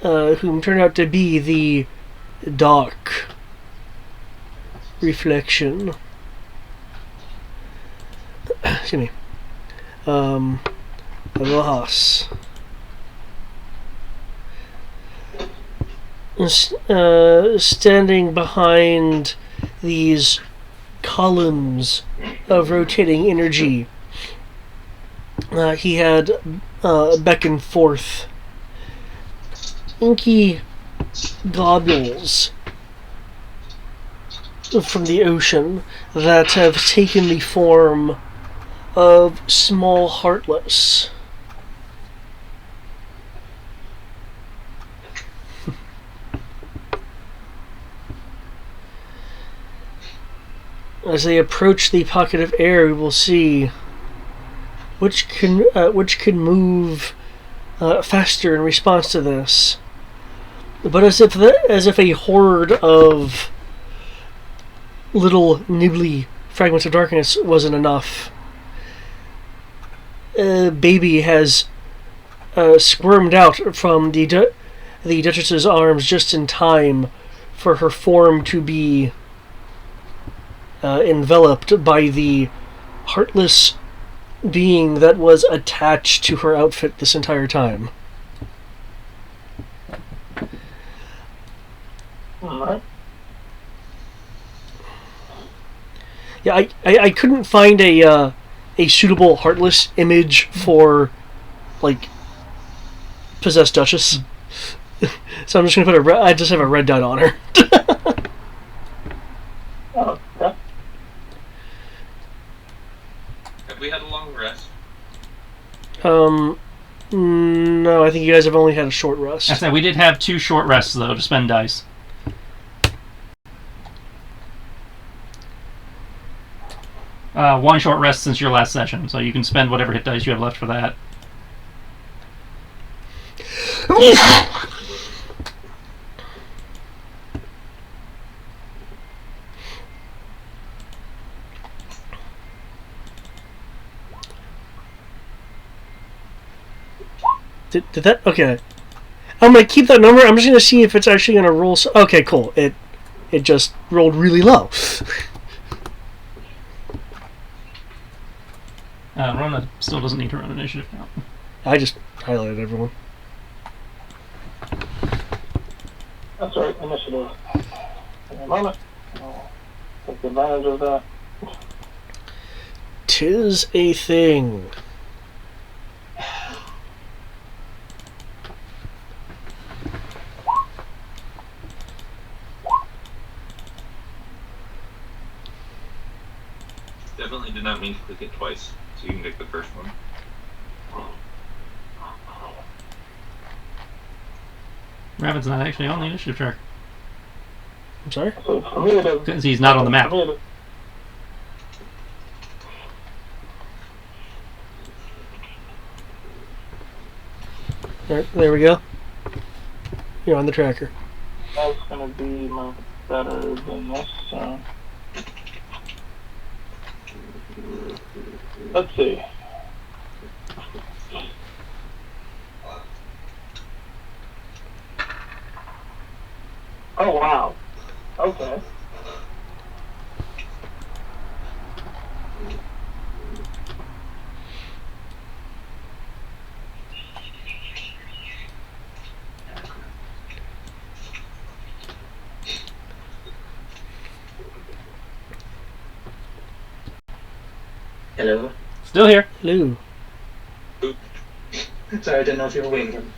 whom turned out to be the dark reflection. Excuse me. Rojas. Standing behind these columns of rotating energy, he had beckoned forth inky globules from the ocean that have taken the form of small heartless. As they approach the pocket of air, we will see which can move faster in response to this. But as if a horde of little nibbly fragments of darkness wasn't enough, Baby has squirmed out from the Duchess's arms just in time for her form to be enveloped by the heartless being that was attached to her outfit this entire time. Alright. Yeah, I couldn't find a suitable heartless image for, like, possessed Duchess. So I'm just gonna put I just have a red dot on her. Oh, okay. Have we had a long rest? No, I think you guys have only had a short rest. I said we did have 2 short rests though to spend dice. One short rest since your last session, so you can spend whatever hit dice you have left for that. Did that? Okay. I'm gonna keep that number. I'm just gonna see if it's actually gonna roll. Okay, cool. It just rolled really low. Rona still doesn't need to run initiative now. I just highlighted everyone. That's right, initiative. In a moment, I'll take advantage of that. 'Tis a thing. Definitely did not mean to click it twice, so you can take the first one. Rabbit's not actually on the initiative track. I'm sorry? So for me, it is. Because he's not on the map. For me, it is. Alright, there we go. You're on the tracker. That's gonna be much better than this, so. Let's see. Oh wow. Okay. Hello. Still here. Hello. Sorry, I didn't know if you were waiting.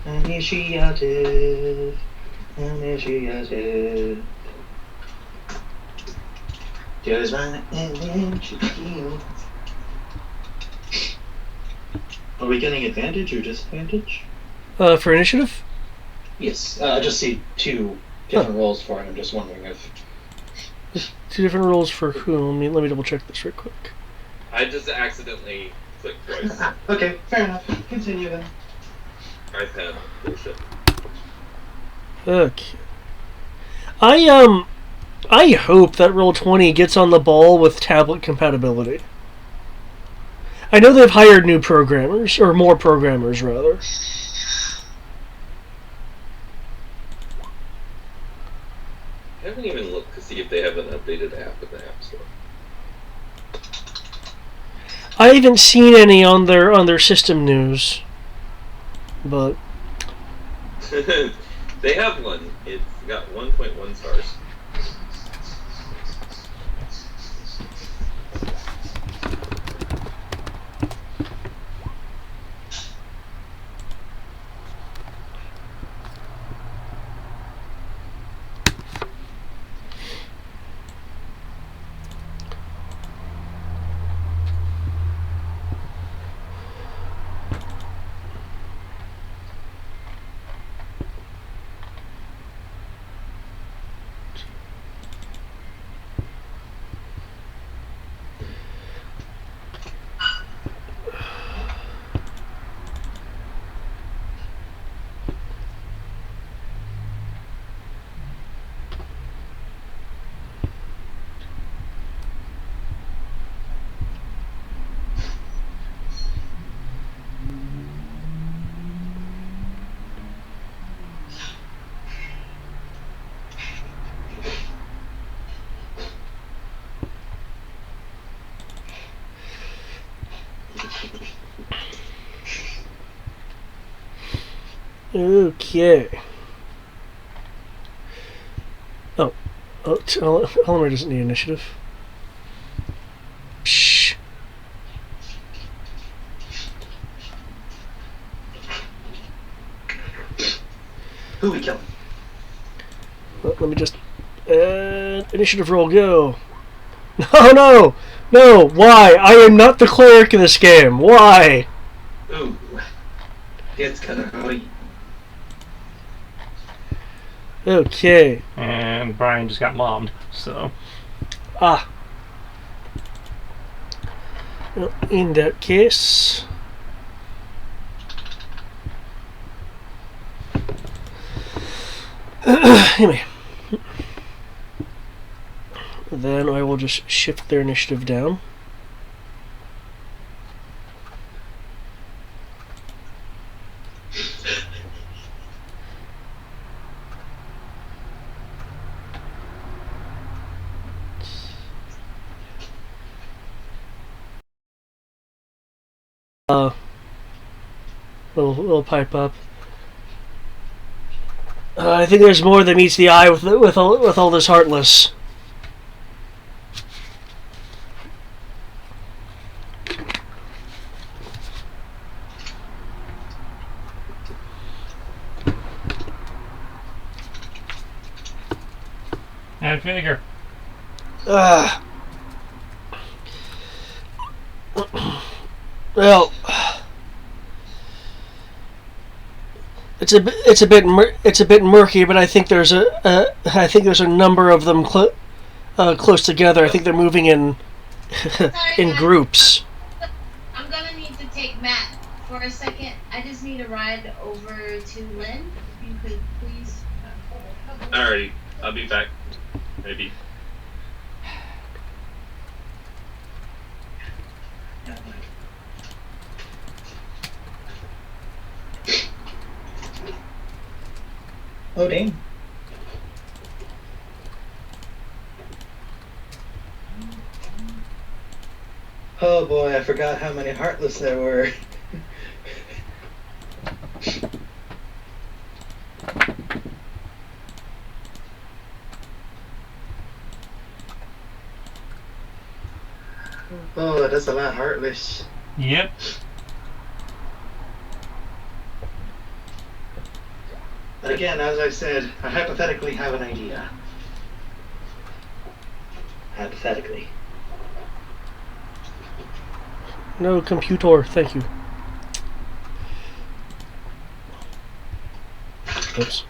Initiative. Initiative. Just my initiative. Are we getting advantage or disadvantage? For initiative? Yes. I just see 2 different rolls for it. I'm just wondering if. There's 2 different rules for who. Let me double check this real quick. I just accidentally clicked twice. Okay, fair enough. Continue then. iPad bullshit. Okay. I hope that Roll20 gets on the ball with tablet compatibility. I know they've hired new programmers, or more programmers, rather. I haven't even looked to see if they have an updated app in the App Store. I haven't seen any on their system news, but They have one. It's got 1.1 stars. okay. Oh, Eleanor doesn't need initiative. Shh. Who we killing? Well, let me just initiative roll go. No, no! Why? I am not the cleric in this game. Why? Ooh. It's kind of hard. Okay. And Brian just got mommed, so. Ah. Well, in that case. Anyway. Then I will just shift their initiative down. Little pipe up. I think there's more than meets the eye with all this Heartless. I figure. Well, it's a bit murky, but I think there's a number of them close together. I think they're moving in in groups. I'm gonna need to take Matt for a second. I just need a ride over to Lynn. If you could please. Alrighty, I'll be back. Maybe. Oh, dang. Oh boy, I forgot how many Heartless there were. Oh, that's a lot Heartless. Yep. But again, as I said, I hypothetically have an idea. Hypothetically. No computer, thank you. Oops.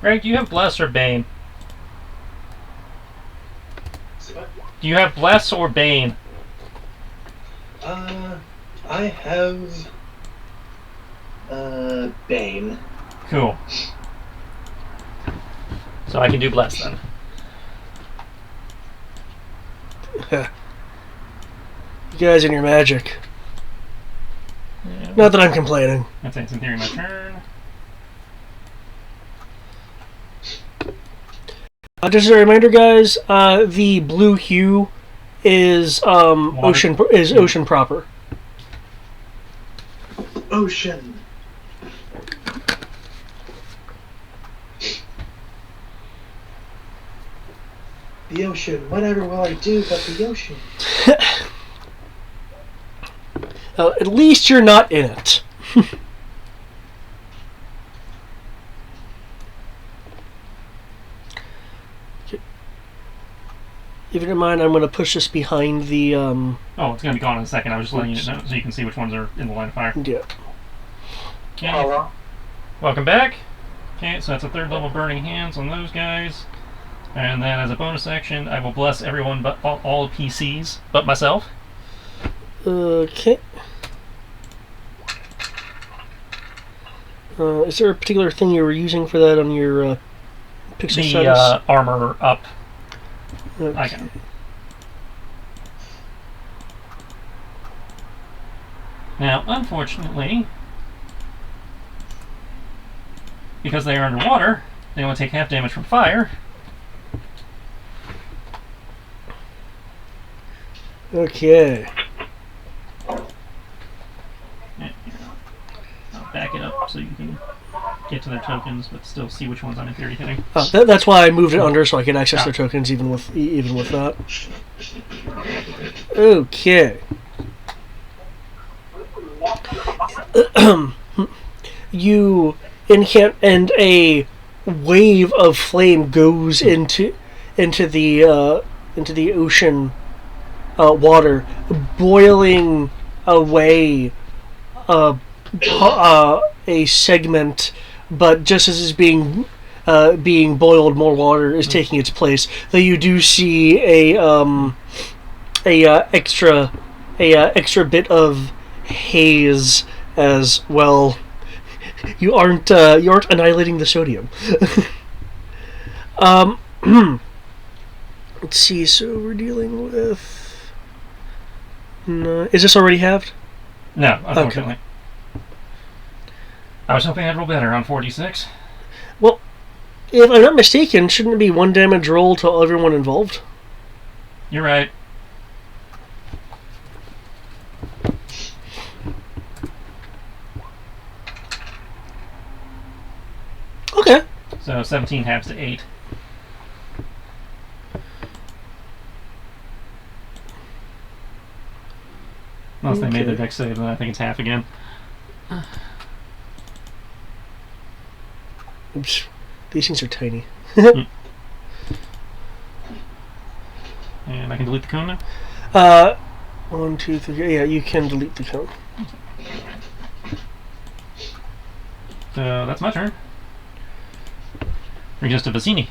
Greg, do you have Bless or Bane? Do you have Bless or Bane? I have Bane. Cool. So I can do Bless then. You guys and your magic. Yeah. Not that I'm complaining. That's it. It's in theory my turn. Just as a reminder, guys, the blue hue is ocean proper. Ocean. The ocean. Whatever will I do but the ocean? At least you're not in it. If you don't mind, I'm going to push this behind the... Oh, it's going to be gone in a second. I was just letting you know so you can see which ones are in the line of fire. Yeah. Okay. Hello. Welcome back. Okay, so that's a 3rd level Burning Hands on those guys. And then as a bonus action, I will bless everyone but all PCs but myself. Okay. Is there a particular thing you were using for that on your pixel The status? armor up Okay. icon. Now, unfortunately, because they are underwater, they only take half damage from fire. Okay. Yeah, I'll back it up so you can get to their tokens, but still see which ones I'm in theory hitting. That's why I moved it under, so I could access their tokens even with that. Okay. You incant, and a wave of flame goes into the ocean water, boiling away a segment. But just as it's being boiled, more water is taking its place. Though you do see a extra bit of haze as well. You aren't annihilating the sodium. Let's see. So we're dealing with. No, is this already halved? No, unfortunately. Okay. I was hoping I'd roll better on 46. Well, if I'm not mistaken, shouldn't it be 1 damage roll to everyone involved? You're right. Okay. So 17 halves to 8. Unless they made their dex save, then I think it's half again. Oops. These things are tiny. And I can delete the cone now? 1, 2, 3. Yeah, you can delete the cone. So that's my turn. Brings us to Vicini.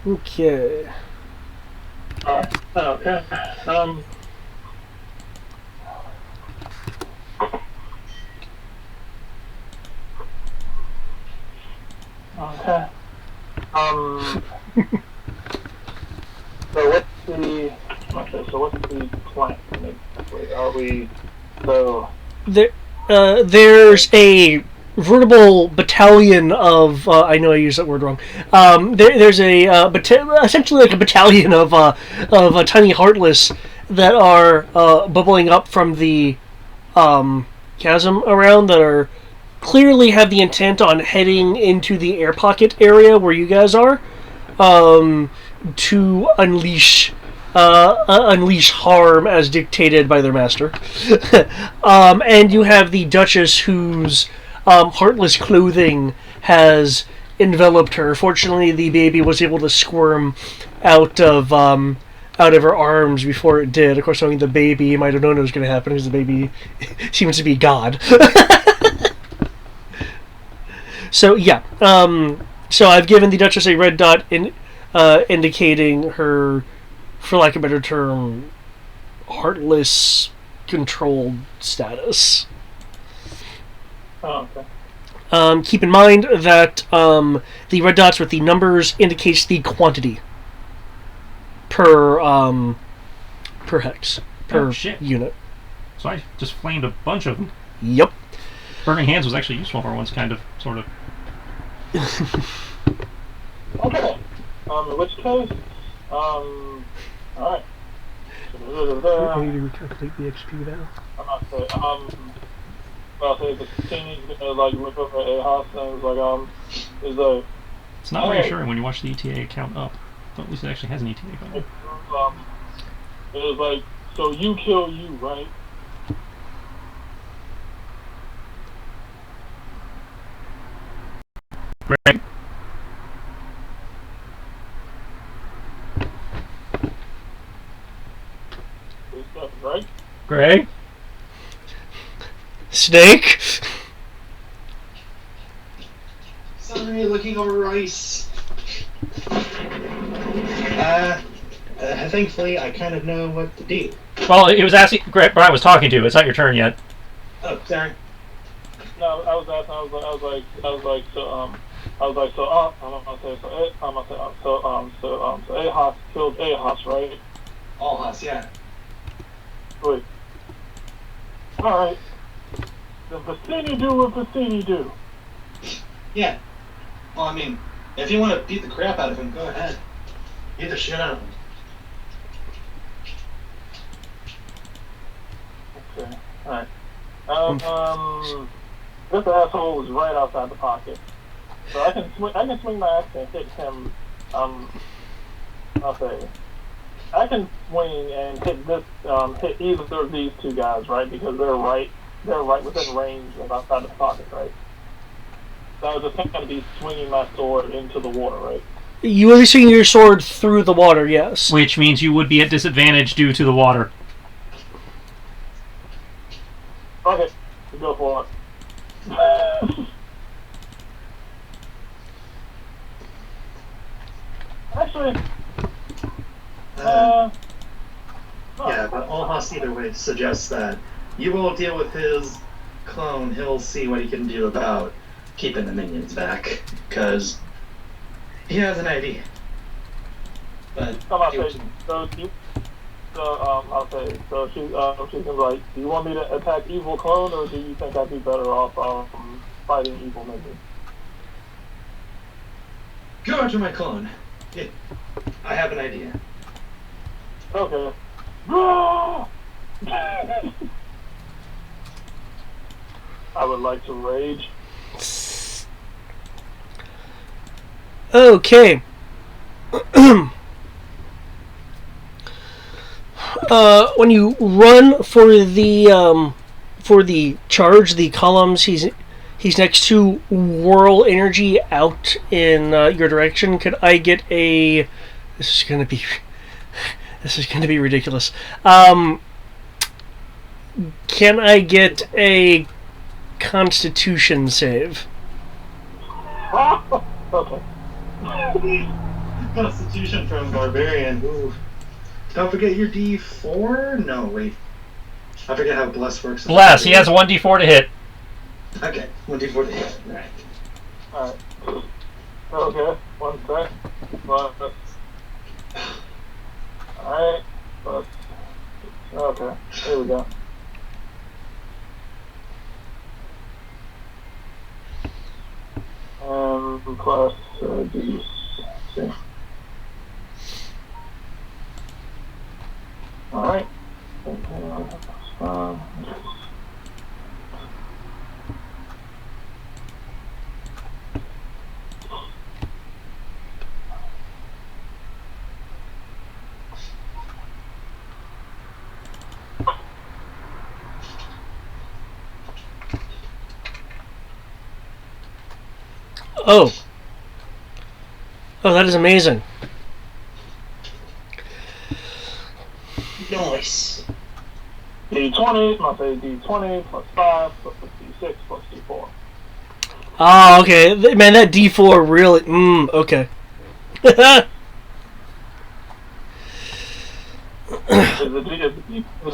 Okay. Okay. Okay. So what's the plan? Are we so? There's a veritable battalion of I know I used that word wrong. There's a essentially like a battalion of tiny heartless that are bubbling up from the chasm around, that are clearly have the intent on heading into the air pocket area where you guys are, to unleash harm as dictated by their master. And you have the Duchess, whose heartless clothing has enveloped her. Fortunately, the baby was able to squirm out of her arms before it did. Of course, knowing the baby might have known it was going to happen because the baby seems to be God. So yeah, so I've given the Duchess a red dot indicating her, for lack of a better term, heartless, controlled status. Oh, okay. Keep in mind that the red dots with the numbers indicates the quantity per hex, per unit. So I just flamed a bunch of them. Yep. Burning Hands was actually useful for once, kind of, sort of. Okay. In which case, alright. I need to recalculate the XP now. I'm not saying, I'll say the team's gonna like look over at AHOS and is like, It's not reassuring when you watch the ETA count up. But at least it actually has an ETA count. It was like, so you kill you, right? Greg? Good stuff, right? Greg? Snake? Sorry, looking over ice. Thankfully, I kind of know what to do. Well, it was asking Brian was talking to. It's not your turn yet. Oh, sorry. No, I was asking. I'm gonna say, so AHOS killed AHOS, right? All us, yeah. Good. Alright. Then Vicini do what Vicini do. Yeah. Well, I mean, if you want to beat the crap out of him, go ahead. Beat the shit out of him. Okay. Alright. This asshole was right outside the pocket. So I can swing my axe and hit him, I'll say, I can swing and hit hit either of these two guys, right? Because they're right within range of outside the pocket, right? So I was just going to be swinging my sword into the water, right? You will be swinging your sword through the water, yes. Which means you would be at disadvantage due to the water. Okay, go for it. Actually, yeah, but Allhouse either way suggests that you will deal with his clone. He'll see what he can do about keeping the minions back, because he has an idea. But I'll say, she's gonna be like, do you want me to attack evil clone, or do you think I'd be better off fighting evil minions? go after my clone. I have an idea. Okay. I would like to rage. Okay. When you run for the charge, the columns he's next to whirl energy out in your direction. Could I get a? This is gonna be ridiculous. Can I get a Constitution save? Okay. Constitution from Barbarian. Ooh. Don't forget your D4? No, wait. I forget how Bless works. Bless, he has a 1d4 to hit. Okay, 1d4 to hit. Alright. Okay, one sec. Alright. Okay, here we go. Plus D. See. Alright. Oh. Oh, that is amazing. Nice. D20, must say D20 plus 5 plus D6 plus D4. Oh, okay. Man, that D4 really... okay. Is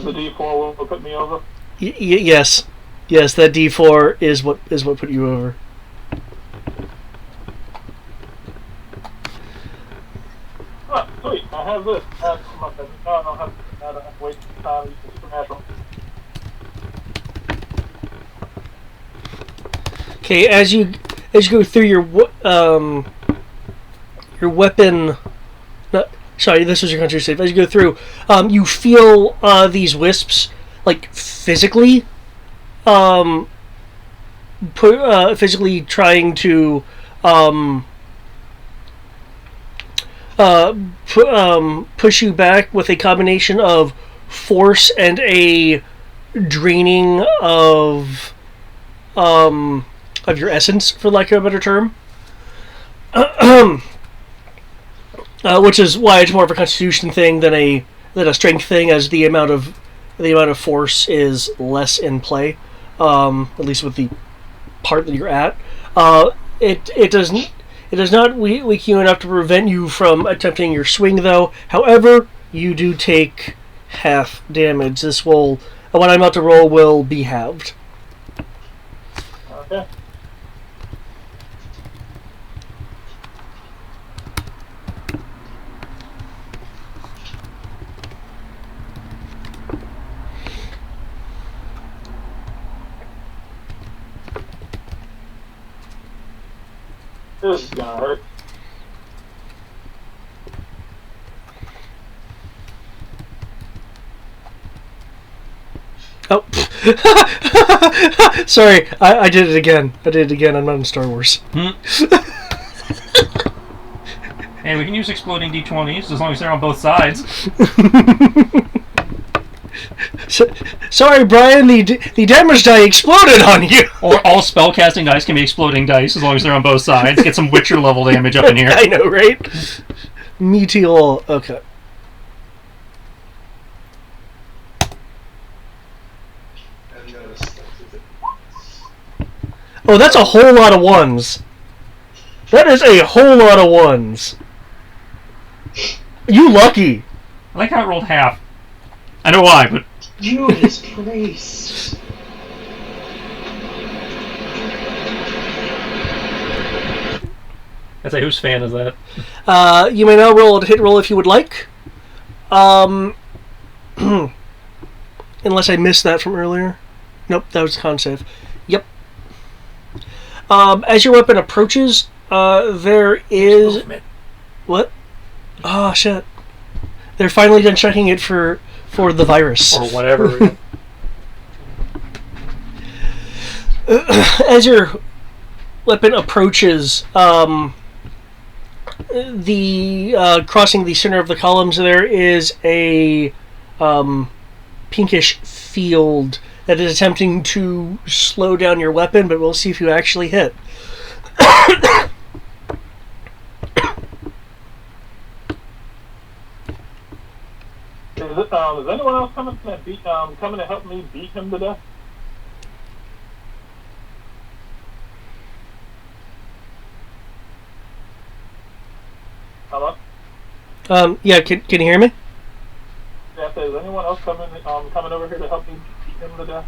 the D4 what will put me over? Yes. Yes, that D4 is what put you over. Oh, sweet. I have this. I don't have to wait time to use supernatural. Okay, as you go through your weapon. No, sorry, this was your country save. As you go through, you feel these wisps like physically, physically trying to push you back with a combination of force and a draining of your essence, for lack of a better term. Which is why it's more of a constitution thing than a strength thing, as the amount of force is less in play, at least with the part that you're at. It does not weaken you enough to prevent you from attempting your swing, though. However, you do take half damage. This will, what I'm about to roll, will be halved. Okay. This is gonna hurt. Oh. Sorry, I did it again. I'm not in Star Wars. Hey, we can use exploding D20s as long as they're on both sides. Sorry, Brian, the damage die exploded on you. Or all spellcasting dice can be exploding dice as long as they're on both sides. Get some Witcher level damage up in here. I know, right? Meteor. Okay. Oh, that's a whole lot of ones. That is a whole lot of ones. You lucky. I like how it rolled half. I know why, but... Judas Priest. I say, whose fan is that? You may now roll a hit roll if you would like. Unless I missed that from earlier. Nope, that was con save. Yep. As your weapon approaches, there is... What? Oh, shit. They're finally done checking it for the virus. Or whatever. As your weapon approaches, crossing the center of the columns, there is a pinkish field that is attempting to slow down your weapon, but we'll see if you actually hit. Is anyone else coming to help me beat him to death? Hello? Yeah, can you hear me? Yeah, is anyone else coming over here to help me beat him to death?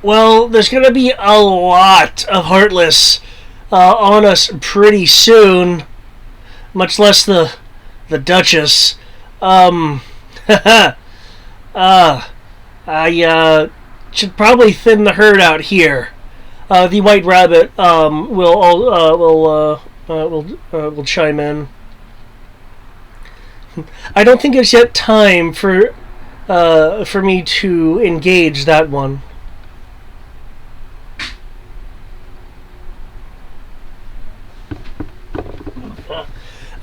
Well, there's gonna be a lot of Heartless on us pretty soon, much less the Duchess. I should probably thin the herd out here. The White Rabbit will chime in. I don't think it's yet time for me to engage that one.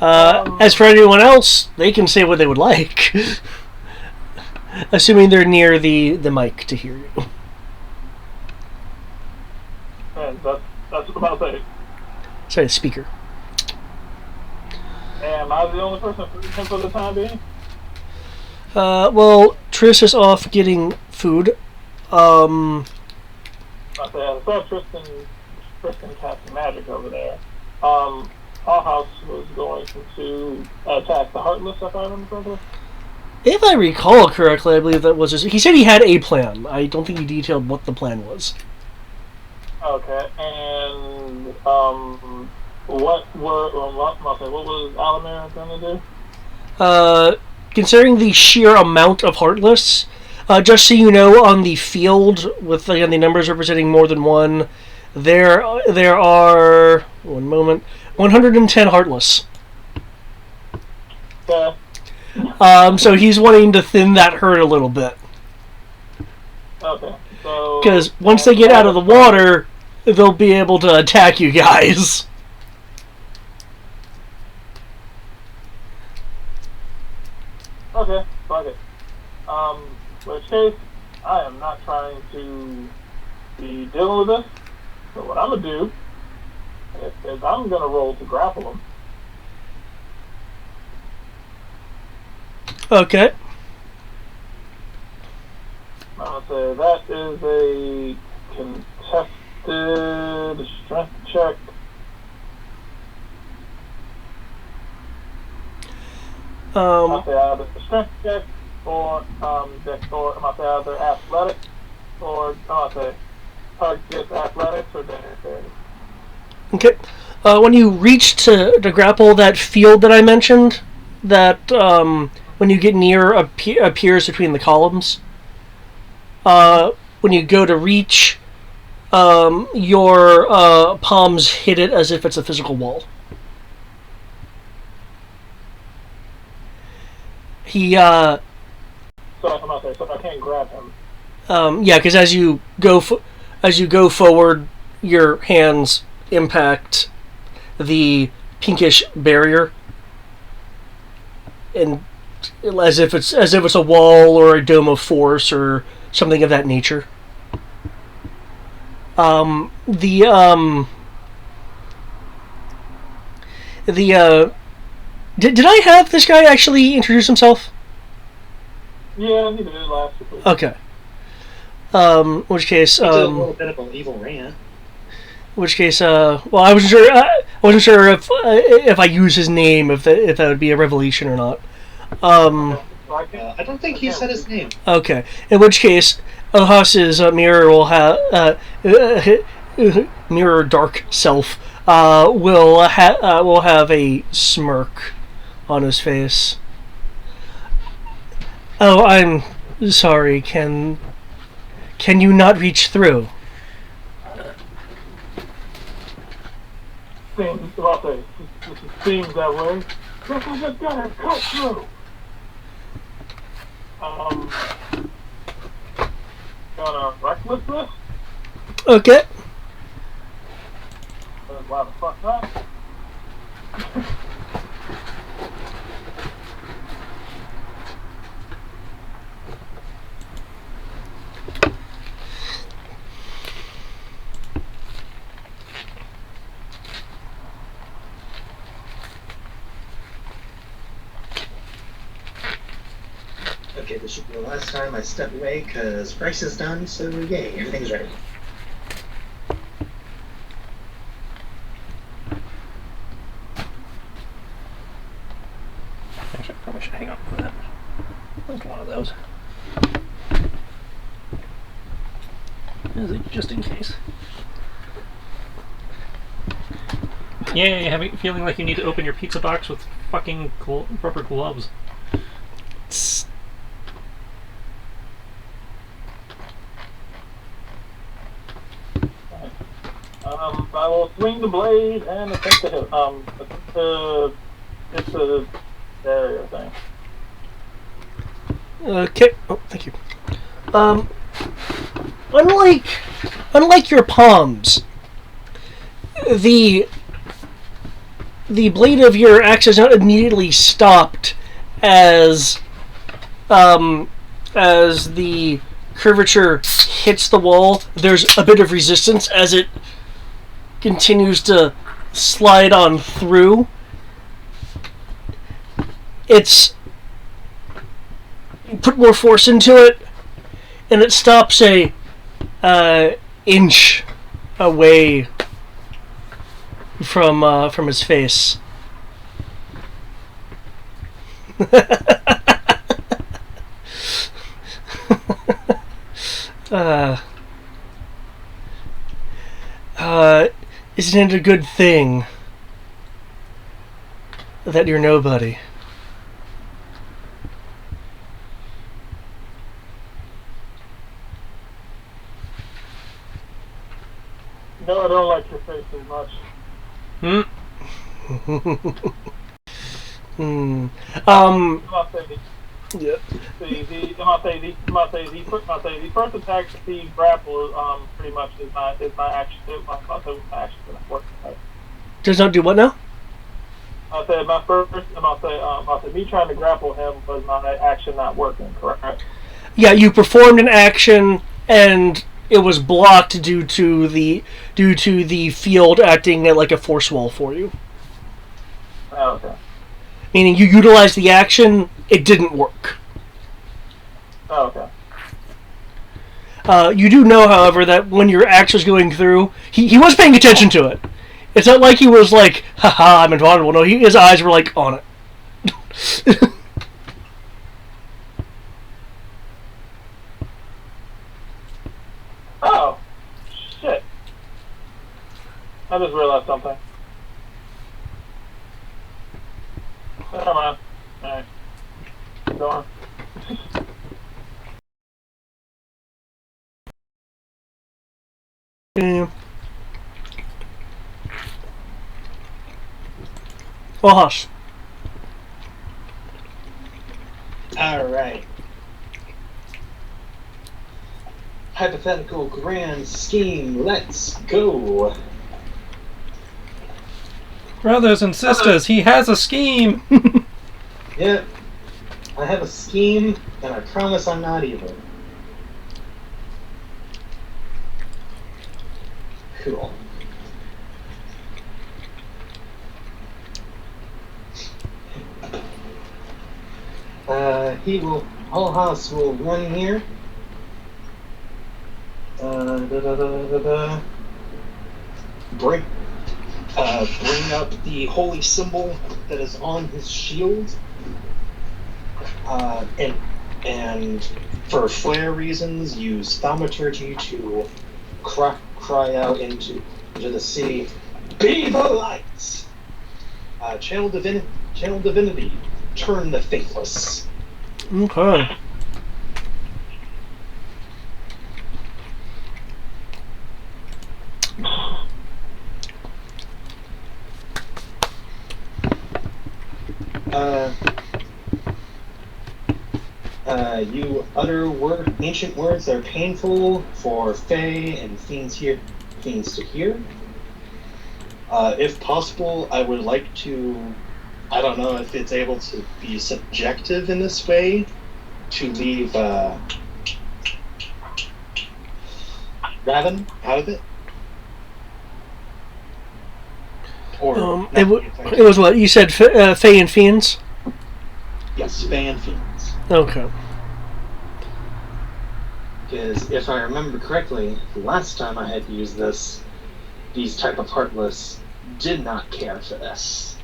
As for anyone else, they can say what they would like. Assuming they're near the mic to hear you. And that's what I'm about to say. Sorry, the speaker. Am I the only person feeding him for the time being? Well, Triss is off getting food. I saw Tristan casting magic over there. House was going to attack the Heartless, if I remember correctly. If I recall correctly, I believe that was his... He said he had a plan. I don't think he detailed what the plan was. Okay, and what was Alamir going to do? Considering the sheer amount of Heartless, just so you know, on the field, with again the numbers representing more than one, there are 110 Heartless. Okay. So he's wanting to thin that herd a little bit. Okay. So. Because once they get out of the water, they'll be able to attack you guys. Okay, fuck it. Which case, I am not trying to be dealing with this. So what I'm gonna do is I'm gonna roll to grapple him. Okay. I'm gonna say that is a contested strength check. I'll say either strength check or or I'm gonna say either athletics or I'm gonna say target athletics or dexterity. Okay. When you reach to grapple that field that I mentioned, that when you get near appears between the columns, when you go to reach, your palms hit it as if it's a physical wall. He So I'm gonna say, so I can't grab him. yeah, because as you go forward, your hands impact the pinkish barrier, and as if it's a wall or a dome of force or something of that nature. Did I have this guy actually introduce himself? Yeah, he did last week. Okay. In which case, He did a little bit of an evil rant. in which case, well, I wasn't sure. I wasn't sure if I use his name, if that would be a revelation or not. I don't think he said his name. Okay. In which case, Ohas's mirror will have mirror dark self will have a smirk on his face. Oh, I'm sorry. Can you not reach through? Seems that way. Guess I just gotta cut through. Gonna reckless this? Okay. Why the fuck not? Okay, this should be the last time I step away because Bryce is done, so yay, everything's ready. Actually, I probably should hang on to that. Like one of those. Just in case. Yeah, feeling like you need to open your pizza box with fucking rubber gloves. I will swing the blade and attempt to hit. It's a barrier thing. Okay. Oh, thank you. Unlike your palms, the blade of your axe is not immediately stopped as the curvature hits the wall. There's a bit of resistance as it continues to slide on through. it's you put more force into it, and it stops a inch away from his face. Isn't it a good thing that you're nobody? No, I don't like your face as much. Yeah. The first attack to see grapple pretty much is my action. My action for that work. Does not do what now? I said my first. I said me trying to grapple him was my action not working. Correct. Yeah, you performed an action and it was blocked due to the field acting like a force wall for you. Oh, okay. Meaning you utilized the action, it didn't work. Oh, okay. You do know, however, that when your axe was going through, he was paying attention to it. It's not like he was like, haha, I'm invulnerable. No, his eyes were like on it. Oh, shit. I just realized something. Never mind. Alright. Go on. Yeah. Well, hush. Alright. Hypothetical grand scheme, let's go. Brothers and sisters, he has a scheme! Yep. I have a scheme, and I promise I'm not evil. Cool. Alhas will run here. Bring up the holy symbol that is on his shield. And for flare reasons, use thaumaturgy to cry out into the sea, "Be the light!" Channel divinity, turn the faithless. Okay. You utter ancient words that are painful for Fae and fiends to hear. If possible, I would like to, I don't know if it's able to be subjective in this way, to leave Raven out of it. Or it was what you said, Fae and Fiends. Yes, Fae and Fiends. Okay. Because if I remember correctly, the last time I had used these type of Heartless did not care for this.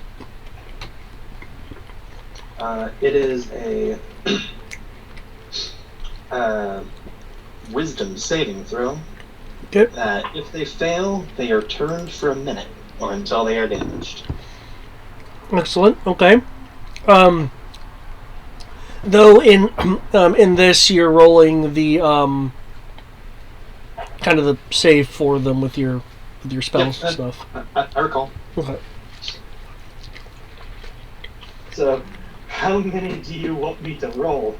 It is a wisdom saving throw. Good. That if they fail, they are turned for a minute, or until they are damaged. Excellent. Okay. Though in this you're rolling the kind of the save for them with your spells and stuff. I recall. Okay. So, how many do you want me to roll?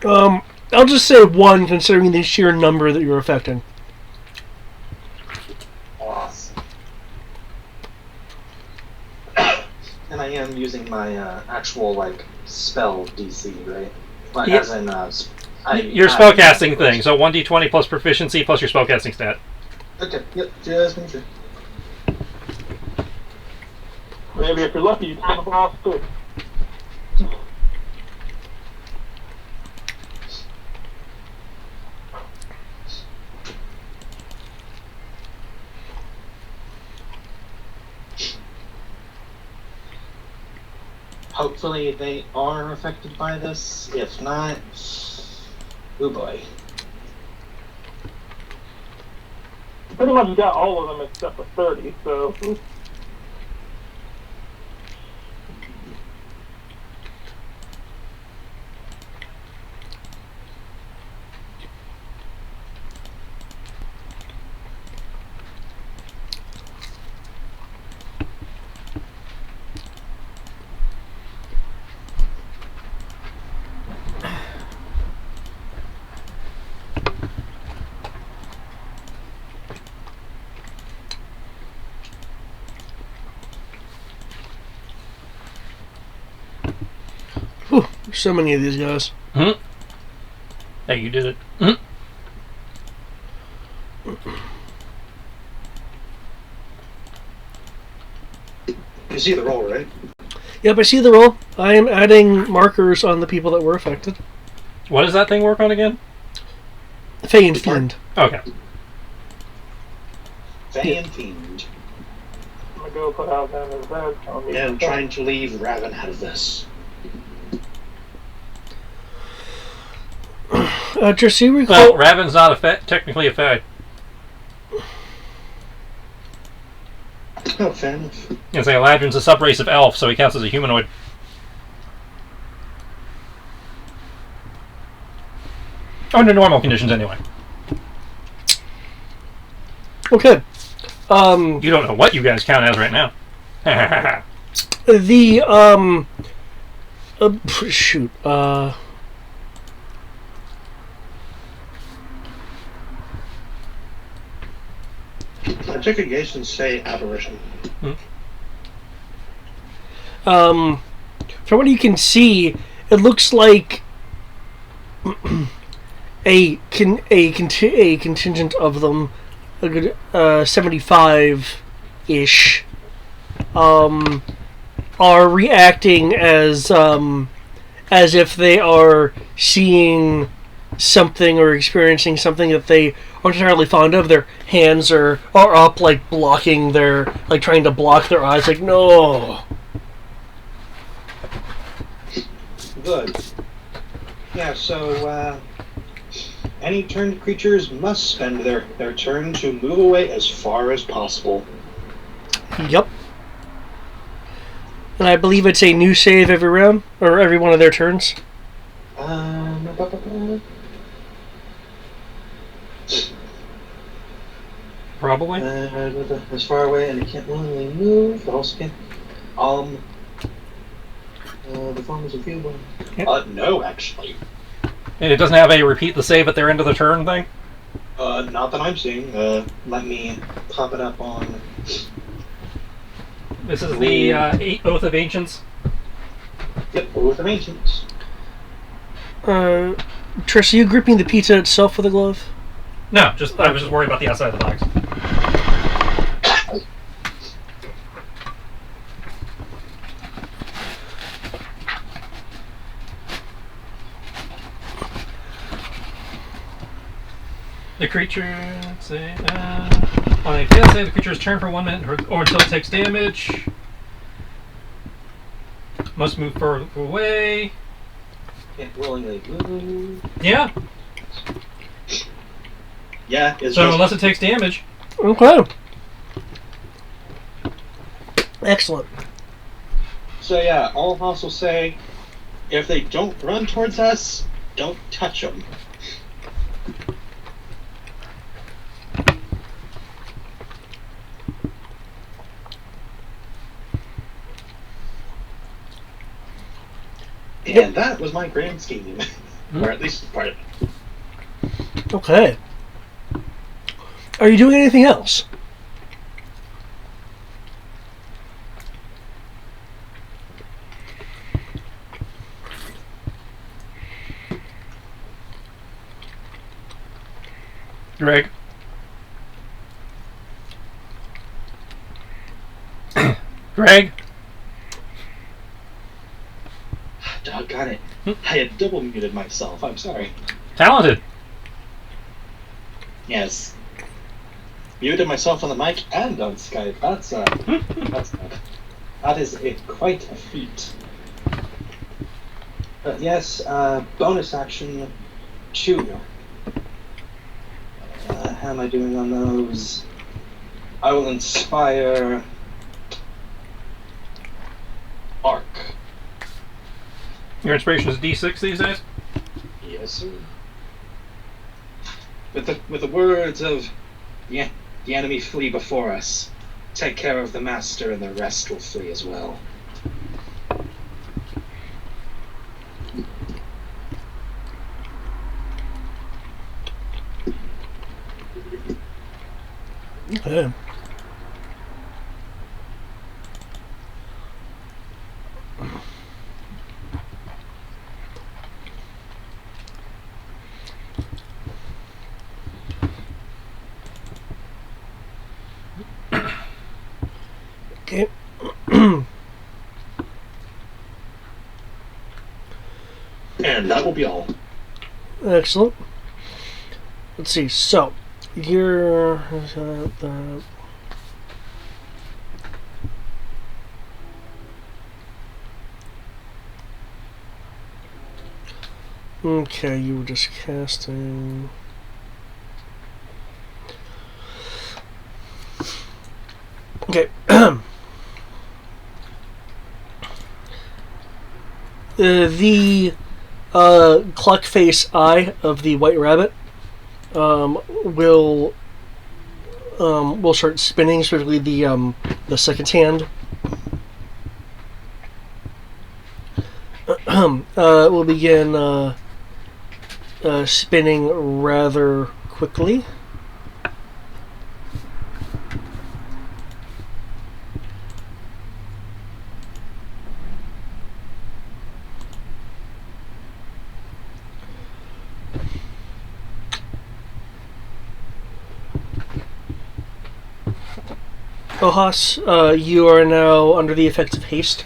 I'll just say one, considering the sheer number that you're affecting. Awesome. And I am using my actual spell DC, right? Like, Yeah. as in Your spellcasting thing, so 1d20 plus proficiency plus your spellcasting stat. Okay, yep, just making sure. Maybe if you're lucky, you turn the boss too. Hopefully they are affected by this. If not, oh boy. Pretty much got all of them except for 30, so... Whew, there's so many of these guys. Hmm? Hey, you did it. Hmm? You see the roll, right? Yep, I see the roll. I am adding markers on the people that were affected. What does that thing work on again? Fey and Fiend. Okay. Fey and Fiend. I'm gonna go put out them as bad. Yeah, I'm trying to leave Raven out of this. Just so you recall... Well, Raven's not technically a Fey. Oh, fair enough. You say Eladrin's a subrace of elf, so he counts as a humanoid. Under normal conditions, anyway. Okay. You don't know what you guys count as right now. The, shoot, Objectifications say apparition. from what you can see, it looks like a contingent of them, a good 75-ish, are reacting as if they are seeing something or experiencing something that they aren't entirely fond of. Their hands are up, like blocking their, like trying to block their eyes, like no. Good. Yeah, so, any turned creatures must spend their turn to move away as far as possible. Yep. And I believe it's a new save every round, or every one of their turns. Probably. As far away, and I can't willingly move, but also can't. The form is a field one. Yep. No, actually. And it doesn't have a repeat the save at their end of the turn thing? Not that I'm seeing. Let me pop it up on. This is the Oath of Ancients. Yep, Oath of Ancients. Trish, are you gripping the pizza itself with a glove? No, I was just worried about the outside of the box. The creature, say, on a failed save, the creature's turn for 1 minute or until it takes damage. Must move further away. Can't willingly move. Yeah. Yeah, it's So just, unless it takes damage. Okay. Excellent. So yeah, all Hoss will say, if they don't run towards us, don't touch them. And that was my grand scheme. Or at least part of it. Okay. Are you doing anything else? Greg. Greg? got it. I had double muted myself. I'm sorry. Talented. Yes. Muted myself on the mic and on Skype. That is quite a feat. But yes, bonus action 2. How am I doing on those? I will inspire Arc. Your inspiration is D6 these days? Yes, sir. With the words of the enemy flee before us. Take care of the master and the rest will flee as well. Okay. Okay. And that will be all. Excellent. Let's see. So, you're okay. You were just casting. Okay. The cluck face eye of the white rabbit will start spinning, specifically the second hand. Will begin spinning rather quickly. Ohas, you are now under the effects of haste.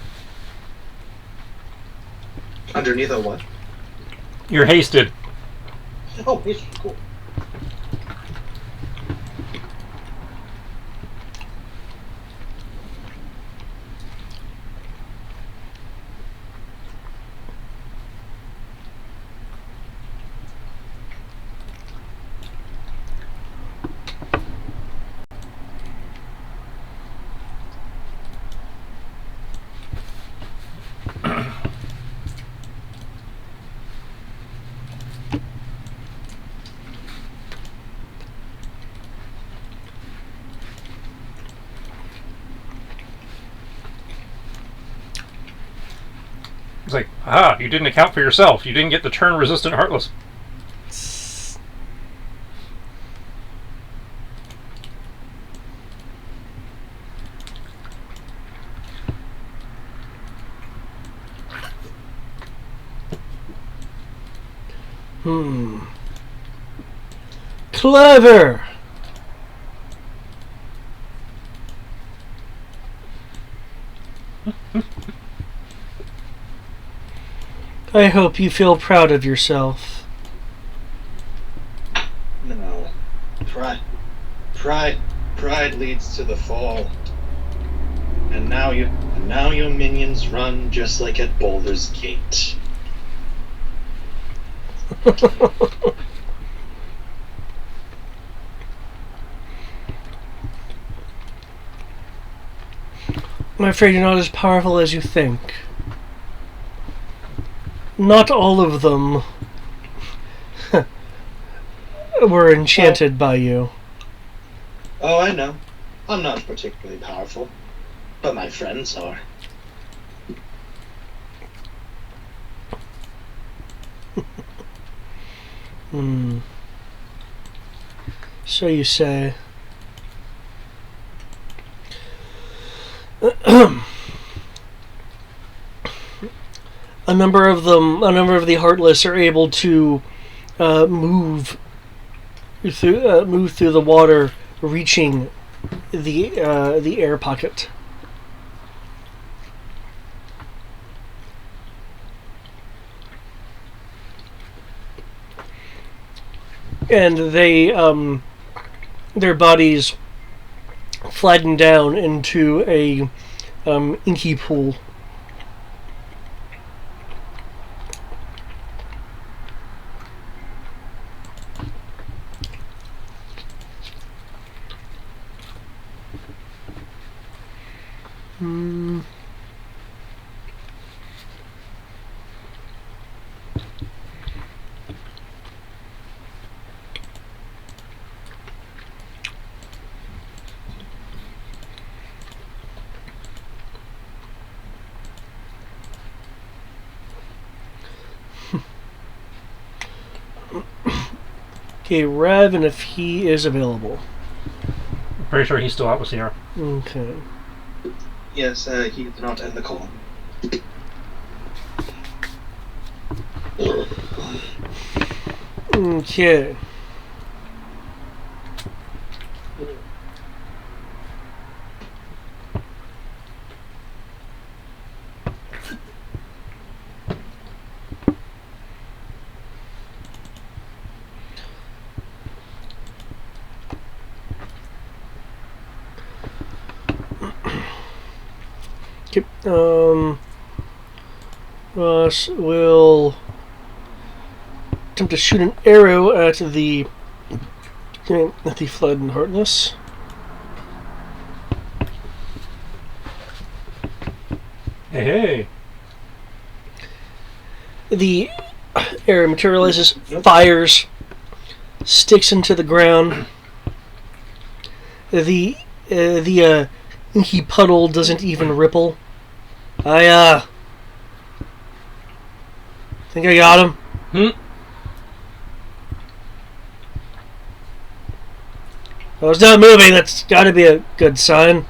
Underneath a what? You're hasted. Oh, it's cool. It's like, you didn't account for yourself. You didn't get the turn-resistant Heartless. Clever! I hope you feel proud of yourself. No. Pride leads to the fall. And now your minions run just like at Boulder's Gate. I'm afraid you're not as powerful as you think. Not all of them were enchanted by you. Oh, I know. I'm not particularly powerful, but my friends are. So you say. A number of the Heartless are able to move through the water, reaching the air pocket. and they their bodies flatten down into a inky pool. Okay, Revan, if he is available. Pretty sure he's still out with Sierra. Okay. Yes, he did not end the call. Okay. Okay, Ross will attempt to shoot an arrow at the Flood and Heartless. Hey. The arrow materializes, fires, sticks into the ground. The inky puddle doesn't even ripple. I think I got him. I was not moving. That's got to be a good sign.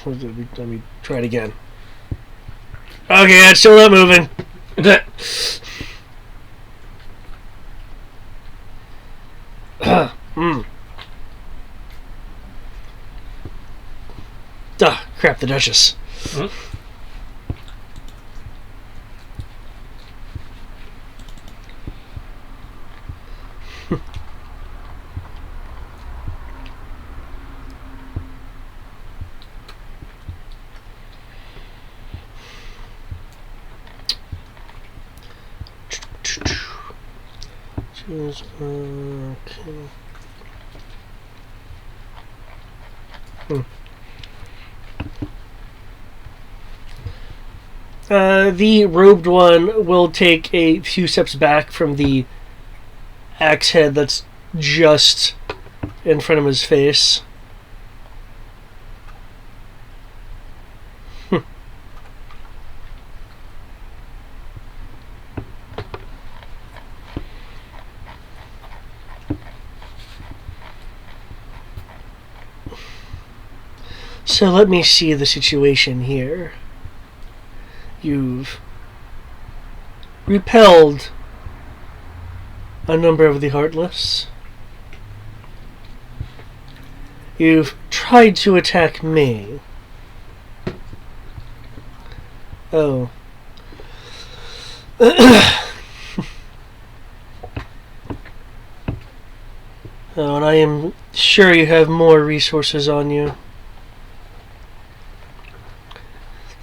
Let me try it again. Okay, it's still not moving. Crap, the Duchess. Okay. The robed one will take a few steps back from the axe head that's just in front of his face. So let me see the situation here. You've repelled a number of the Heartless. You've tried to attack me. Oh. Oh, and I am sure you have more resources on you.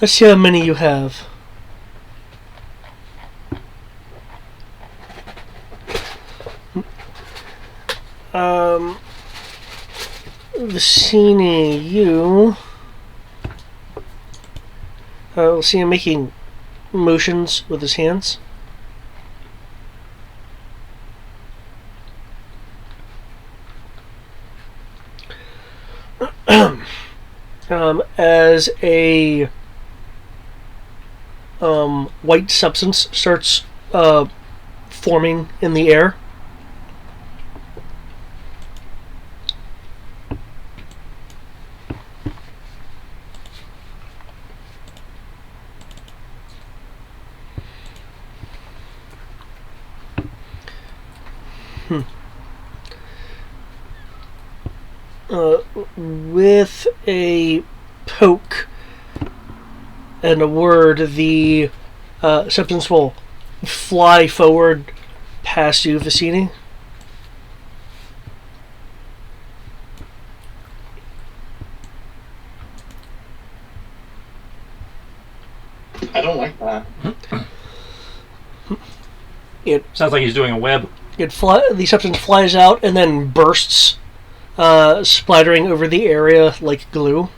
Let's see how many you have. Vicini, you... we'll see him making motions with his hands. As a white substance starts forming in the air. With a poke and a word, the substance will fly forward past you, Vicini. I don't like that. Sounds like he's doing a web. The substance flies out and then bursts, splattering over the area like glue.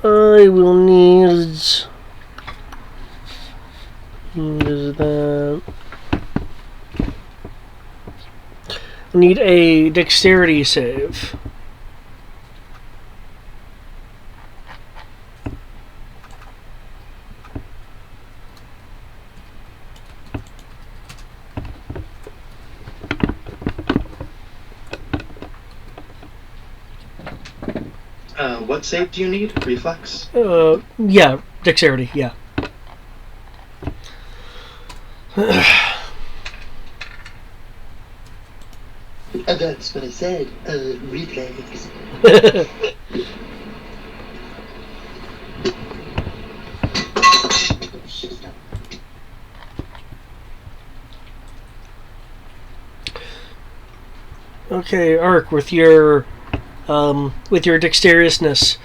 I will need... Is that... I need a dexterity save. What save do you need? Reflex? Yeah, dexterity, yeah. That's what I said. Reflex. Okay, Ark, with your dexterousness,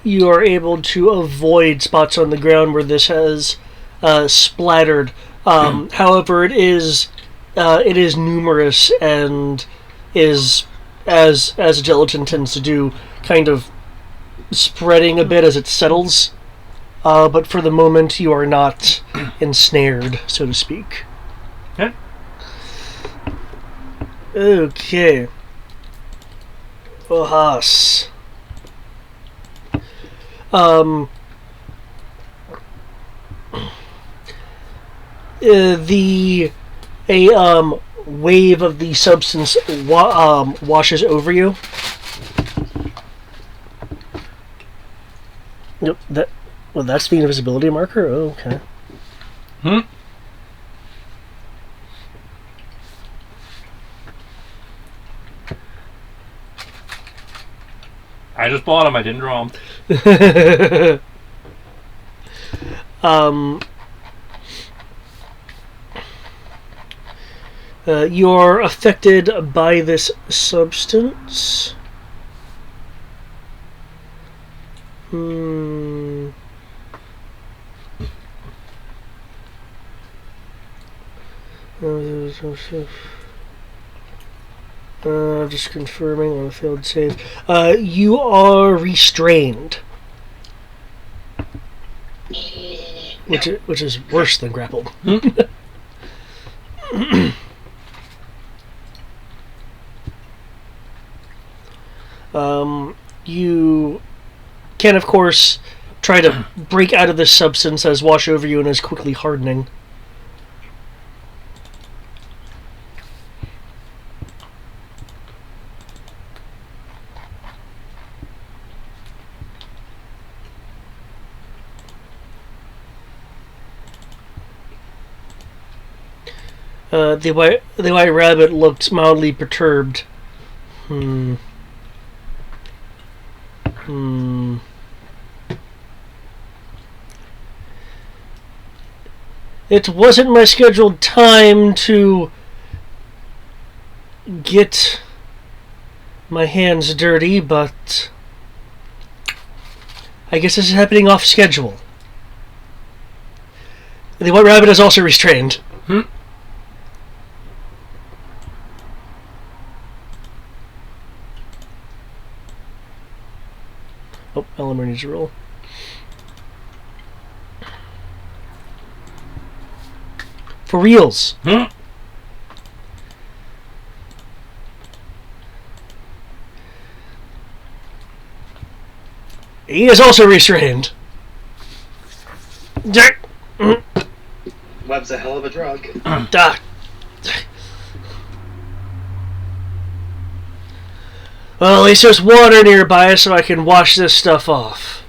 you are able to avoid spots on the ground where this has splattered. However, it is numerous and is, as a gelatin tends to do, kind of spreading a bit as it settles. But for the moment, you are not ensnared, so to speak. Okay. Okay. Ohas. A wave of the substance washes over you. Yep. That's the invisibility marker. Oh, okay. I just bought him. I didn't draw him. You're affected by this substance. Just confirming on a failed save. You are restrained, which is worse than grappled. You can, of course, try to break out of this substance as wash over you and is quickly hardening. The white rabbit looked mildly perturbed. It wasn't my scheduled time to get my hands dirty, but I guess this is happening off schedule. The white rabbit is also restrained. Oh, Eleanor needs to roll. For reals. He is also restrained. Web's a hell of a drug. Well, at least there's water nearby so I can wash this stuff off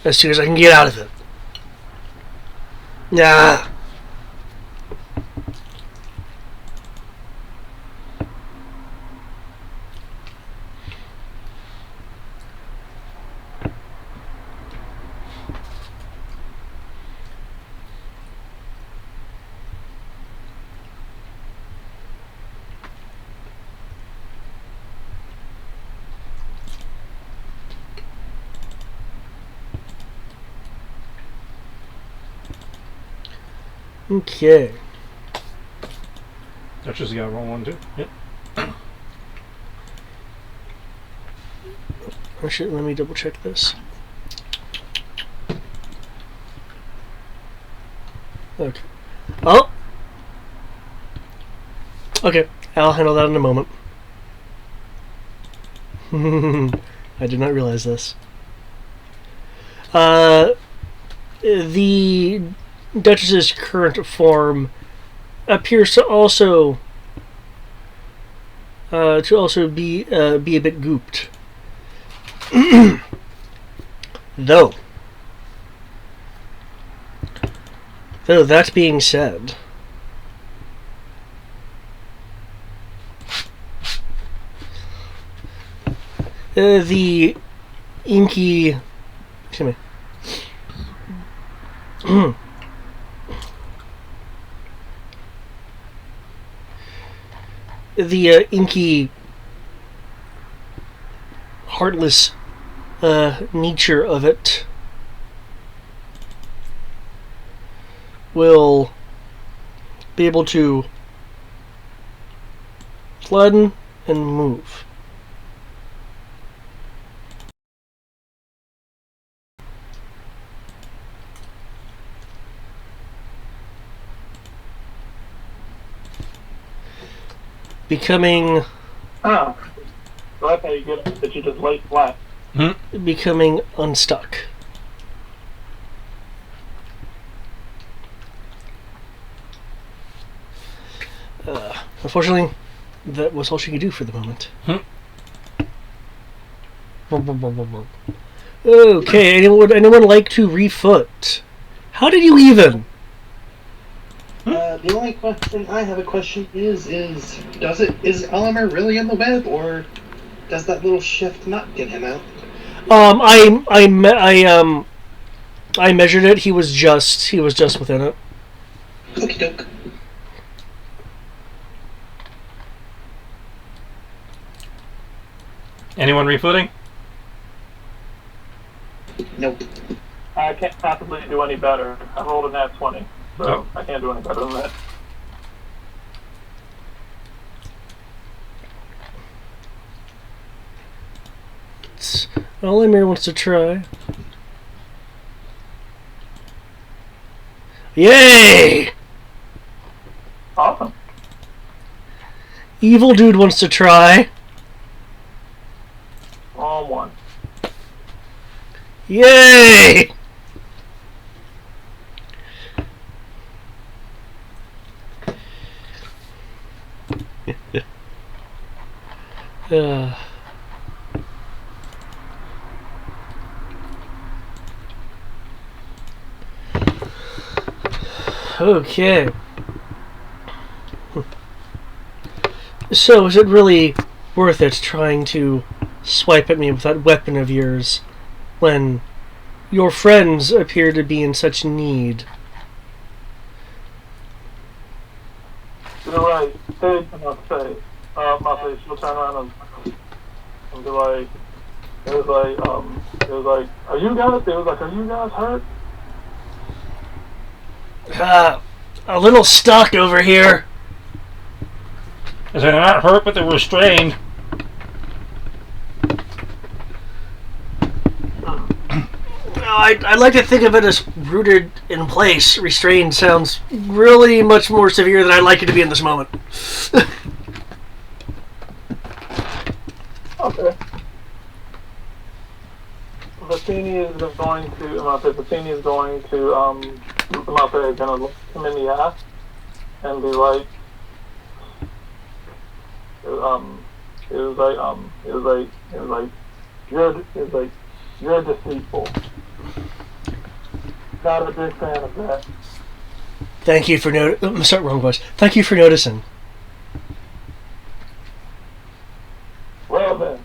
as soon as I can get out of it. Nah. Okay. Duchess, you gotta roll one too. Yep. Oh shit, let me double check this. Okay. Oh! Okay, I'll handle that in a moment. I did not realize this. The Duchess's current form appears to also be a bit gooped. Though that being said, the inky, excuse me, the inky, heartless nature of it will be able to flood and move. Becoming Ah. So that's how you get it, that you just lay flat. becoming unstuck. Unfortunately, that was all she could do for the moment. Okay, would anyone like to refoot? How did you even? The only question I have a question is Oliver really in the web, or does that little shift not get him out? I measured it. He was just within it. Okie doke. Anyone refooting? Nope. I can't possibly do any better. I rolled a nat 20, so Oh. I can't do any better than that. Olimir wants to try. Yay! Awesome. Evil dude wants to try. Wrong one. Yay! uh. Okay. So, is it really worth it trying to swipe at me with that weapon of yours when your friends appear to be in such need? You're right. Hey, I'll say, she'll turn around and be like, it was like, are you guys hurt? A little stuck over here. They're not hurt, but they're restrained. I like to think of it as rooted in place. Restrained sounds really much more severe than I'd like it to be in this moment. Okay. Vassini is going to look him in the eye and be like, you're deceitful. Not a big fan of that. Thank you for noticing. Sorry, wrong voice. Thank you for noticing. Well then,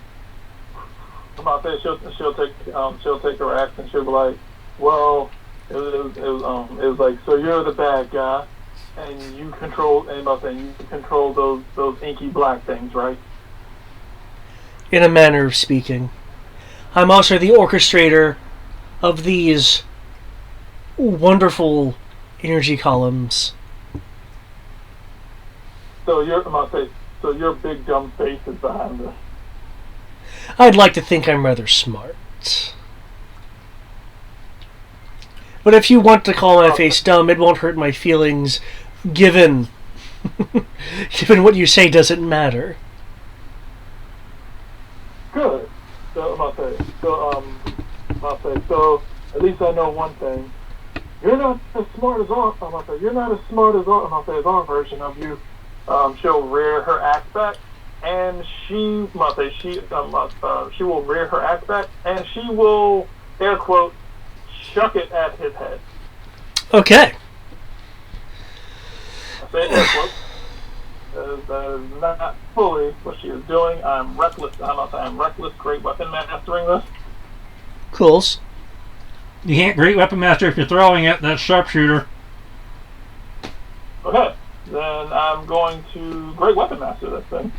she'll take her axe and she'll be like, well, it was like, so you're the bad guy, and you control those inky black things, right? In a manner of speaking. I'm also the orchestrator of these wonderful energy columns. So your big dumb face is behind this. I'd like to think I'm rather smart. But if you want to call my face dumb, it won't hurt my feelings, given given what you say doesn't matter. Good. So so at least I know one thing. You're not as smart as our. You're not as smart as our version of you. She'll rear her axe back, and she will rear her axe back, and she will air quote chuck it at his head. Okay. I say air quote. That is not fully what she is doing. I'm reckless. I'm reckless. Great weapon mastering this. Cools. You can't great weapon master if you're throwing it. That's sharpshooter. Okay. Then I'm going to great weapon master this thing.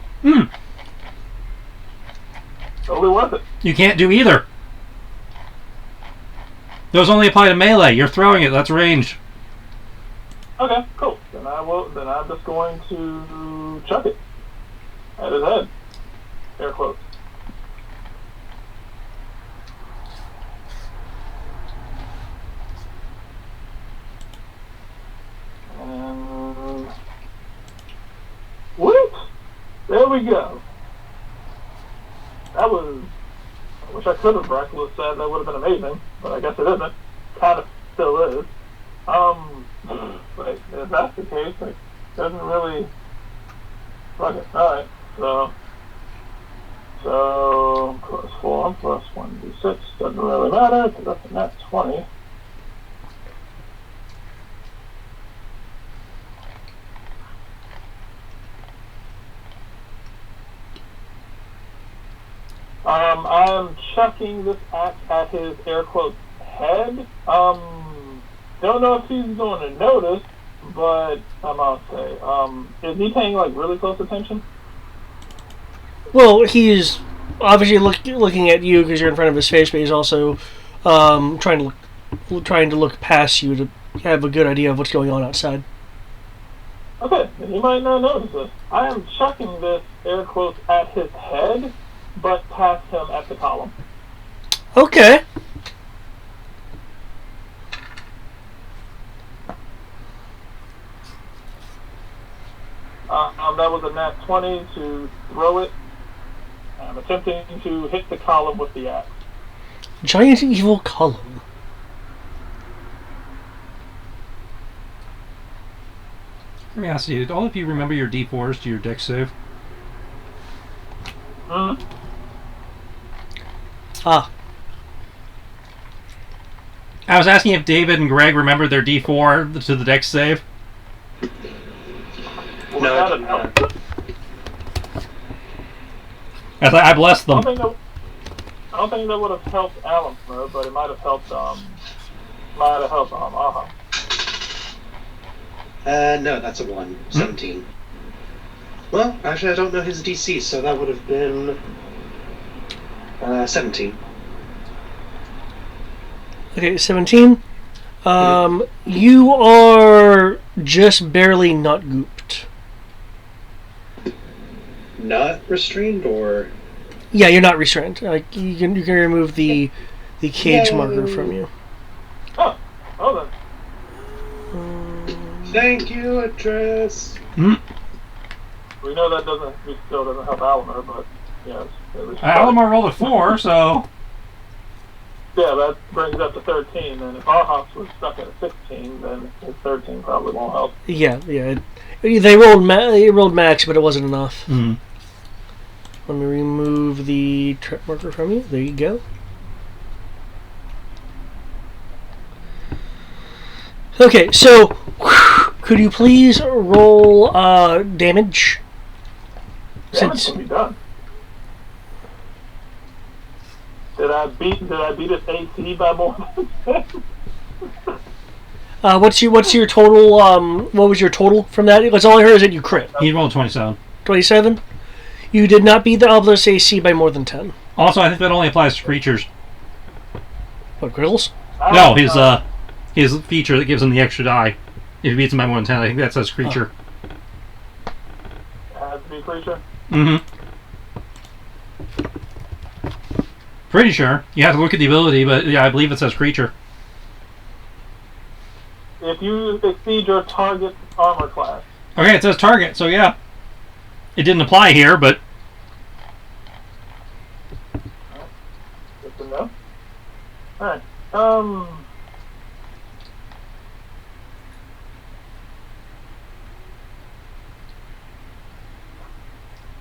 Totally worth it. You can't do either. Those only apply to melee. You're throwing it. That's range. Okay, cool. Then I'm just going to chuck it at his head. Air quotes. And whoop! There we go. That was. I wish I could have reckless said that would have been amazing, but I guess it isn't. Kind of still is. But if that's the case, it doesn't really. Fuck it. Alright, so plus 4 plus 1d6 doesn't really matter because that's a nat 20. I'm chucking this axe at his air quotes head. Don't know if he's going to notice, but I'll say, is he paying like really close attention? Well, he's obviously looking at you because you're in front of his face, but he's also trying to look past you to have a good idea of what's going on outside. Okay, then he might not notice this. I am chucking this air quotes at his head, but past him at the column. Okay. That was a nat 20 to throw it. I'm attempting to hit the column with the axe. Giant evil column. Curiosity, did all of you remember your D4s to your dex save? Mm-hmm. Ah. I was asking if David and Greg remembered their D4 to the dex save. No, I didn't know. I blessed them. I don't think that would have helped Alan, but it might have helped Aha. No, that's a 1. 17. Well, actually, I don't know his DC, so that would have been 17. Okay, 17. You are just barely not gooped. Not restrained, or? Yeah, you're not restrained. Like you can remove the cage marker from you. Oh then. Thank you, address. We know that still doesn't help Alamar, but yes. Alamar rolled a 4, so. Yeah, that brings it up to 13, and if Arhas was stuck at a 16, then his 13 probably won't help. Yeah. They rolled max, but it wasn't enough. Mm. Let me remove the trip marker from you. There you go. Okay, so could you please roll damage? Damage can be done. Did I beat his AC by more than 10? What's your total? What was your total from that? Because all I heard is that you crit. He rolled 27. 27. You did not beat the obelisk AC by more than 10. Also, I think that only applies to creatures. What, Grills? No, his feature that gives him the extra die. If it beats him by more than 10, I think that says creature. It has to be creature. Mm-hmm. Pretty sure. You have to look at the ability, but yeah, I believe it says creature. If you exceed your target's armor class. Okay, it says target, so yeah. It didn't apply here, but... Good to know. Alright.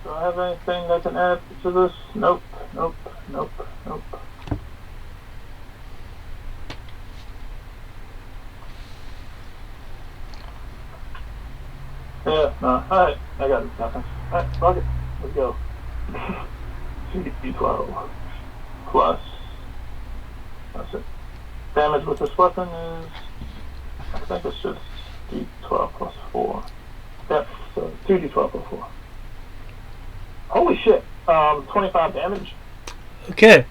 Do I have anything that can add to this? Nope. Nope. Nope. Nope. Yeah, no. Alright, I got it. Nothing. Alright, fuck it. Let's go. 2d12 plus. That's it. Damage with this weapon is. I think it's just d12 plus 4. Yep, so 2d12 plus 4. Holy shit. 25 damage. Okay.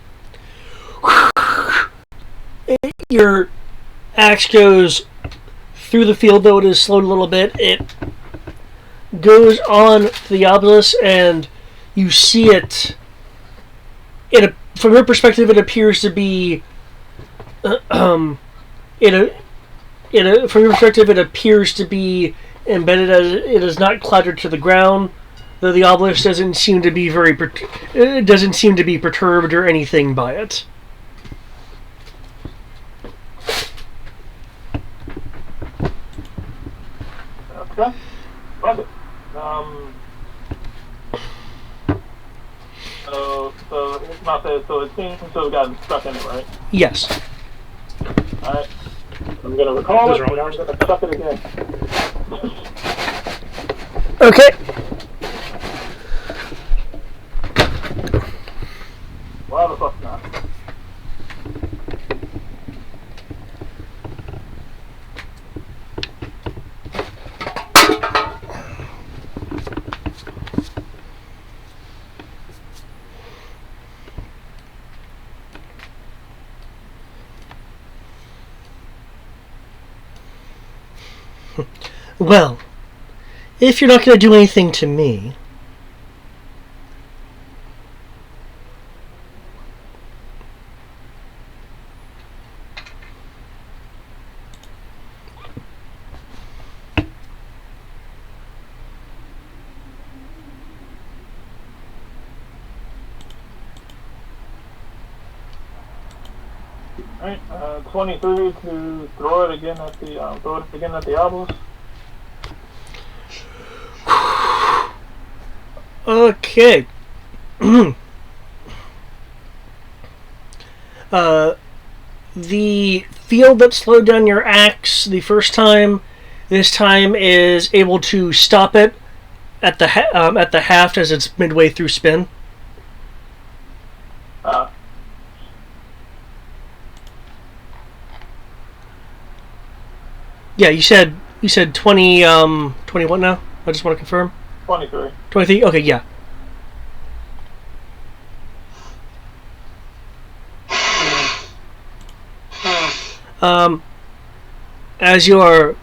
Your axe goes through the field, though it is slowed a little bit. It goes on to the obelisk, and you see it. From your perspective, it appears to be. From your perspective, it appears to be embedded as it is not clattered to the ground. Though the obelisk doesn't seem to be perturbed or anything by it. Okay. Fuck it. So it seems to have gotten stuck in it, right? Yes. Alright. I'm gonna recall Those it, are all and I'm yours. gonna stuck it again. Okay. Why the fuck not? Well, if you're not going to do anything to me... Alright, 23 to throw it again at the obelisk. Okay. The field that slowed down your axe the first time, this time is able to stop it at the haft as it's midway through spin. Yeah, you said 20 20 what now? I just want to confirm. 23. 23. Okay, yeah. As you are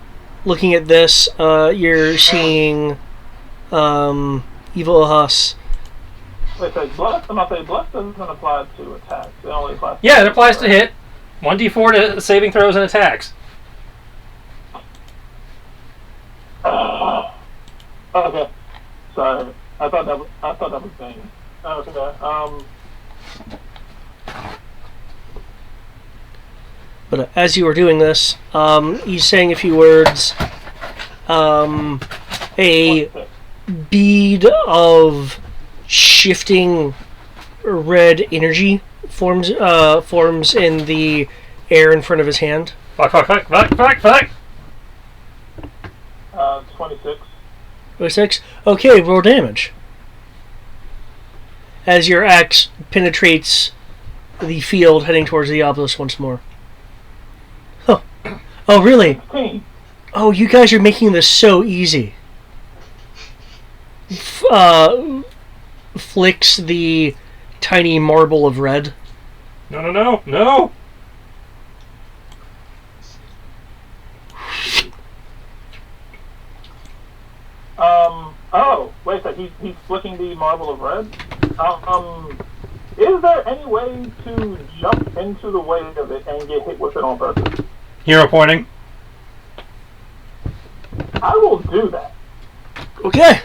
looking at this, you're seeing Evil Ahas. Wait, so bless? I'm not saying bless doesn't apply to attacks. It only applies to Yeah, it applies to hit. 1d4 to saving throws and attacks. Okay. Sorry. I thought that was thing. Okay. But as you were doing this, he's saying a few words. A bead of shifting red energy forms in the air in front of his hand. Fuck. 26. 26. Okay, roll damage. As your axe penetrates the field, heading towards the obelisk once more. Oh, oh, really? 16. Oh, you guys are making this so easy. Flicks the tiny marble of red. No. wait a sec, he's flicking the marble of red. Is there any way to jump into the way of it and get hit with it on purpose? Hero pointing. I will do that. Okay.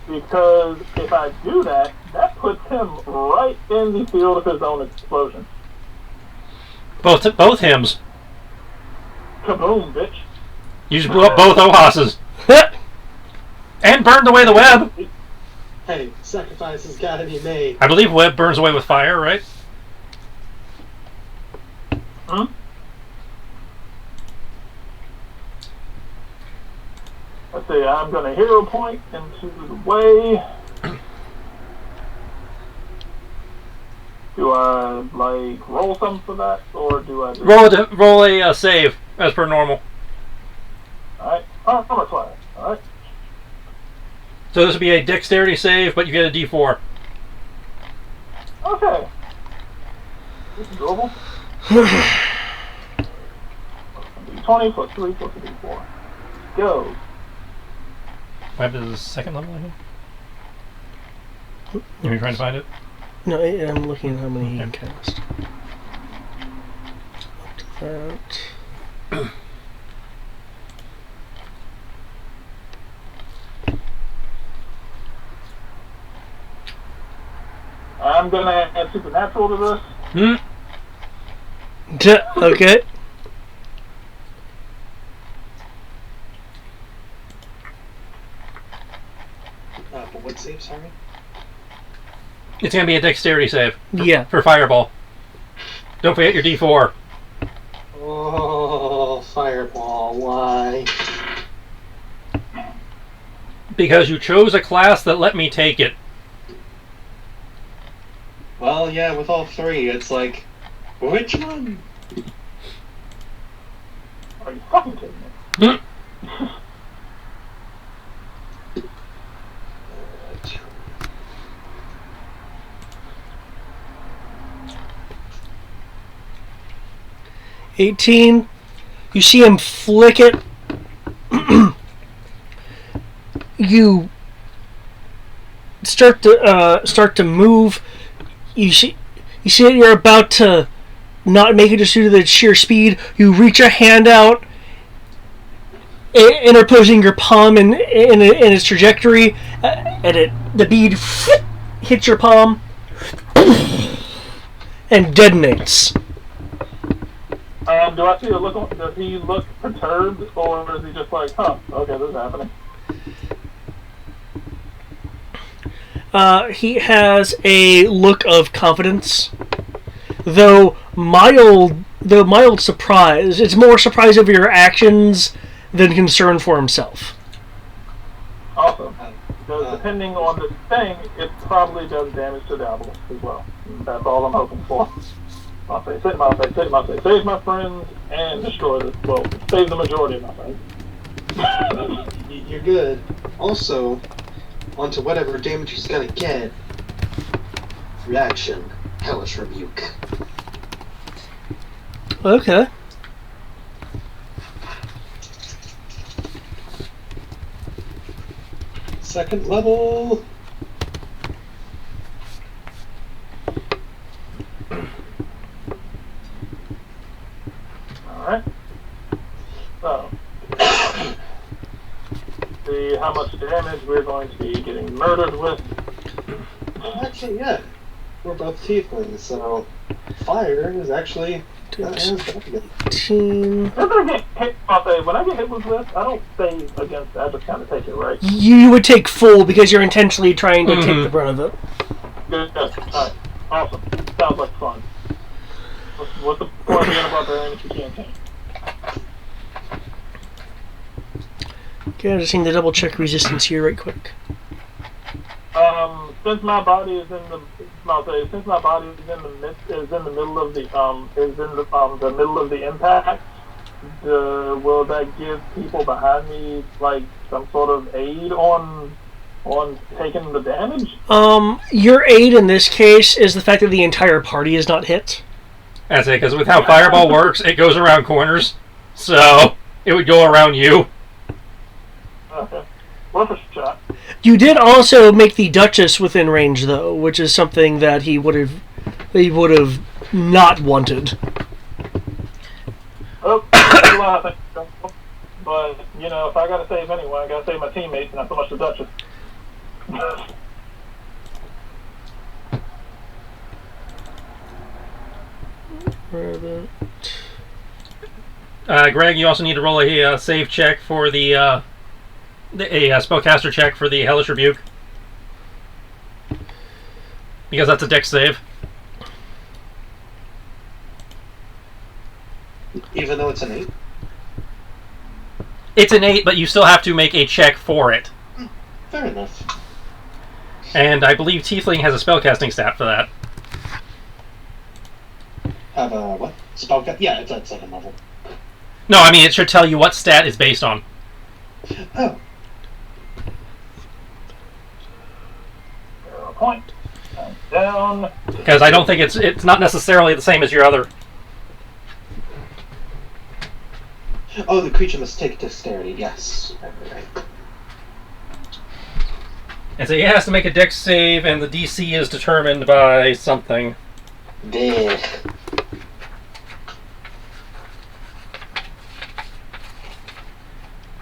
Because if I do that, that puts him right in the field of his own explosion. Both hymns. Kaboom, bitch. You just blew up both Ohas's. And burned away the web. Hey, sacrifice has got to be made. I believe web burns away with fire, right? Hmm? Let's see, I'm going to hero point into the way. Do I, like, roll something for that? Or do I just... Roll a save, as per normal. Alright. Oh, how much fire? Alright. So this would be a dexterity save, but you get a d4. Okay. This is doable. 20 plus 3 plus a d4. Go. Web is second level, I think. Are you trying to find it? No, I'm looking at how many he can cast. Up to that. I'm going to add supernatural to this. Okay. But what save, sorry? It's going to be a dexterity save. Yeah. For fireball. Don't forget your d4. Oh, fireball, why? Because you chose a class that let me take it. Well, yeah, with all three, it's like, which one? Are you fucking kidding me? 18. You see him flick it. You start to move. You see that you're about to not make it just due to the sheer speed. You reach a hand out, interposing your palm in its trajectory, and the bead hits your palm and detonates. Do I see a look? Does he look perturbed, or is he just like, huh? Okay, this is happening. He has a look of confidence, though mild surprise. It's more surprise over your actions than concern for himself. Awesome. Because depending on the thing, it probably does damage to the obelisk as well. That's all I'm hoping for. I'll say, save my friends and destroy this. Well, save the majority of my friends. You're good. Also, onto whatever damage he's gonna get. Reaction. Hellish Rebuke. Okay. Second level. Alright. So, see how much damage we're going to be getting murdered with. Actually, yeah. We're both tieflings, so fire is actually not as bad. 18. When I get hit with this, I don't stay against it, I just kind of take it, right? You would take full because you're intentionally trying to take the brunt of it. Good. Alright. Awesome. Sounds like fun. What's the point of being a barbarian if you can't tank? Okay, I just need to double check resistance here right quick. Since my body is in the middle of the middle of the impact, will that give people behind me like some sort of aid on taking the damage? Your aid in this case is the fact that the entire party is not hit. That's it, because with how fireball works, it goes around corners, so it would go around you. Okay. Worth a shot. You did also make the Duchess within range, though, which is something that he would have not wanted. Oh, that's a lot, I think. But, you know, if I gotta save anyone, I gotta save my teammates, not so much the Duchess. Greg, you also need to roll a save check for a spellcaster check for the Hellish Rebuke. Because that's a dex save. Even though it's an 8? It's an 8, but you still have to make a check for it. Fair enough. And I believe Tiefling has a spellcasting stat for that. Have a what? Spellcast? Yeah, it's at 7th level. No, I mean, it should tell you what stat it's based on. Oh. Point. Down. Because I don't think it's not necessarily the same as your other. Oh, the creature must take dexterity. Yes. Right. And so he has to make a dex save, and the DC is determined by something. Blech.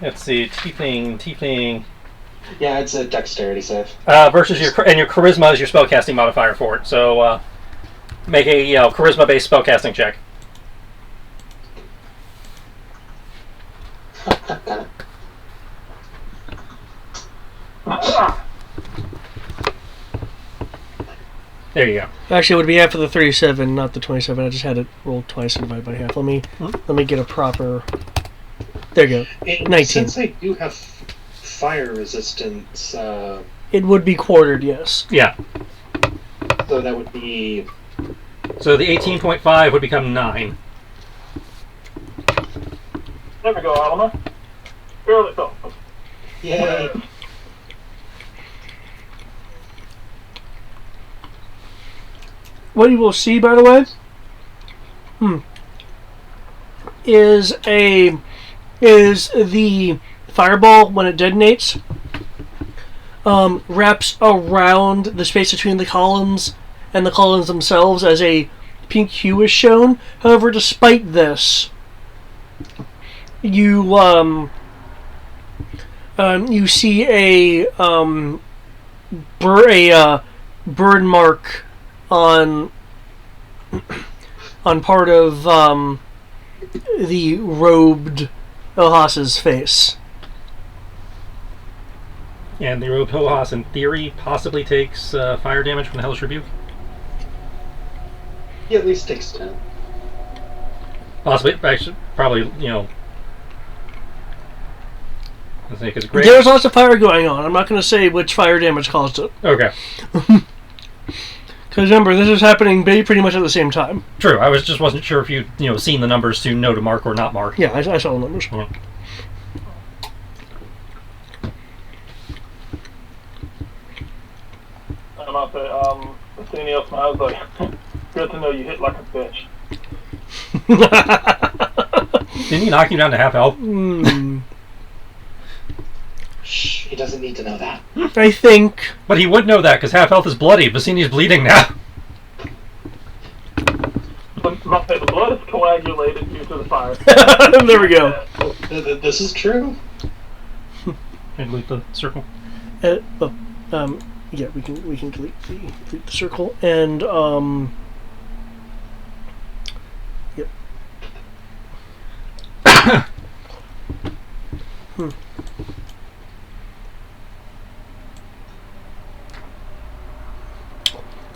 Let's see, Tiefling. Yeah, it's a dexterity save. Versus your charisma is your spellcasting modifier for it. So make a charisma-based spellcasting check. Got it. There you go. Actually, it would be half of the 37, not the 27. I just had it rolled twice and divided by half. Let me get a proper. There you go. 19. Since I do have fire resistance, It would be quartered, yes. Yeah. so that would be. So the 18.5 would become 9. There we go, Anima. Here we go. Yay! What you will see, by the way, is the fireball when it detonates wraps around the space between the columns and the columns themselves as a pink hue is shown. However, despite this, you see a burn mark on part of the robed Ohas's face. And the robed Ohas, in theory, possibly takes fire damage from the Hellish Rebuke. He at least takes 10. Possibly, actually, probably, I think it's great. There's lots of fire going on. I'm not going to say which fire damage caused it. Okay. Because remember, this is happening pretty much at the same time. True. I just wasn't sure if you seen the numbers to know to mark or not mark. Yeah, I saw the numbers. Yeah. I'm about to Nathaniel smiles like, good to know you hit like a bitch. Didn't he knock you down to half health? Shh, he doesn't need to know that. I think. But he would know that because half health is bloody. Bassini's bleeding now. The blood is coagulated due to the fire. There we go. This is true. And loot the circle. Yeah, we can delete the circle and yep.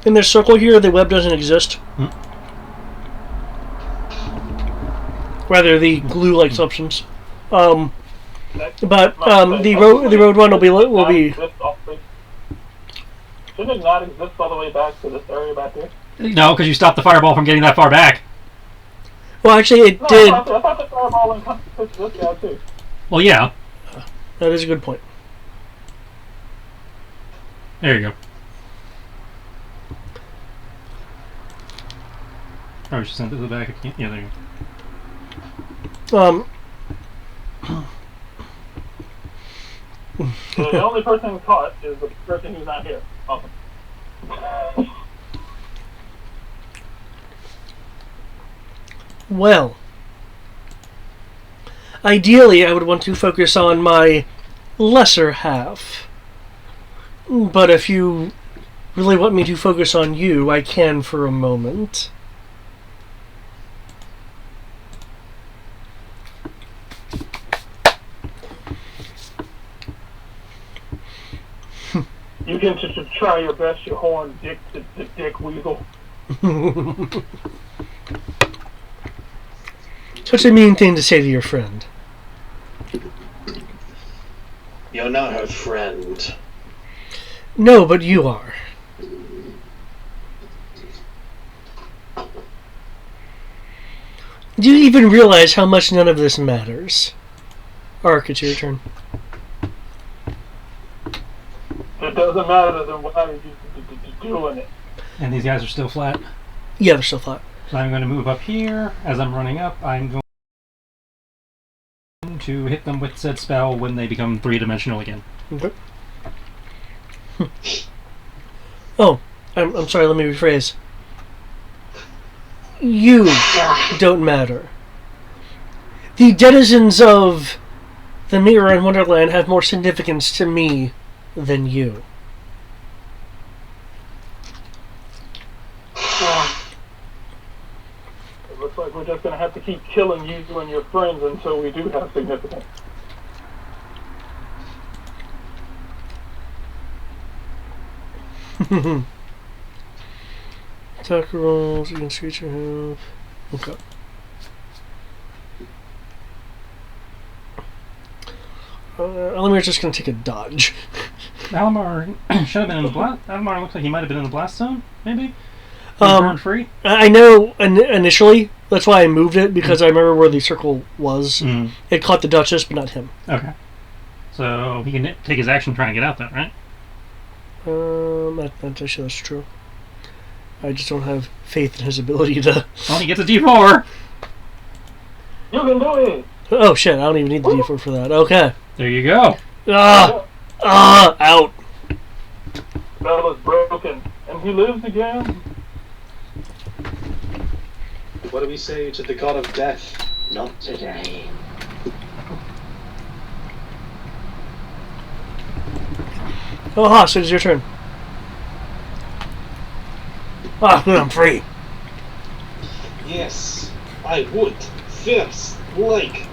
In this circle here, the web doesn't exist. Rather, the glue-like substance. But the road one will be. Shouldn't it not exist all the way back to this area back here? No, because you stopped the fireball from getting that far back. Well, actually, it No, did. I thought the fireball encompassed this guy too. Well, yeah. That is a good point. There you go. Oh, we should send it to the back. Yeah, there you go. The only person caught is the person who's not here. Awesome. Well, ideally I would want to focus on my lesser half. But if you really want me to focus on you, I can for a moment. You can just try your best, you horn dick, the dick weasel. Such a mean thing to say to your friend. You're not her friend. No, but you are. Do you even realize how much none of this matters? Ark, it's your turn. It doesn't matter, then why are you doing it? And these guys are still flat. Yeah, they're still flat. So I'm going to move up here. As I'm running up, I'm going to hit them with said spell when they become three-dimensional again. Okay. Oh, I'm sorry, let me rephrase. You don't matter. The denizens of the Mirror and Wonderland have more significance to me than you. It looks like we're just gonna have to keep killing you and your friends until we do have significance. Attack rolls against creature have. Okay. Elimir's just gonna take a dodge. Alamar should have been in the blast. Alamar looks like he might have been in the blast zone, maybe? Burned free? I know initially, that's why I moved it, because I remember where the circle was. Mm. It caught the Duchess, but not him. Okay. So he can take his action trying to get out there, right? Actually, that's true. I just don't have faith in his ability to... Well, he gets a D4! You can do it! Oh shit, I don't even need the D4 for that. Okay. There you go. Out. Spell is broken, and he lives again. What do we say to the god of death? Not today. Oh, ha, so it's your turn. I'm free. Yes, I would first like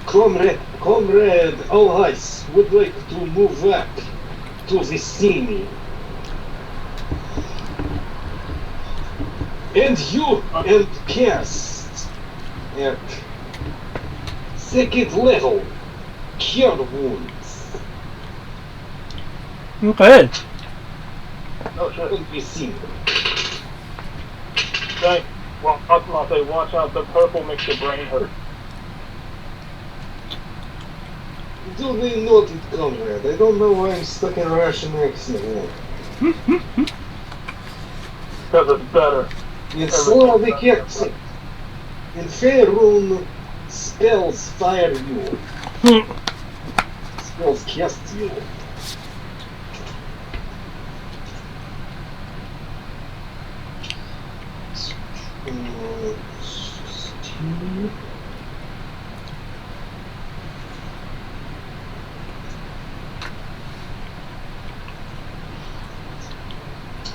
Comrade Alhais would like to move back to the scene. And you and cast at second level cure wounds. Okay. Oh shit. Don't be seen. Thank. Well, I was gonna say, watch out, the purple makes your brain hurt. Do they note it, comrade? I don't know why I'm stuck in Russian accent. Because it's better. In Slavic accent. In Faerun, spells fire you. Spells cast you.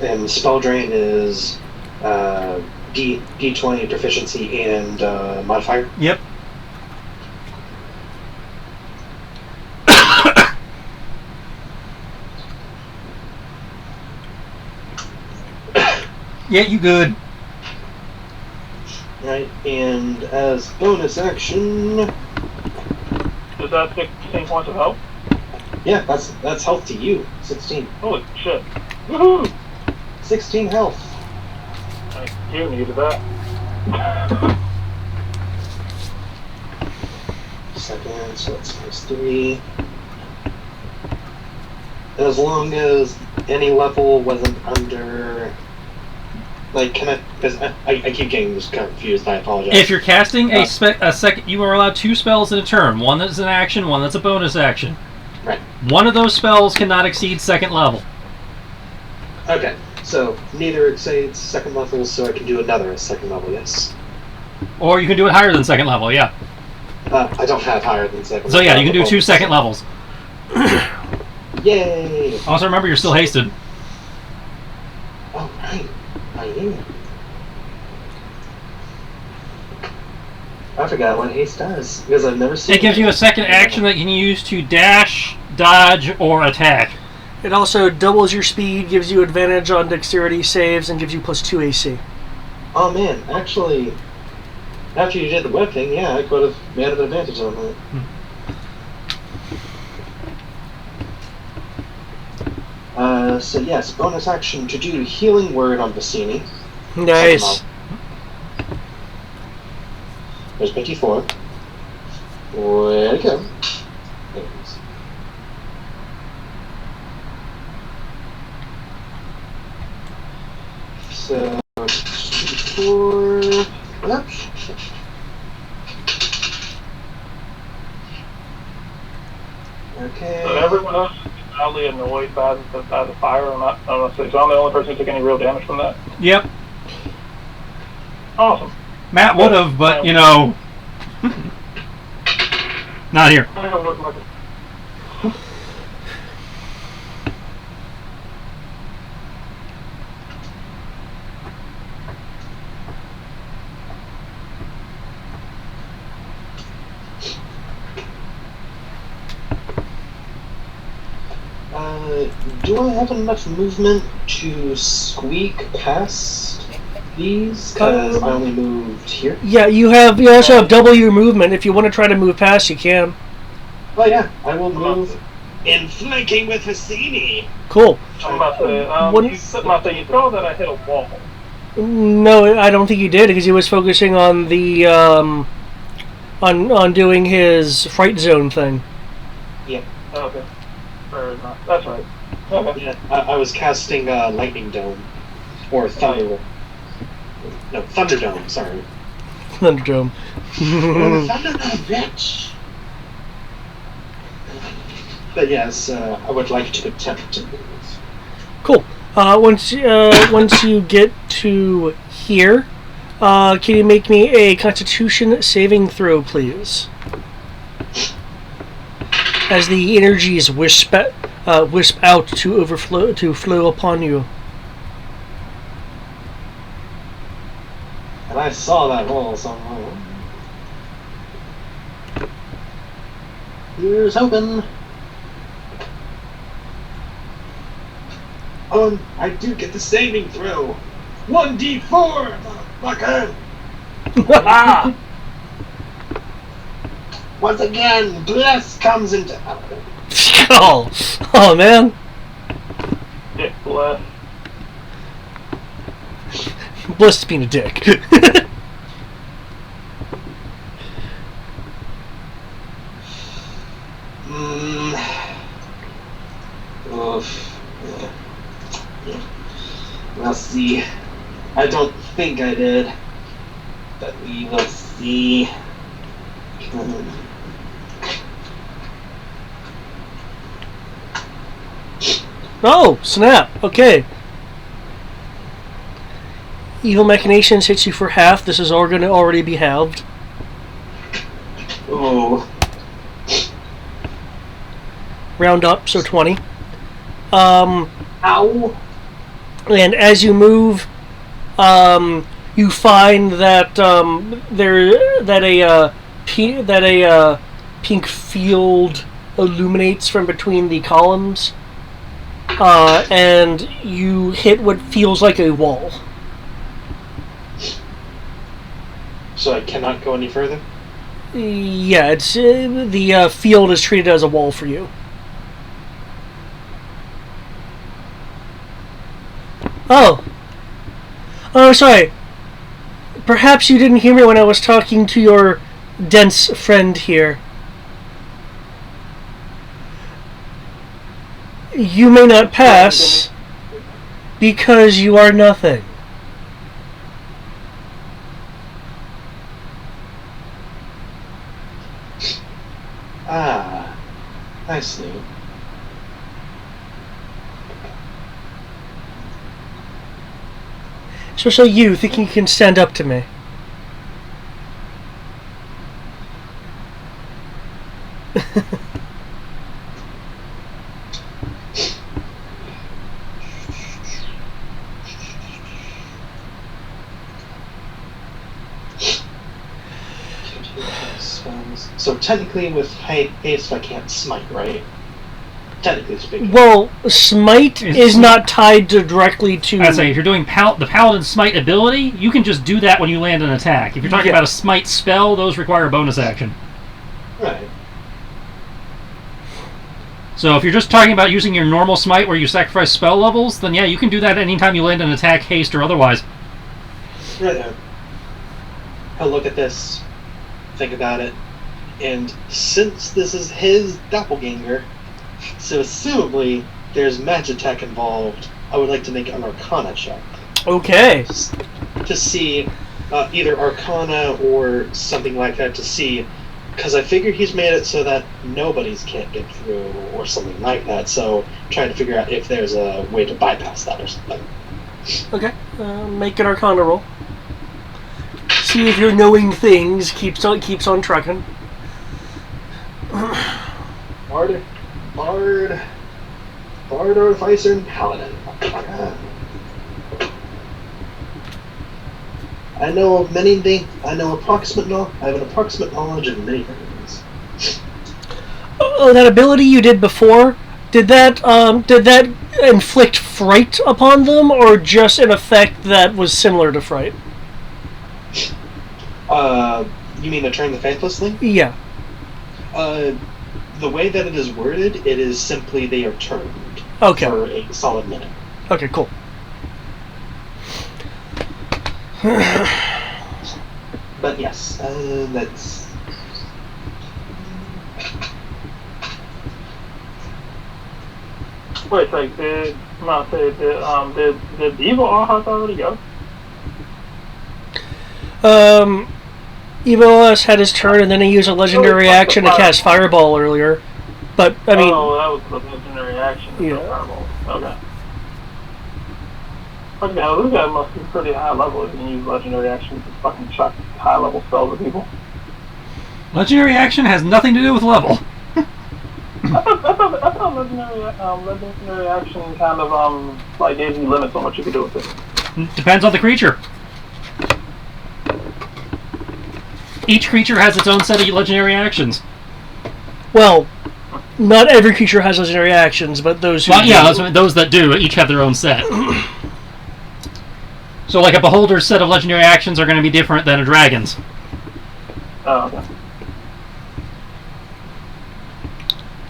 And spell drain is D20 proficiency and modifier. Yep. Yeah, you good. Right, and as bonus action, Does that 16 points of health? yeah, that's health to you. 16. Holy shit. Woohoo! 16 health. You needed that. Second, so that's +3. As long as any level wasn't under... Like, can I... Because I keep getting this confused, I apologize. If you're casting a second, you are allowed 2 spells in a turn. One that's an action, one that's a bonus action. Right. One of those spells cannot exceed 2nd level. Okay, so neither exceeds 2nd level, so I can do another 2nd level, yes. Or you can do it higher than 2nd level, yeah. I don't have higher than 2nd level. So yeah, you can do 2 2nd levels. Yay! Also remember, you're still hasted. Oh, right. I am. I forgot what haste does, because I've never seen It gives you a second action that you can use to dash, dodge, or attack. It also doubles your speed, gives you advantage on dexterity saves, and gives you +2 AC. Oh man, actually, after you did the web thing, yeah, I could have made an advantage on that. So yes, bonus action to do healing word on Bassini. Nice. There's 54. Way to go. There it is. So, 54. Oops. Okay. So everyone else is loudly annoyed by the fire. So I'm the only person who took any real damage from that. Yep. Awesome. Matt would have, but, you know... Not here. I don't look like it. Do I have enough movement to squeak past these? Because I only moved here. Yeah, you also have double your movement. If you want to try to move past, you can. Oh yeah, I will move in flanking with Hassini. Cool. I'm about to you thought that I hit a wall. No, I don't think you did, because he was focusing on the on doing his fright zone thing. Yeah. Okay. Fair enough. That's right. Okay. Yeah, I was casting Lightning Dome. Or Thunder... No, Thunderdome, sorry. Thunderdome. Thunderdome, bitch! But yes, I would like to attempt to move. Cool. Once you get to here, can you make me a Constitution saving throw, please? As the energies wisp out to flow upon you. And I saw that roll somewhere. Here's hoping. Oh, I do get the saving throw. 1d4, motherfucker! Once again, bliss comes into... Oh man. Dick bless. Bliss is being a dick. Oof. Yeah. We'll see. I don't think I did. But we will see. Oh, snap. Okay. Evil Machinations hits you for half. This is all going to already be halved. Oh. Round up, so 20. Ow. And as you move, you find that a pink field illuminates from between the columns, and you hit what feels like a wall. So I cannot go any further? Yeah, it's the field is treated as a wall for you. Oh, sorry. Perhaps you didn't hear me when I was talking to your dense friend here. You may not pass because you are nothing. Ah, I see. So you think you can stand up to me? So technically, with haste, I can't smite, right? Technically speaking. Well, smite is not tied directly to. I say if you're doing the paladin smite ability, you can just do that when you land an attack. If you're talking about a smite spell, those require a bonus action. Right. So if you're just talking about using your normal smite where you sacrifice spell levels, then yeah, you can do that anytime you land an attack, haste, or otherwise. Right there. I'll look at this, think about it, and since this is his doppelganger, so assumably there's magitech involved, I would like to make an Arcana check. Okay. To see either Arcana or something like that to see, because I figure he's made it so that nobody's can't get through or something like that, so trying to figure out if there's a way to bypass that or something. Okay. Make an Arcana roll. See if your knowing things keeps on trucking. Bard, Artificer, and Paladin. I know of many things. I know I have an approximate knowledge of many things. Oh, that ability you did before, did that inflict fright upon them, or just an effect that was similar to fright? You mean to turn the faithless thing? Yeah. The way that it is worded, it is simply they are turned. Okay. For a solid minute. Okay, cool. But yes, that's. Wait, like, did Evil Ahas already go? Evo had his turn, and then he used a legendary action to cast Fireball earlier. But, I mean... Oh, that was the legendary action. Yeah. Fireball. Okay. What the hell, this guy must be pretty high level if you can use legendary action to fucking chuck high level spells at people. Legendary action has nothing to do with level. I thought legendary action kind of, like, gave you limits on what you could do with it. Depends on the creature. Each creature has its own set of legendary actions. Well, not every creature has legendary actions, but those who do. Those that do each have their own set. So, like a beholder's set of legendary actions are going to be different than a dragon's. Oh, okay.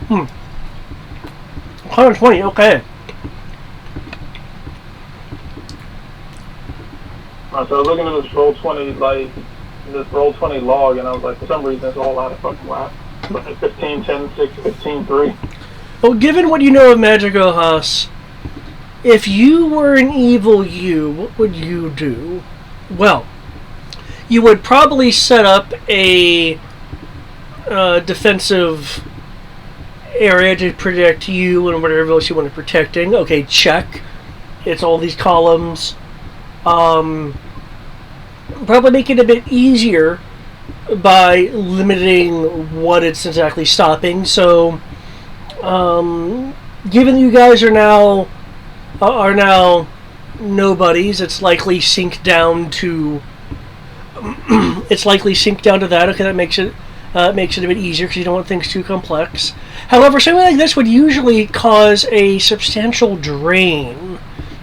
120, okay. Alright, so I was looking at this Roll20, like, this Roll20 log, and I was like, for some reason, it's a whole lot of fucking whack. Like 15, 10, 6, 15, 3. Well, given what you know of Magic Ohas, if you were an evil you, what would you do? Well, you would probably set up a defensive area to protect you and whatever else you want to protecting. Okay, check. It's all these columns. Probably make it a bit easier by limiting what it's exactly stopping. So, given you guys are now nobodies, it's likely sink down to that. Okay, that makes it a bit easier because you don't want things too complex. However, something like this would usually cause a substantial drain,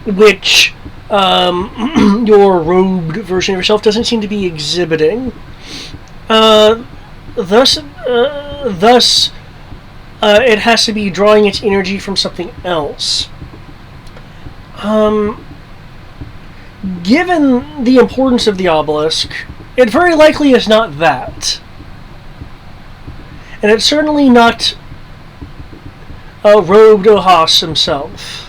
which your robed version of yourself doesn't seem to be exhibiting. Thus, it has to be drawing its energy from something else. Given the importance of the obelisk, it very likely is not that. And it's certainly not robed Ohas himself.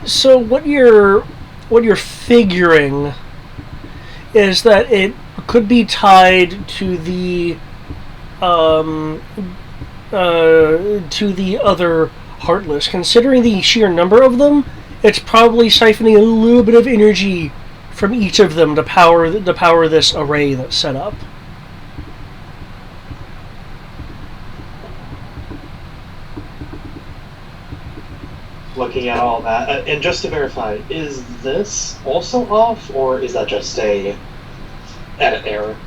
So what you're what you're figuring is that it could be tied to the other Heartless. Considering the sheer number of them, it's probably siphoning a little bit of energy from each of them to power this array that's set up. Looking at all that, and just to verify, is this also off, or is that just a edit error?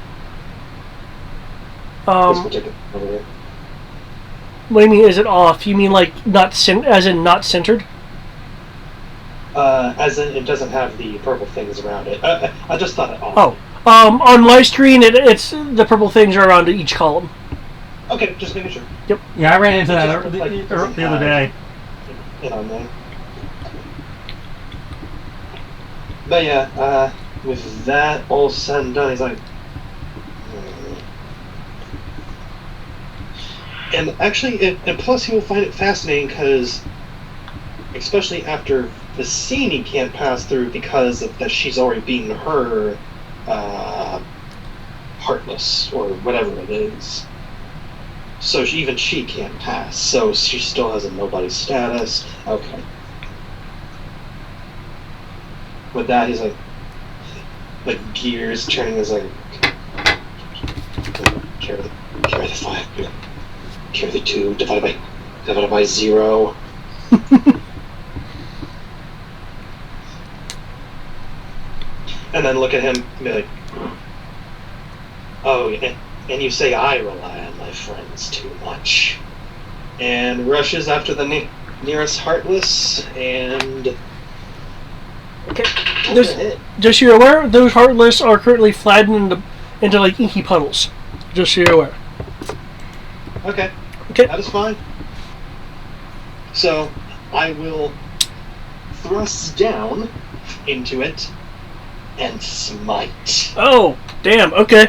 This particular over here. What do you mean? Is it off? You mean like as in not centered? As in, it doesn't have the purple things around it. I just thought it off. Oh, on my screen, it's the purple things are around each column. Okay, just making sure. Yep. Yeah, I ran into that Just, the other day. On there. But yeah, with that all said and done, he's like, and actually, and plus he will find it fascinating because, especially after Vicini can't pass through because of that she's already beaten her Heartless or whatever it is. So even she can't pass. So she still has a nobody status. Okay. With that, he's like gears turning. Is like carry the 5, carry the 2, divided by 0. And then look at him and be like, oh, and you say I rely on my friends too much. And rushes after the nearest Heartless, and... Okay. Just so you're aware, those Heartless are currently flattened into like inky puddles. Just so you're aware. Okay. Okay. That is fine. So, I will thrust down into it and smite. Oh, damn, okay.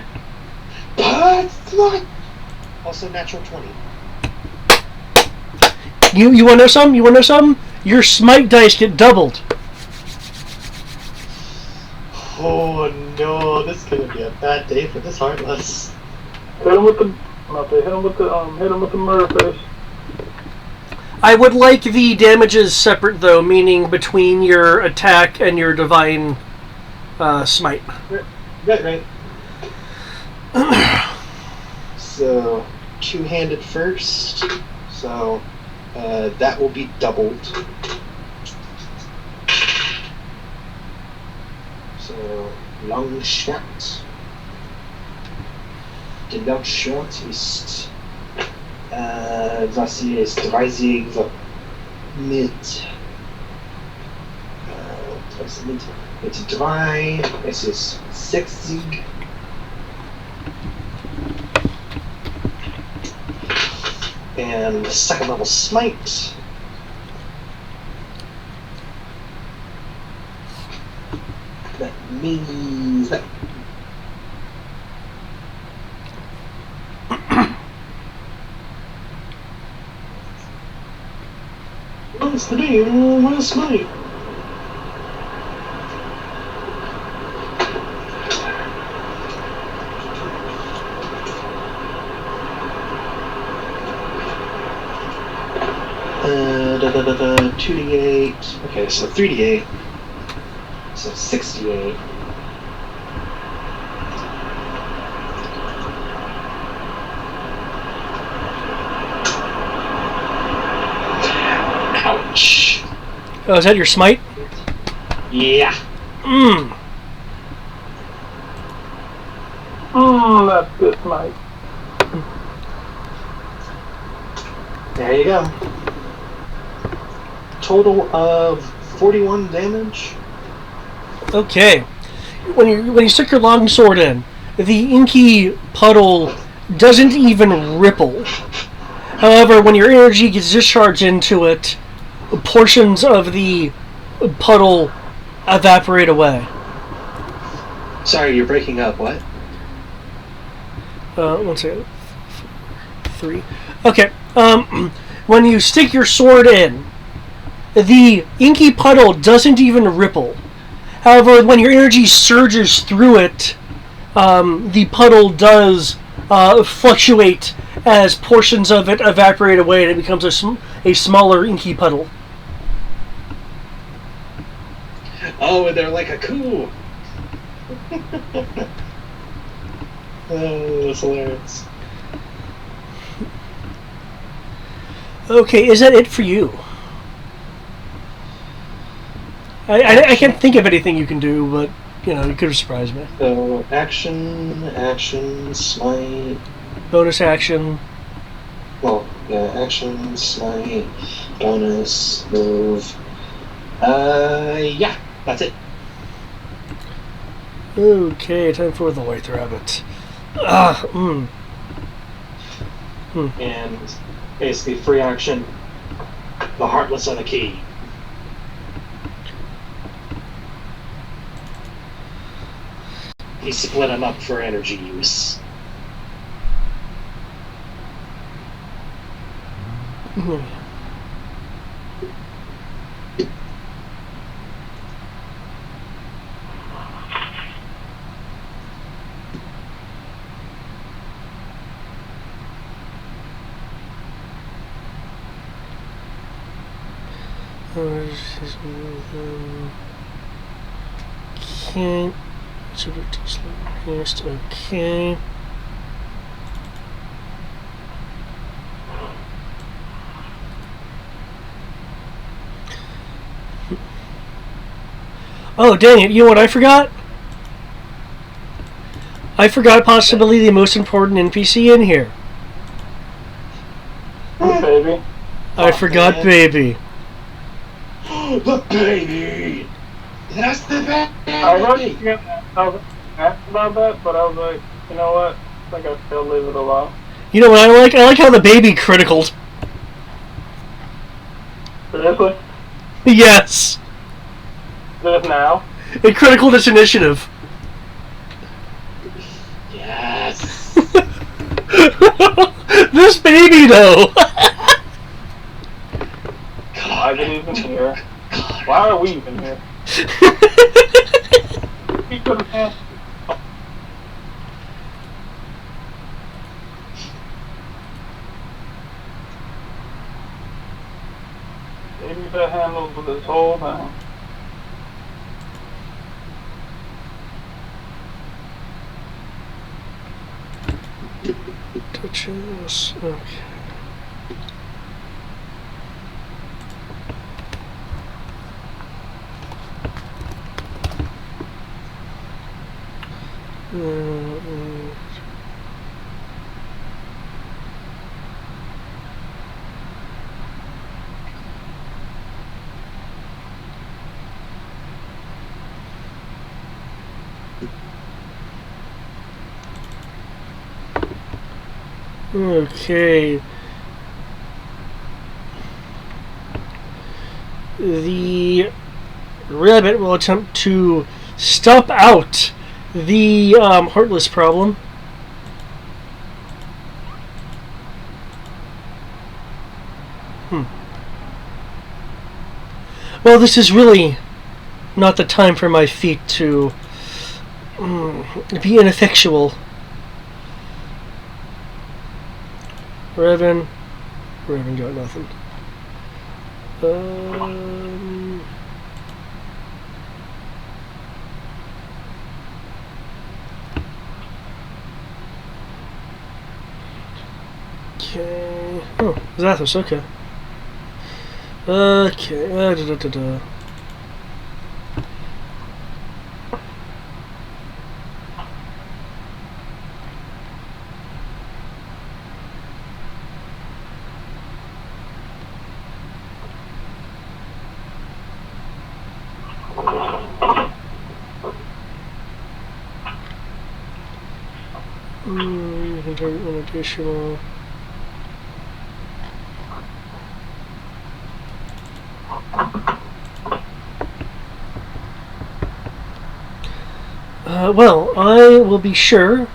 But smite! Also natural 20. You wanna know something? Your smite dice get doubled. Oh no, this is gonna be a bad day for this Heartless. Hit him with the murder face. I would like the damages separate though, meaning between your attack and your divine smite. Right. So, two-handed first. So, that will be doubled. So, long shot. Der long shot ist, was hier ist 30 mit 3, es ist 60. And the second level smite. That means that. What's the deal with smite? Da 2d8. Okay, so 3d8. So 68. Ouch. Oh, is that your smite? Yeah. That's good, Mike. There you go. Total of 41 damage. Okay. When you stick your longsword in, the inky puddle doesn't even ripple. However, when your energy gets discharged into it, portions of the puddle evaporate away. Sorry, you're breaking up. What? 1 second. 3. Okay. When you stick your sword in, the inky puddle doesn't even ripple. However, when your energy surges through it, the puddle does fluctuate as portions of it evaporate away, and it becomes a smaller inky puddle. Oh, and they're like a coup. Oh, that's hilarious. Okay, is that it for you? I can't think of anything you can do, but you could have surprised me. So, action, smite. Bonus action. Well, yeah, action, smite, bonus, move. Yeah, that's it. Okay, time for the White Rabbit. And basically, free action. The Heartless are the key. He split them up for energy use. Can't. Okay. Oh, dang it. You know what I forgot? I forgot possibly the most important NPC in here. Baby. I forgot Baby. The baby! That's the baby! I was asked about that, but I was like, you know what? I think I'll still leave it alone. You know what I like? I like how the baby criticaled. Seriously? Yes. Just now? It criticaled its initiative. Yes! This baby, though. Why is it even here? Why are we even here? We could have had. Maybe that handles with this whole thing. Touches. Okay. Okay. The rabbit will attempt to stomp out the Heartless problem. Well, this is really not the time for my feet to be ineffectual. Raven got nothing. Okay. Oh, Zathos, okay. Okay. An additional. Well, I will be sure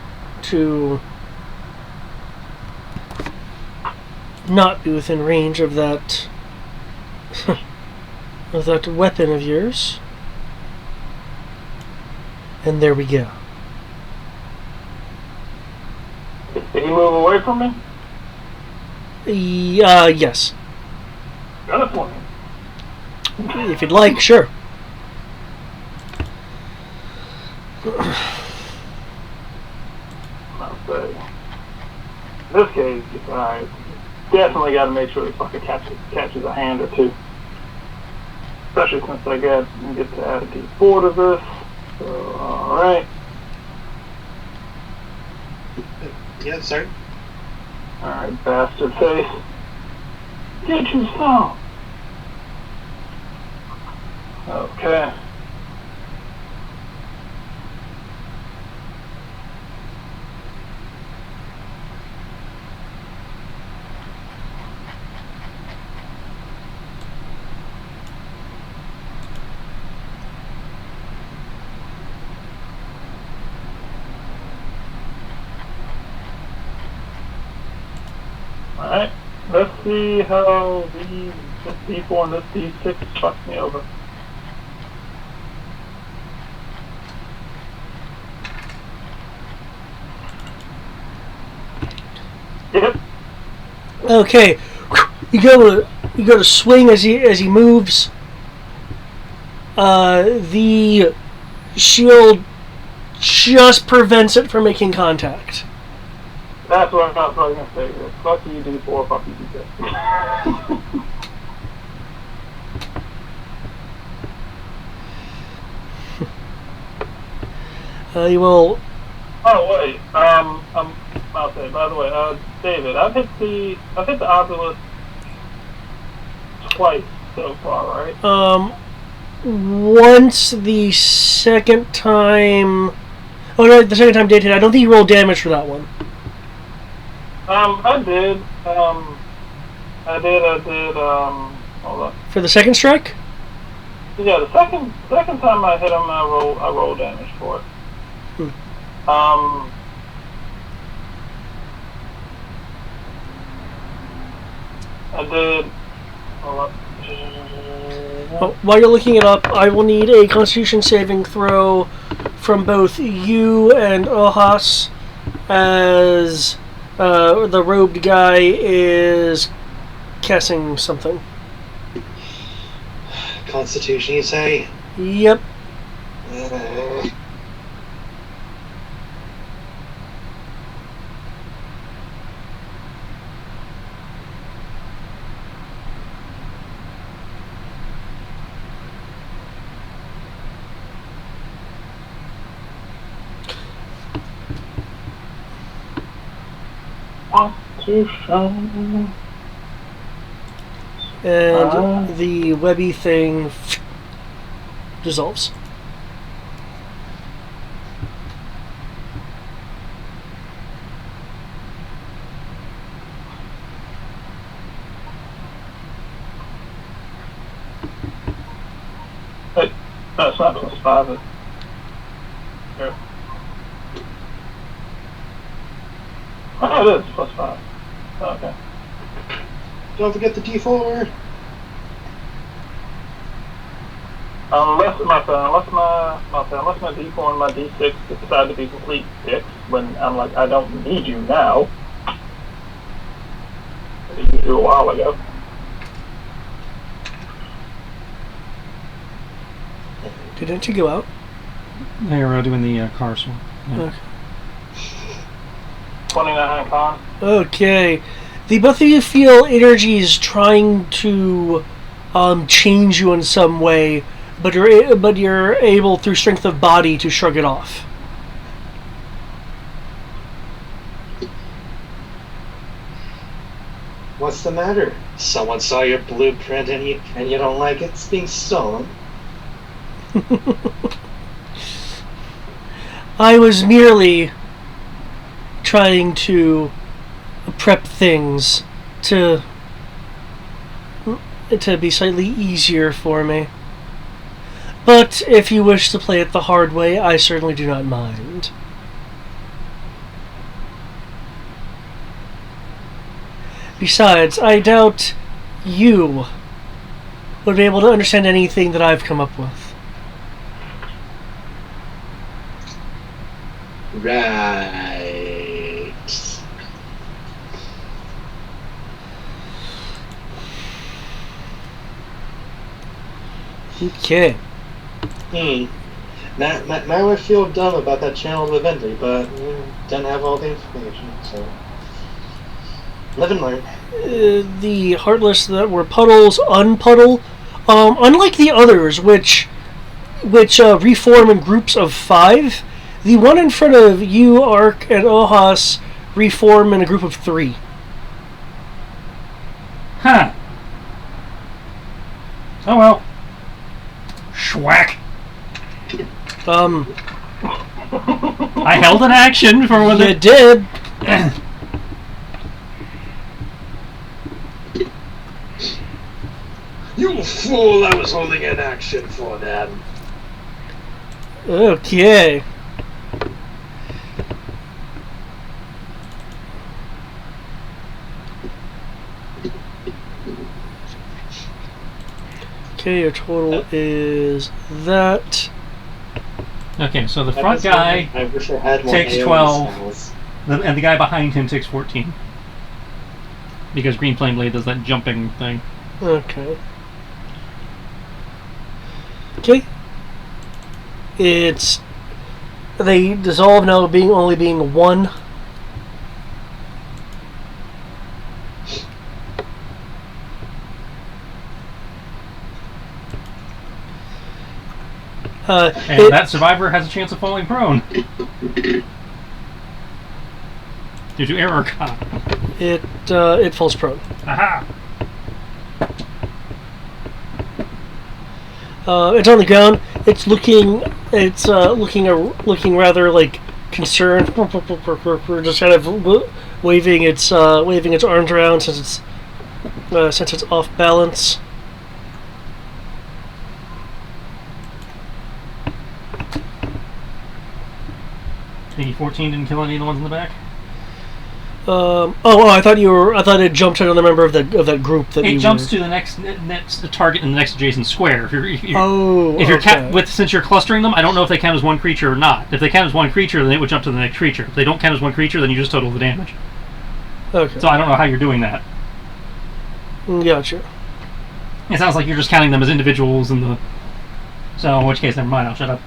to not be within range of that of that weapon of yours. And there we go. Can you move away from me? Yes. Got a swing. If you'd like, sure. I'll say. In this case, I definitely got to make sure this fucker catches a hand or two. Especially since I get to add a D4 to this. So, alright. Yeah, sorry. Alright, bastard face. Get you some. Okay. Alright, let's see how this D4 and this D6 fuck me over. Yep. Okay. You go to swing as he moves. The shield just prevents it from making contact. That's what I thought I was going to say. Fuck you, D4, fuck you, D6. You will. Oh wait, I'll say. By the way, David, I've hit the obelisk twice so far, right? Once the second time. Oh no, the second time Dave hit. I don't think you rolled damage for that one. I did. Hold on. For the second strike. Yeah, the second time I hit him, I roll damage for it. I did. Hold up. Well, while you're looking it up, I will need a Constitution saving throw from both you and Ohas, as the robed guy is casting something. Constitution, you say? Yep. Constitution. And the webby thing dissolves. Hey, no, it's not +5. It's here. Oh, it is +5. Okay. Don't forget the D4. Unless my D4 and my D6 decide to be complete dicks when I'm like, I don't need you now. I used you a while ago. Didn't you go out? They're doing the car swap. Yeah. Okay. 29 con. Okay. The both of you feel energies trying to change you in some way, but you're able through strength of body to shrug it off. What's the matter? Someone saw your blueprint and you don't like it? It's being stolen. I was merely trying to prep things to be slightly easier for me. But if you wish to play it the hard way, I certainly do not mind. Besides, I doubt you would be able to understand anything that I've come up with. Right. Okay. Now I feel dumb about that channel of Vendry, but didn't have all the information, so live and learn. The Heartless that were puddles unpuddle. Unlike the others, which reform in groups of 5, the one in front of you, Ark, and Ohas reform in a group of 3. Huh. Oh well. Schwack. I held an action for when You did. You fool! I was holding an action for them. Okay. Okay, your total is that. Okay, so the front guy I wish I had more takes AoE 12. spells. And the guy behind him takes 14. Because Green Flame Blade does that jumping thing. Okay. Okay. It's they dissolve now, only being 1. And that survivor has a chance of falling prone. Due to error cop. It falls prone. Aha! It's on the ground. It's looking rather like concerned. Just kind of waving its arms around since it's off balance. Maybe 14 didn't kill any of the ones in the back. I thought it jumped to another member of that group. It jumps to the next target in the next adjacent square. Since you're clustering them, I don't know if they count as one creature or not. If they count as one creature, then it would jump to the next creature. If they don't count as one creature, then you just total the damage. Okay. So I don't know how you're doing that. Gotcha. It sounds like you're just counting them as individuals in the. So in which case, never mind. I'll shut up.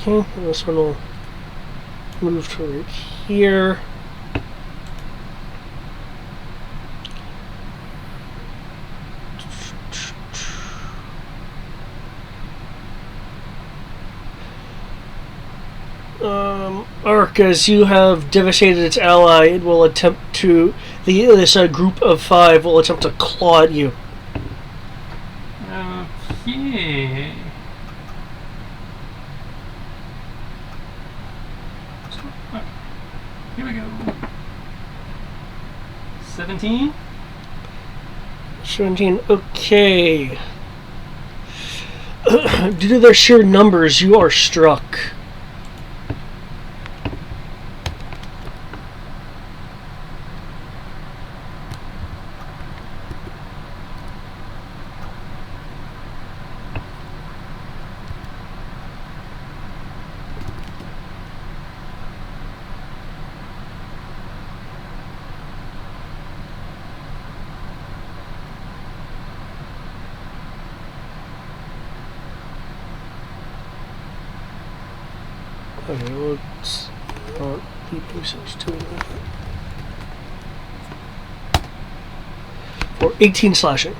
Okay, this one will move to right here. Ark, as you have devastated its ally, it will attempt to. This group of 5 will attempt to claw at you. Okay. Here we go. 17? 17, okay. Due to their sheer numbers, you are struck. Okay, let's not keep usage to it. For 18 slashing.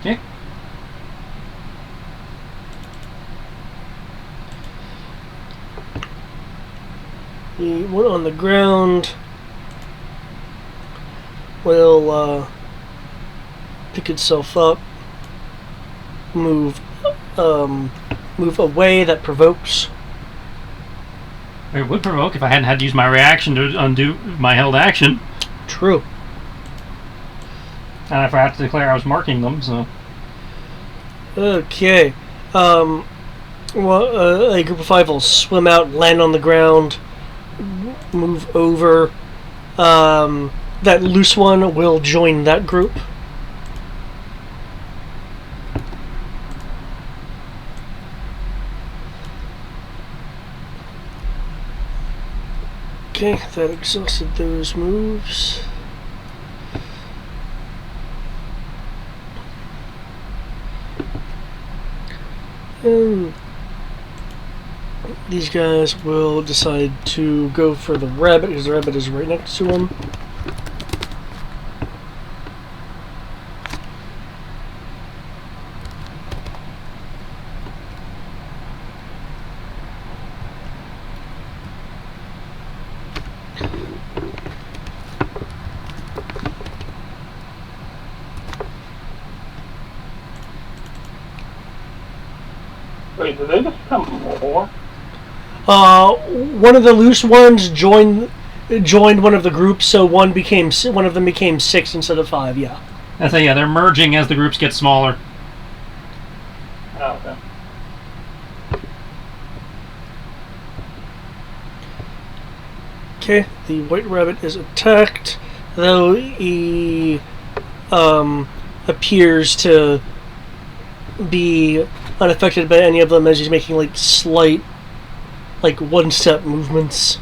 Okay. The one on the ground will pick itself up, move away. That provokes. It would provoke if I hadn't had to use my reaction to undo my held action. True. And I forgot to declare I was marking them, so. Okay. Well, a group of 5 will swim out, land on the ground, move over. That loose one will join that group. Okay, that exhausted those moves. And these guys will decide to go for the rabbit, because the rabbit is right next to him. Wait, did they just come more? One of the loose ones joined one of the groups, so one of them became 6 instead of 5. Yeah. I say, yeah, they're merging as the groups get smaller. Oh, okay. Okay, the white rabbit is attacked, though he appears to be unaffected by any of them, as he's making like slight, like one-step movements.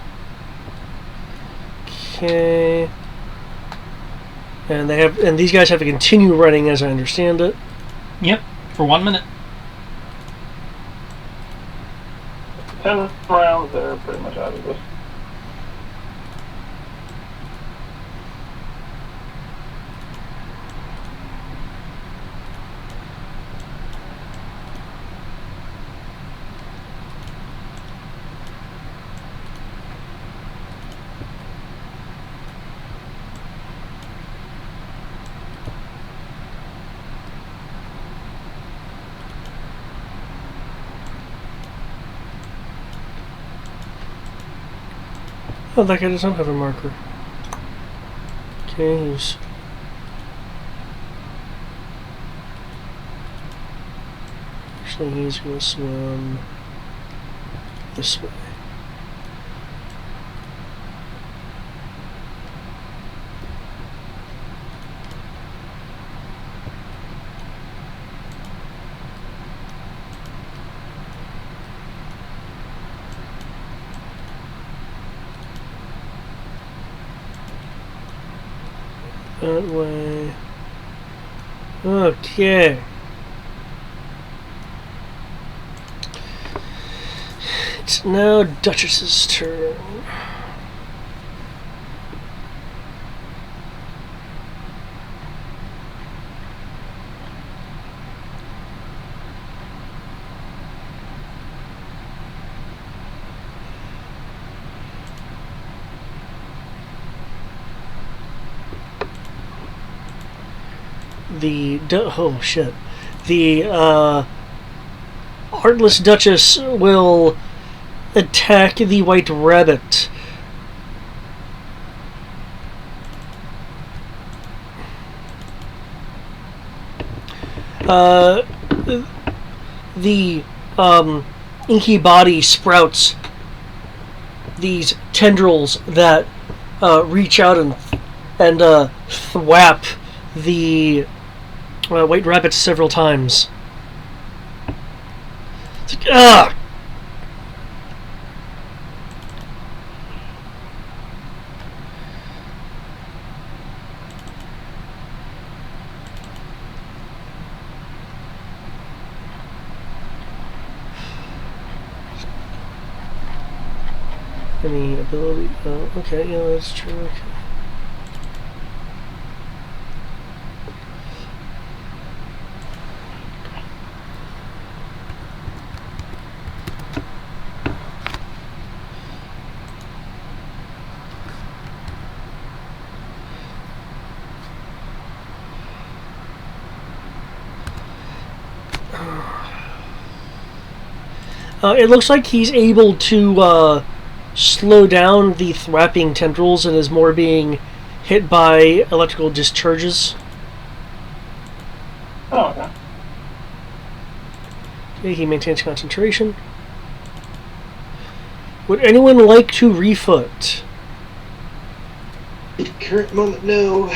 Okay, and these guys have to continue running, as I understand it. Yep, for 1 minute. 10 rounds, they're pretty much out of this. Oh, that guy does not have a marker. Okay, he's going to swim this way. That way. Okay. It's now Duchess's turn. Oh shit. The Heartless Duchess will attack the white rabbit. The inky body sprouts these tendrils that reach out and thwap the white rabbit several times. It's like, ah! Any ability? Okay, yeah, that's true. Okay. It looks like he's able to slow down the thwapping tendrils and is more being hit by electrical discharges. Oh, okay. Okay, he maintains concentration. Would anyone like to refoot? Current moment, no.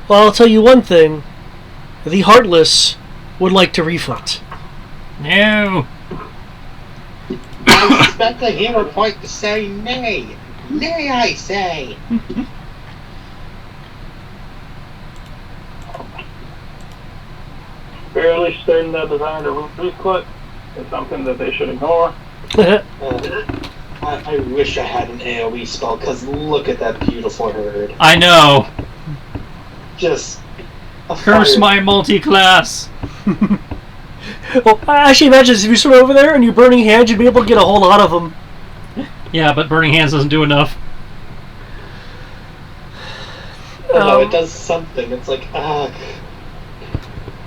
Well, I'll tell you one thing. The Heartless would like to refoot. No. I expect to hear a point to say nay. Nay, I say. Barely stating their desire to refoot is something that they should ignore. I wish I had an AoE spell, because look at that beautiful herd. I know. Just a Curse fire. my multi-class. Well, I actually imagine if you swim over there and you're burning hands, you'd be able to get a whole lot of them. Yeah, but burning hands doesn't do enough. No, it does something. It's like,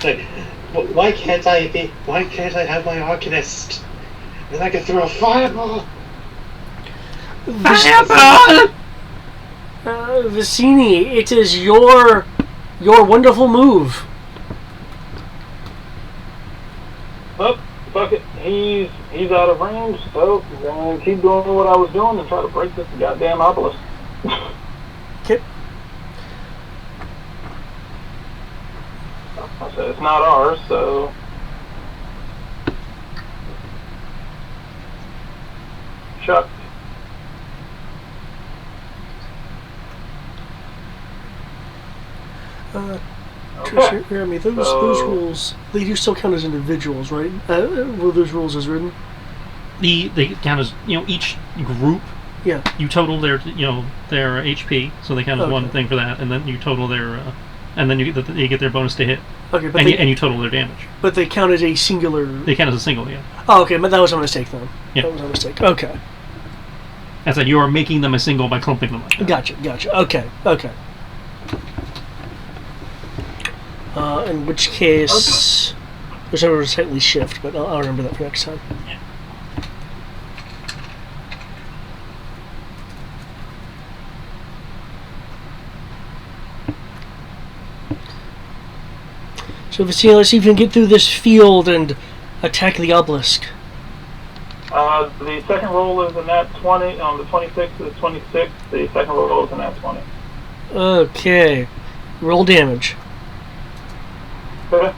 like, why can't I have my Arcanist? And I can throw a fireball. Fireball! Vicini, it is your wonderful move. Well, fuck it. He's out of range, so I'm gonna keep doing what I was doing and try to break this goddamn obelisk. Okay. I said it's not ours, so Chuck. Trish, hear me. Those rules, they do still count as individuals, right? Were those rules as written? They count as, each group. Yeah. You total their their HP, so they count as one thing for that, and then you total their, and then you get their bonus to hit. Okay, but and you total their damage. But they count as a singular. They count as a single, yeah. Oh, okay, but that was a mistake then. Yeah. That was a mistake. Okay. As I said, you are making them a single by clumping them like that. Gotcha. Okay. In which case, there's never a tightly shift, but I'll remember that for next time. Yeah. So, Vicini, let's see if we can get through this field and attack the obelisk. The second roll is a nat 20. On the 26th is 26. The second roll is a nat 20. Okay. Roll damage. Okay.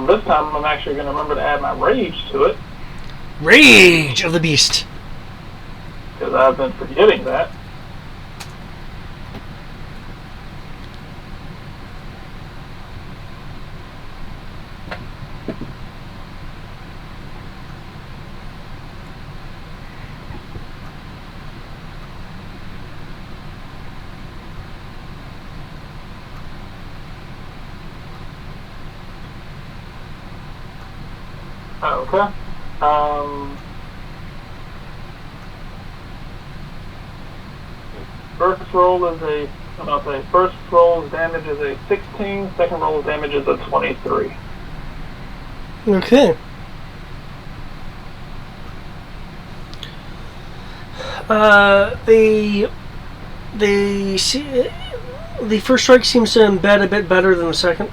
This time I'm actually going to remember to add my rage to it, Rage of the Beast. because I've been forgetting that. Okay. First roll's damage is a 16. Second roll's damage is a 23. Okay. The first strike seems to embed a bit better than the second.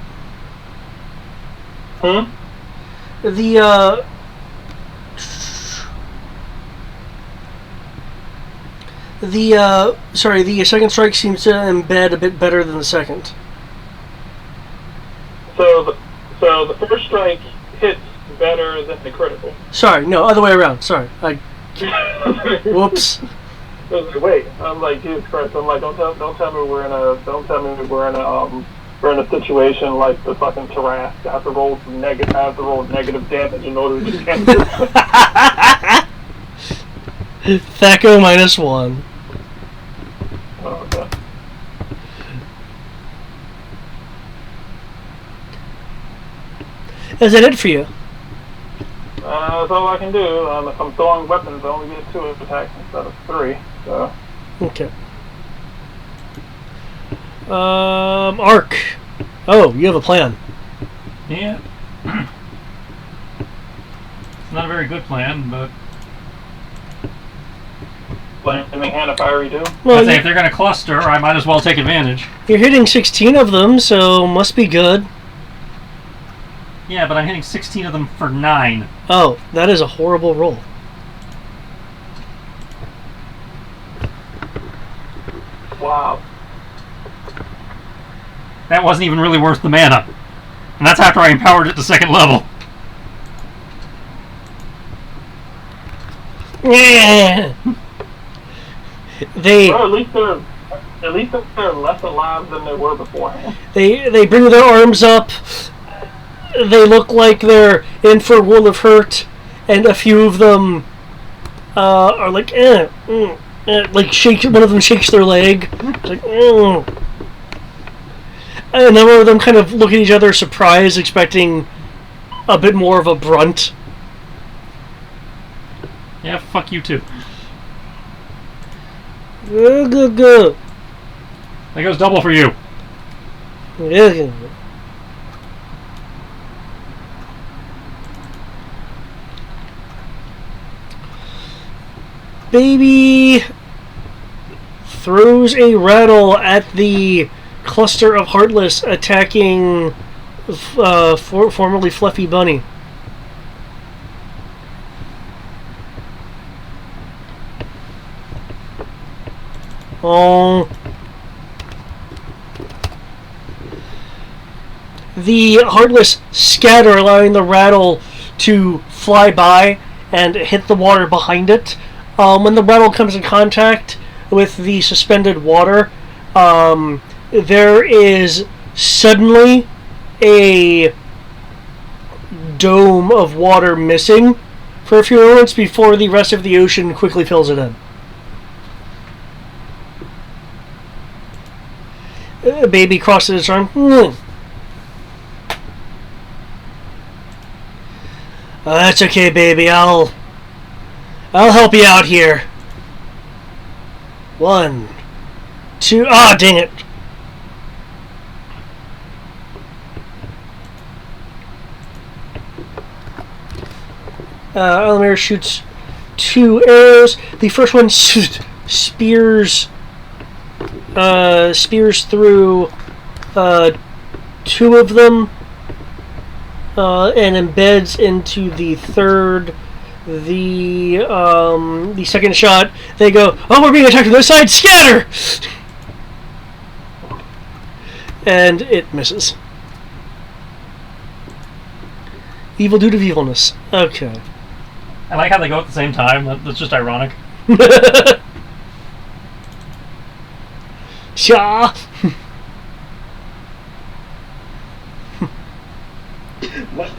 The second strike seems to embed a bit better than the second. So the first strike hits better than the critical. Sorry, no, other way around. Sorry, whoops. I was like, wait, I'm like, Jesus Christ! I'm like, don't tell me we're in a situation like the fucking Tarrasque. I have to roll negative damage in order to get Thaco -1. Oh, okay. Is that it for you? That's all I can do. If I'm throwing weapons, I only get 2 attacks instead of 3. So. Okay. Arc. Oh, you have a plan. Yeah. It's not a very good plan, but Flaming Hand of Fiery too? Well, I'd say if they're going to cluster, I might as well take advantage. you're hitting 16 of them, so must be good. Yeah, but I'm hitting 16 of them for 9. Oh, that is a horrible roll. Wow. That wasn't even really worth the mana. And that's after I empowered it to 2nd level. Yeah. They Or at least they're less alive than they were beforehand. they bring their arms up. They look like they're in for a world of hurt, and a few of them are like, like shake. One of them shakes their leg. It's like, and then one of them kind of look at each other, surprised, expecting a bit more of a brunt. Yeah, fuck you too. Good. That goes double for you. Baby throws a rattle at the cluster of Heartless attacking formerly Fluffy Bunny. Oh. The Heartless scatter, allowing the rattle to fly by and hit the water behind it. When the rattle comes in contact with the suspended water, there is suddenly a dome of water missing for a few moments before the rest of the ocean quickly fills it in. Baby crosses its arm. That's okay, baby. I'll help you out here. 1, 2. Ah, dang it! Elamir shoots 2 arrows. The first one spears through 2 of them and embeds into the third. The second shot, they go, oh, we're being attacked from this side, scatter! And it misses. Evil due to evilness. Okay. I like how they go at the same time. That's just ironic. Sha!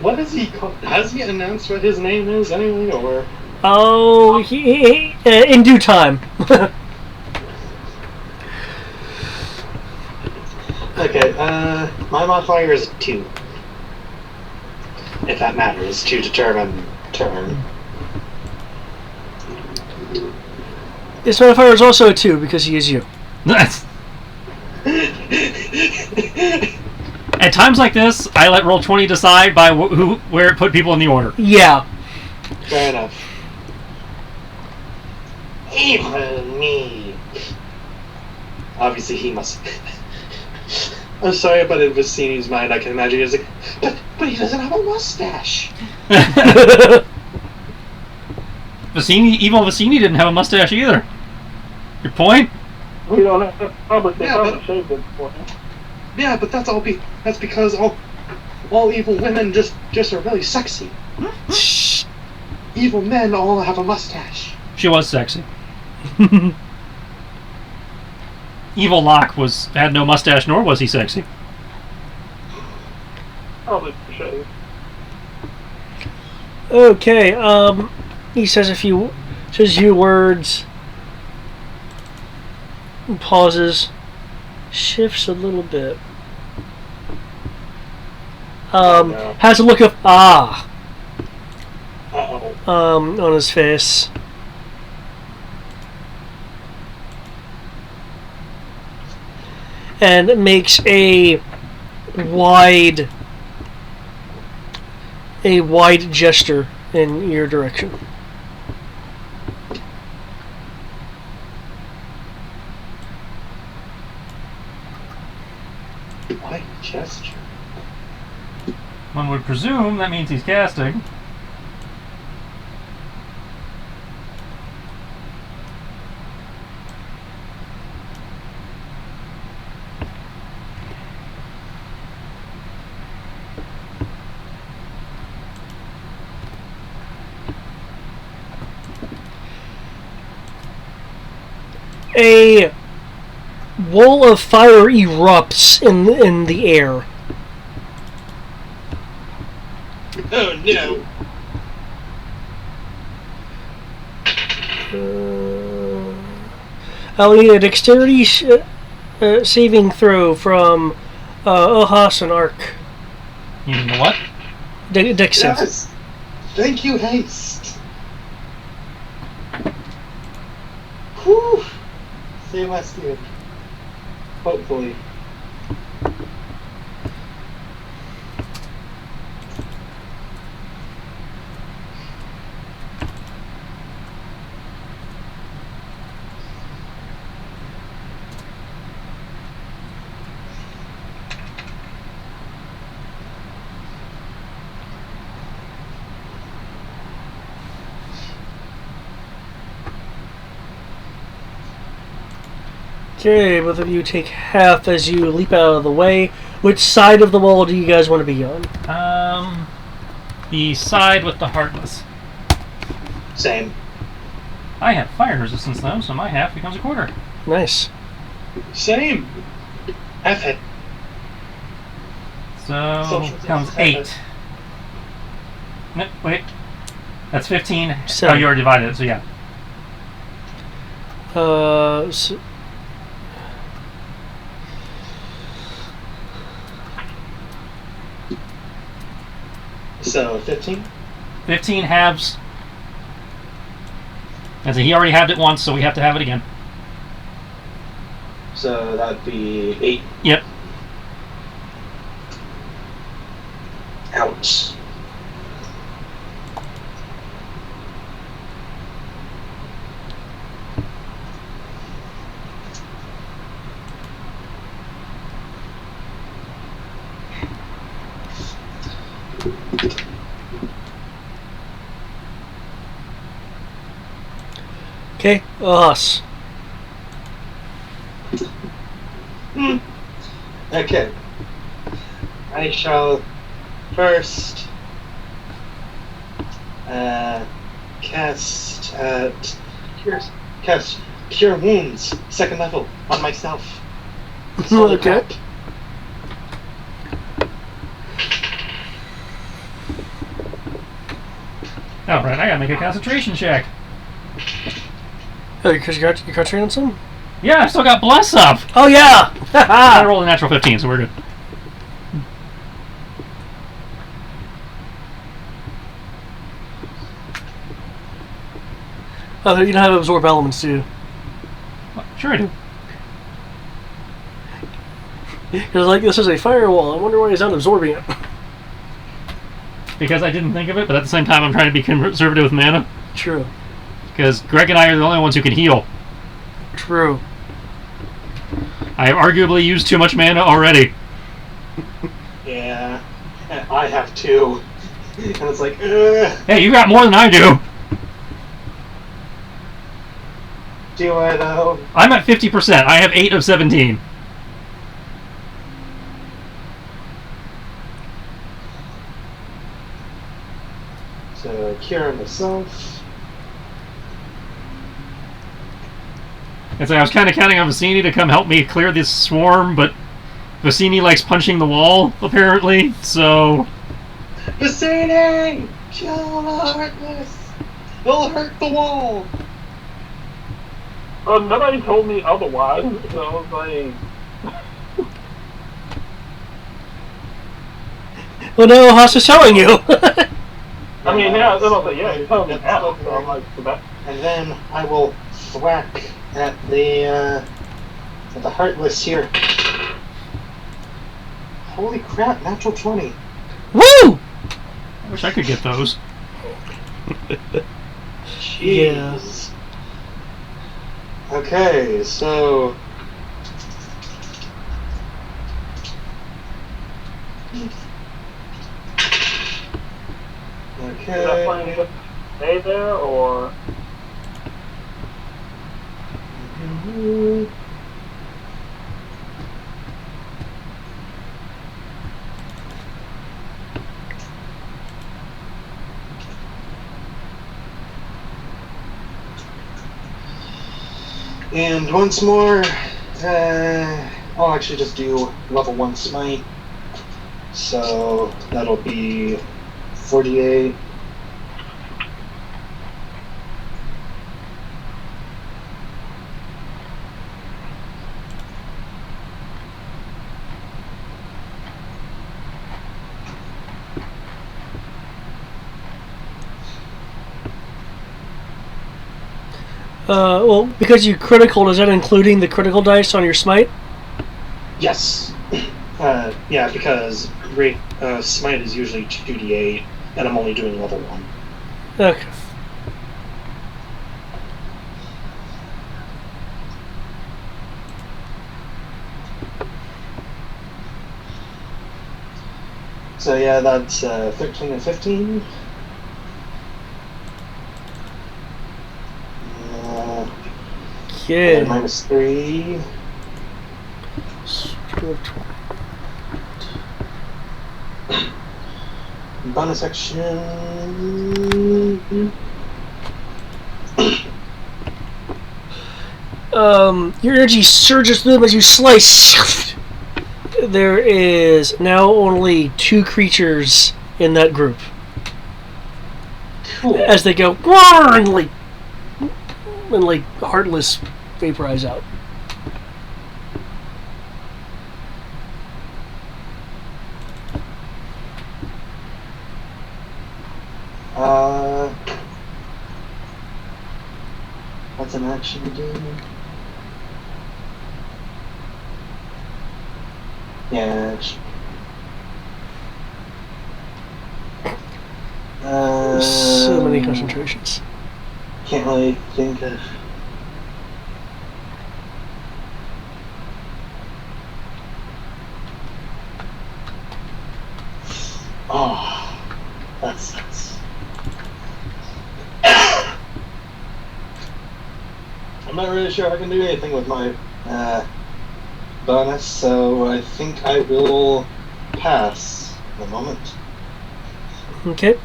What is he called? Has he announced what his name is anyway, or? Oh, he in due time. Okay, my modifier is 2. If that matters, to determine turn. This modifier is also a 2 because he is you. Nice. At times like this, I let Roll20 decide by where it put people in the order. Yeah. Fair enough. Even me. Obviously, he must. I'm sorry, but in Vicini's mind, I can imagine he's like, but he doesn't have a mustache. Evil Vicini didn't have a mustache either. Your point? We don't have they probably shaved it for him. Yeah, but that's because all evil women just are really sexy. Evil men all have a mustache. She was sexy. Evil Locke had no mustache, nor was he sexy. Probably shaved. Okay. He says a few words. Pauses. Shifts a little bit. No. Has a look of Uh-oh. on his face. And makes a wide gesture in your direction. Why gesture? One would presume that means he's casting. A wall of fire erupts in the air. Oh no! I'll need a dexterity saving throw from Ohas and Ark. You mean the what? Dex save. Yes! Thank you, Haste! Whew! Same last year. Hopefully. Okay, both of you take half as you leap out of the way. Which side of the wall do you guys want to be on? The side with the Heartless. Same. I have fire resistance though, so my half becomes a quarter. Nice. Same! Half it. So Social comes justice. 8. No, wait. That's 15. Seven. Oh, you already divided it, so yeah. So, So, 15? 15 halves. And so he already halved it once, so we have to have it again. So, that'd be 8. Yep. Ouch. okay, Ohas. Okay. I shall first cast Cure Wounds, 2nd level, on myself. Solid Okay. crap. Alright, I gotta make a concentration check. Oh, because you concentrating on some? Yeah, I've still got Bless up! Oh yeah! I rolled a natural 15, so we're good. Oh, you know how to absorb elements too. Sure I do. Because like this is a firewall. I wonder why he's not absorbing it. Because I didn't think of it, but at the same time I'm trying to be conservative with mana. True. Because Greg and I are the only ones who can heal. True. I have arguably used too much mana already. Yeah. And I have 2. And it's like, ugh. Hey, you got more than I do! Do I though? I'm at 50%. I have 8 of 17. So, Cure myself. It's like I was kind of counting on Vicini to come help me clear this swarm, but Vicini likes punching the wall, apparently, so... Vicini! Kill the Heartless! They'll hurt the wall! Nobody told me otherwise, so I was like, Well, no, Ohas is telling you. I mean, yeah, I was like, yeah, you told me now, so I'm like, so that, And then I will whack at the Heartless here. Holy crap, natural 20. Woo! I wish I could get those. Jeez. Okay, so Is that plan Okay. just stay there, or And once more, I'll actually just do level 1 smite. So that'll be 48. Well, because you critical, is that including the critical dice on your smite? Yes. Yeah, because smite is usually 2d8, and I'm only doing level 1. Okay. So yeah, that's 13 and 15. And Okay. then minus 3. Bonus action. Your energy surges through them as you slice. There is now only 2 creatures in that group. Cool. As they go, "Roar," and like heartless vaporize out. What's an action do? Yeah. So many concentrations. Can't really think of. Oh, that sucks. I'm not really sure if I can do anything with my bonus, so I think I will pass the moment. Okay.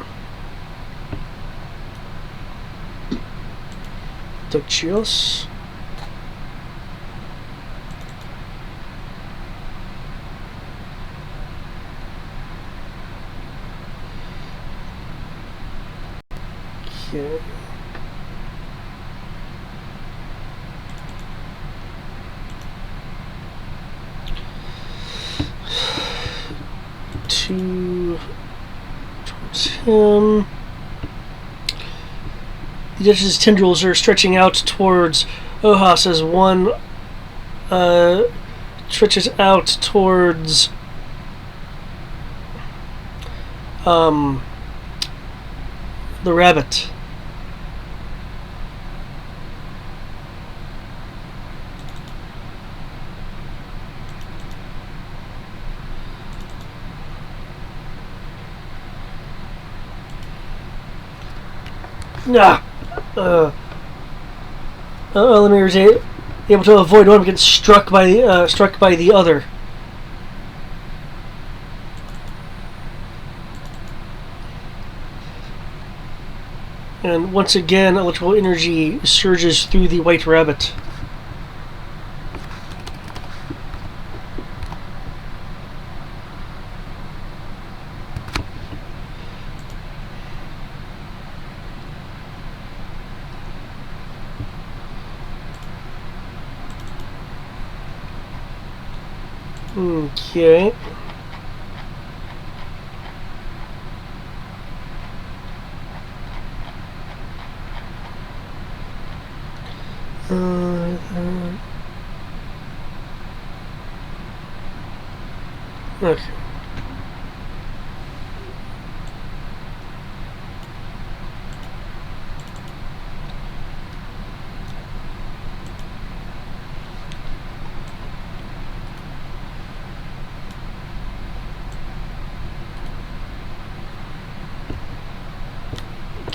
Tochios. Okay. Two towards him. The Duchess's tendrils are stretching out towards Ohas as one stretches out towards the rabbit. Nah. Elamir is able to avoid one, but gets struck by the other. And once again, electrical energy surges through the white rabbit. Okay. Okay.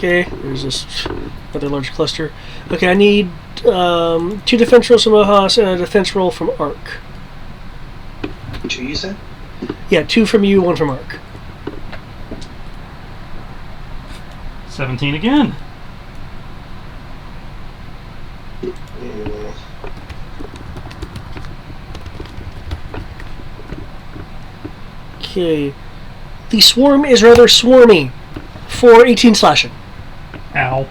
Okay, there's this other large cluster. Okay, I need 2 defense rolls from Ohas and a defense roll from Ark. 2 you said? Yeah, 2 from you, 1 from Ark. 17 again. Okay. The swarm is rather swarmy for 18 slashing. Ow.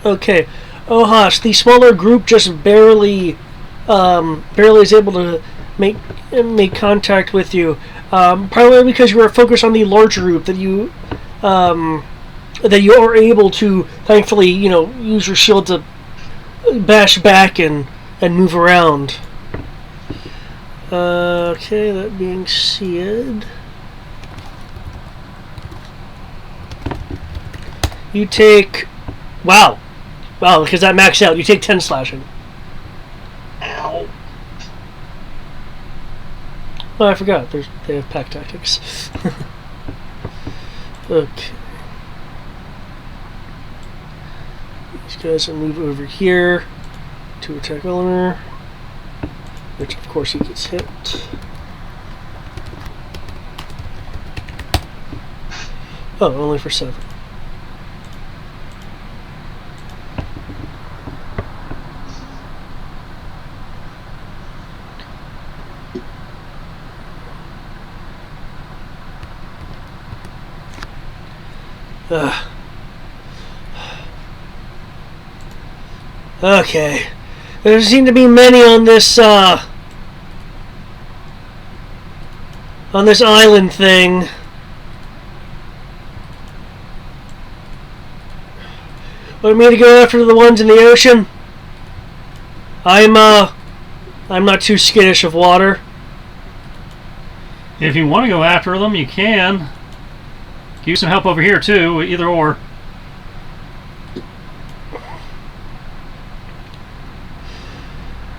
Okay. Ohas, the smaller group just barely is able to make contact with you. Primarily because you are focused on the larger group that you are able to thankfully, use your shield to bash back and move around. Okay, that being said, you take... Wow, because that maxed out. You take 10 slashing. Ow. Oh, I forgot. They have pack tactics. Okay. These guys will move over here to attack Eleanor, which of course he gets hit. Oh, only for 7. Okay. There seem to be many on this island thing. Want me to go after the ones in the ocean? I'm not too skittish of water. If you want to go after them, you can. Use some help over here too, either or.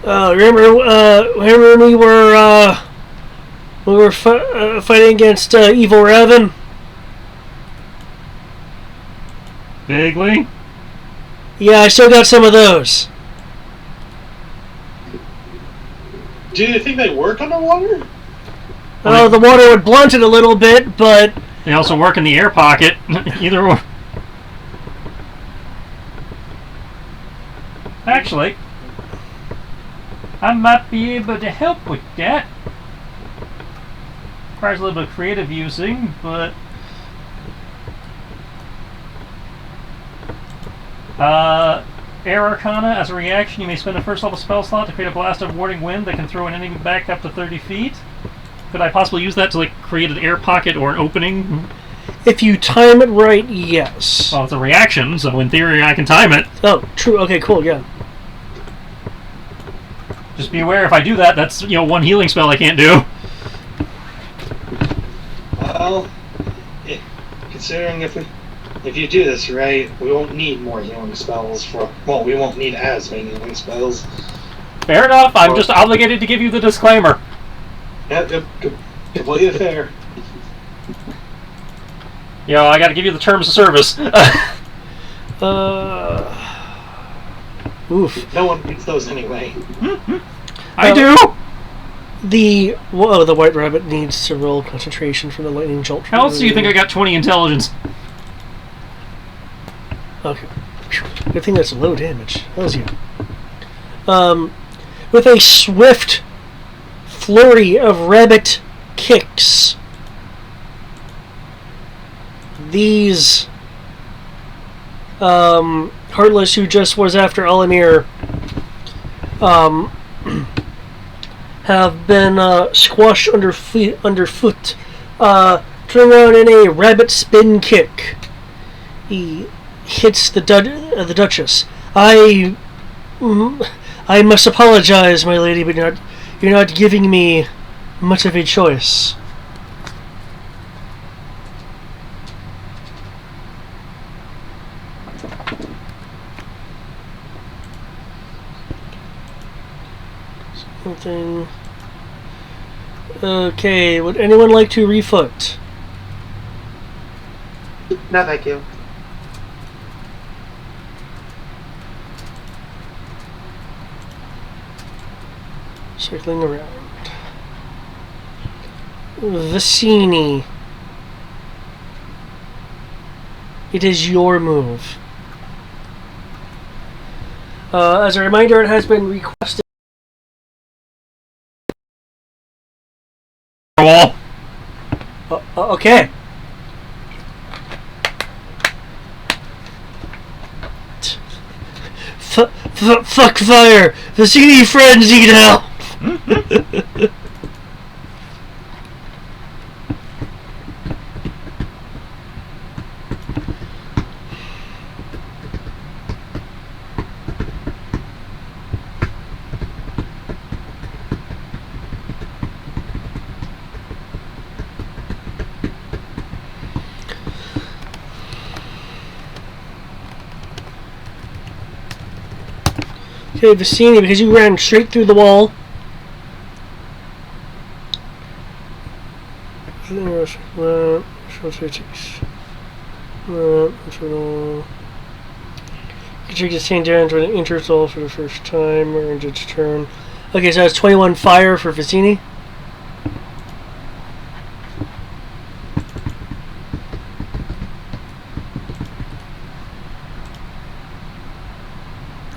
Remember when we were fighting against Evil Raven? Vaguely. Yeah, I still got some of those. Do you think they work underwater? Oh, the water would blunt it a little bit, but... They also work in the air pocket. Either or. Actually, I might be able to help with that. Requires a little bit of creative using, but... Air Arcana, as a reaction, you may spend a first level spell slot to create a blast of warding wind that can throw an enemy back up to 30 feet. Could I possibly use that to create an air pocket or an opening? If you time it right, yes. Well, it's a reaction, so in theory I can time it. Oh, true. Okay, cool, yeah. Just be aware if I do that, that's one healing spell I can't do. Well, considering if you do this right, we won't need more healing spells we won't need as many healing spells. Fair enough, I'm just obligated to give you the disclaimer. Yep, completely fair. I gotta give you the terms of service. Oof. No one reads those anyway. I do! The White Rabbit needs to roll concentration from the lightning jolt. How else do you think I got 20 intelligence? Okay. Good thing that's low damage. Hells yeah. With a swift flurry of rabbit kicks, these Heartless, who just was after Elamir, have been squashed underfoot. turning around in a rabbit spin kick. He hits the Duchess. I must apologize, my lady, but you're not giving me much of a choice. Something. Okay, would anyone like to refoot? No, thank you. Circling around. Vicini. It is your move. As a reminder, it has been requested. Okay. Fuck fire! Vicini frenzy now! Okay, Vicini, because you ran straight through the wall. You can take this hand down to an interval for the first time, or its turn. Okay, so that's 21 fire for Vicini.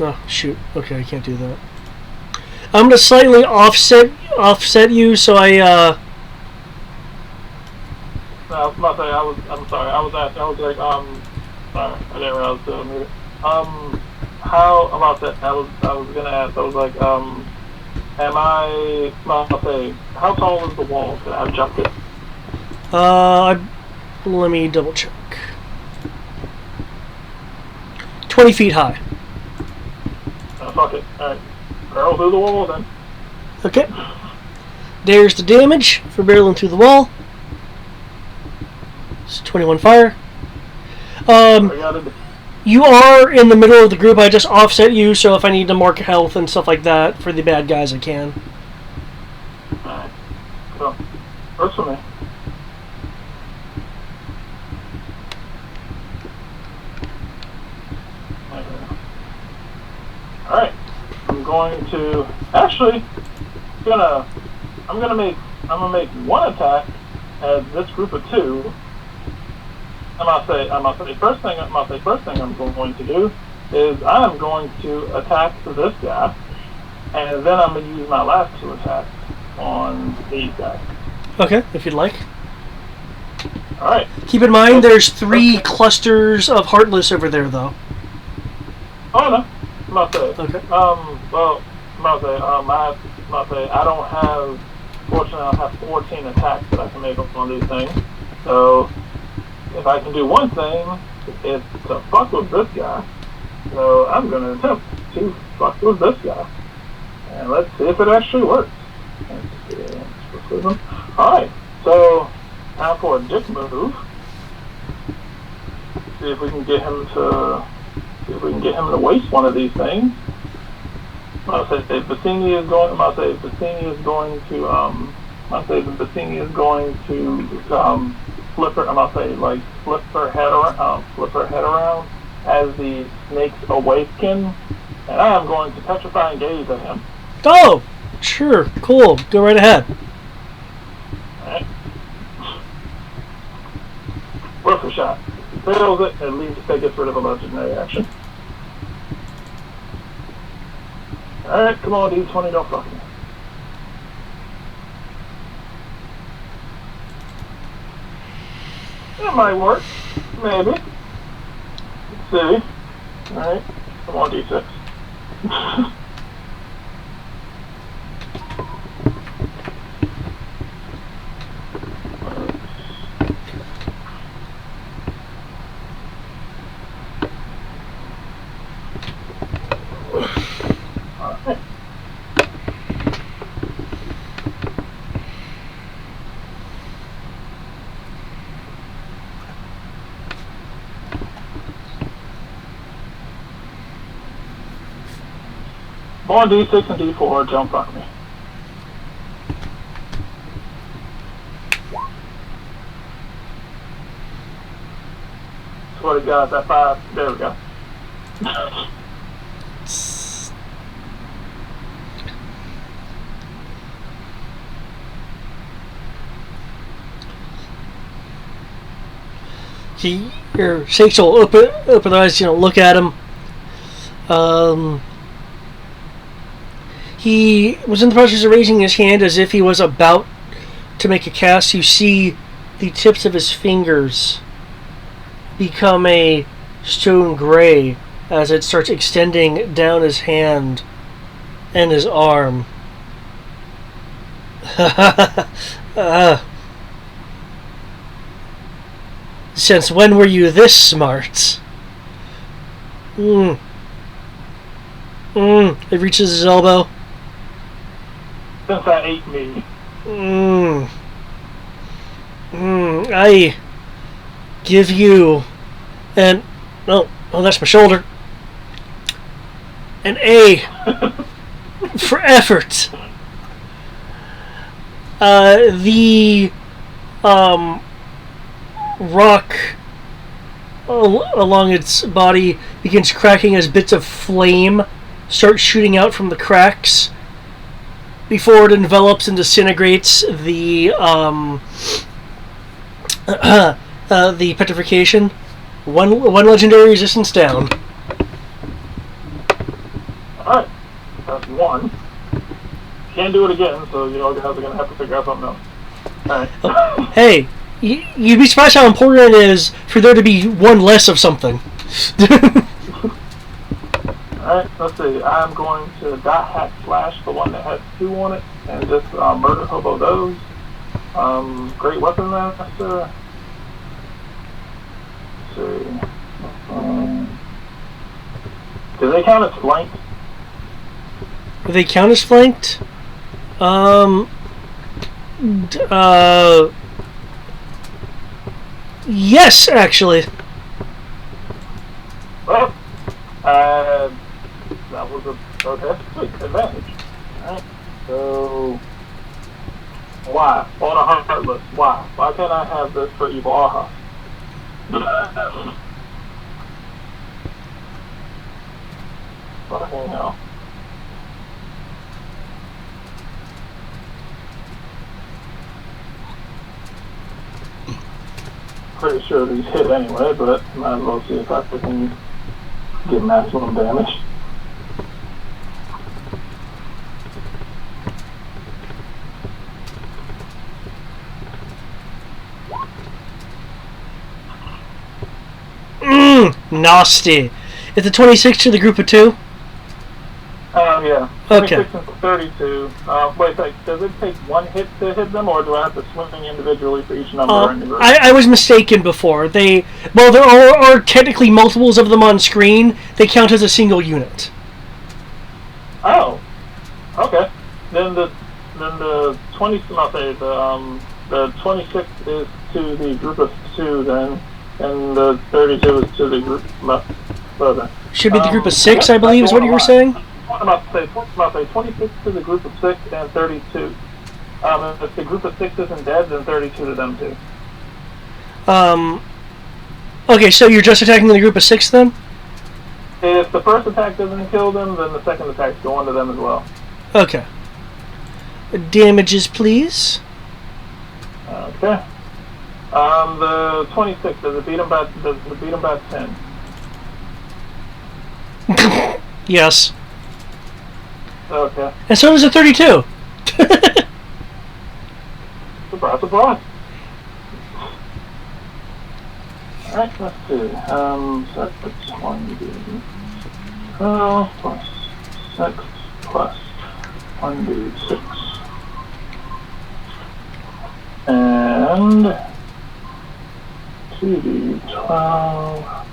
Oh, shoot. Okay, I can't do that. I'm gonna slightly offset you, so I, No, I was about to say, I'm sorry, I was like, sorry, I didn't realize I was still muted. How about that? I was gonna ask, I was like, I'll say, how tall is the wall? Can I jump it? let me double check. 20 feet high. Fuck it. Alright. Barrel through the wall then. Okay. There's the damage for barreling through the wall. It's 21 fire. You are in the middle of the group. I just offset you, so if I need to mark health and stuff like that for the bad guys, I can. Alright. So, works for me. Alright. I'm going to actually I'm gonna make one attack as this group of two. I'm gonna say first thing I'm going to do is I'm going to attack this guy, and then I'm gonna use my last two attacks on these guys. Okay, if you'd like. Alright. Keep in mind there's 3 clusters of Heartless over there, though. Oh no. I'm about to say, Okay. I don't have, fortunately I have 14 attacks that I can make on these things. So, if I can do one thing, it's to fuck with this guy. So, I'm going to attempt to fuck with this guy. And let's see if it actually works. Alright, so, now for a dick move. See if we can get him to waste one of these things. I'll say Vicini is going to flip her head around as the snakes awaken, and I am going to petrify and gaze at him. Oh, sure, cool. Go right ahead. Alright. Worth a shot. Fails it, at least that gets rid of a legendary action. Alright, come on, D20, don't fuck me. That might work. Maybe. Let's see. Alright, come on, D6. 4 D6 and D4 jump on me. Swear to God, that 5. There we go. Your shakes will open eyes, look at him. He was in the process of raising his hand as if he was about to make a cast. You see the tips of his fingers become a stone gray as it starts extending down his hand and his arm. Since when were you this smart? It reaches his elbow. Since I ate me. I give you that's my shoulder. An A for effort. The rock along its body begins cracking as bits of flame start shooting out from the cracks before it envelops and disintegrates the petrification. One legendary resistance down. Alright, that's 1. Can't do it again, so you guys are going to have to figure out something else. Alright. Hey, you'd be surprised how important it is for there to be 1 less of something. Alright, let's see. I'm going to dot hack slash the one that has 2 on it and just murder hobo those. Great weapon master. Let's see. Do they count as flanked? Do they count as flanked? Yes, actually. Well, that was okay. Sweet advantage. Alright, so why? On a heartless. Why? Why can't I have this for evil Aha? Fucking hell. Pretty sure these hit anyway, but might as well see if I can get maximum damage. Nasty. Is the 26 to the group of 2? Yeah. Okay. 26 and 32. Wait, does it take 1 hit to hit them, or do I have to swing individually for each number in the group? I was mistaken before. There are technically multiples of them on screen. They count as a single unit. Oh. Okay. Then the 20. I'll say the 26 is to the group of 2 then, and the 32 is to the group further. Should be the group of 6, I believe, is what you were saying? I'm about to say 26 to the group of 6 and 32. If the group of 6 isn't dead, then 32 to them too. Okay, so you're just attacking the group of 6 then? If the first attack doesn't kill them, then the second attack's going to them as well. Okay. Damages, please. Okay. The 26, does it beat them by 10? Yes. Okay. And so does the 32. Surprise, surprise. Alright, let's see. So that's 1d. Plus 6 plus 1d6. And 2d12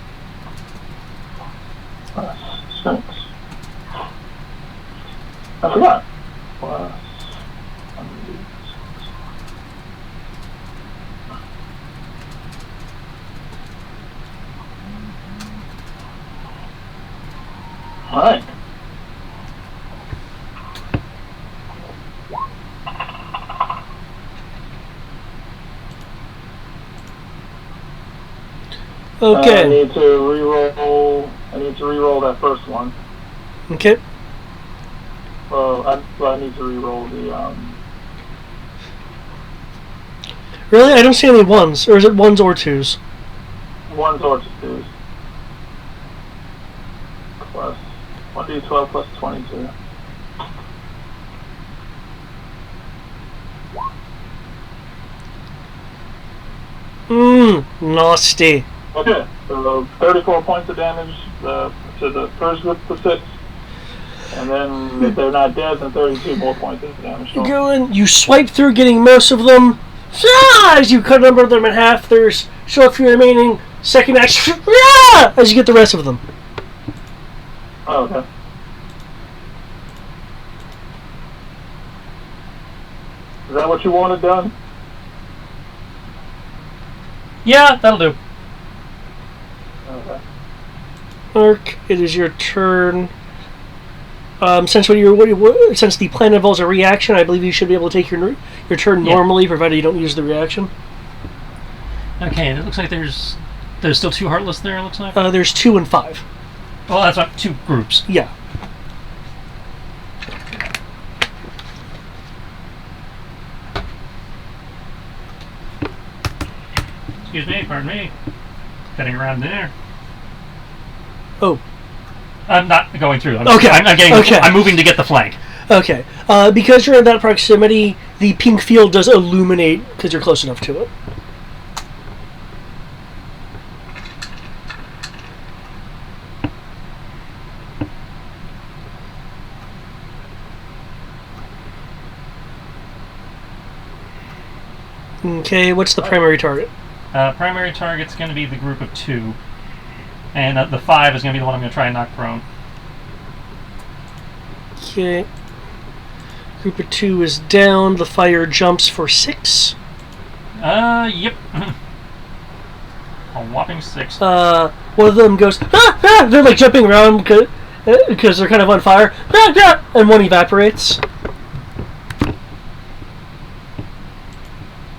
plus 6. I forgot. Plus 1d6. Alright. I Okay. need to reroll. I need to reroll that first one. Okay. I need to reroll the. Really? I don't see any ones. Or is it ones or twos? Ones or twos. Plus 1d12 plus 22. Nasty. Okay, so 34 points of damage to the first group of 6. And then if they're not dead, then 32 more points of damage. You go in, you swipe through, getting most of them. As you cut a number of them in half, there's still a few remaining. Second action, as you get the rest of them. Oh, okay. Is that what you wanted done? Yeah, that'll do. Okay. Ark, it is your turn. Since since the plan involves a reaction, I believe you should be able to take your turn normally, provided you don't use the reaction. Okay, and it looks like there's still 2 Heartless there, it looks like? There's 2 and 5. Well, that's not 2 groups. Yeah. Excuse me, pardon me. Getting around there. Oh. I'm not going through. Okay. I'm moving to get the flank. Okay. Because you're in that proximity, the pink field does illuminate because you're close enough to it. Okay, what's the primary target? Primary target's going to be the group of 2. And the 5 is going to be the one I'm going to try and knock prone. Okay. Group of 2 is down. The fire jumps for 6. Yep. A whopping 6. One of them goes, ah, ah! They're like jumping around because they're kind of on fire. Ah, ah! And one evaporates.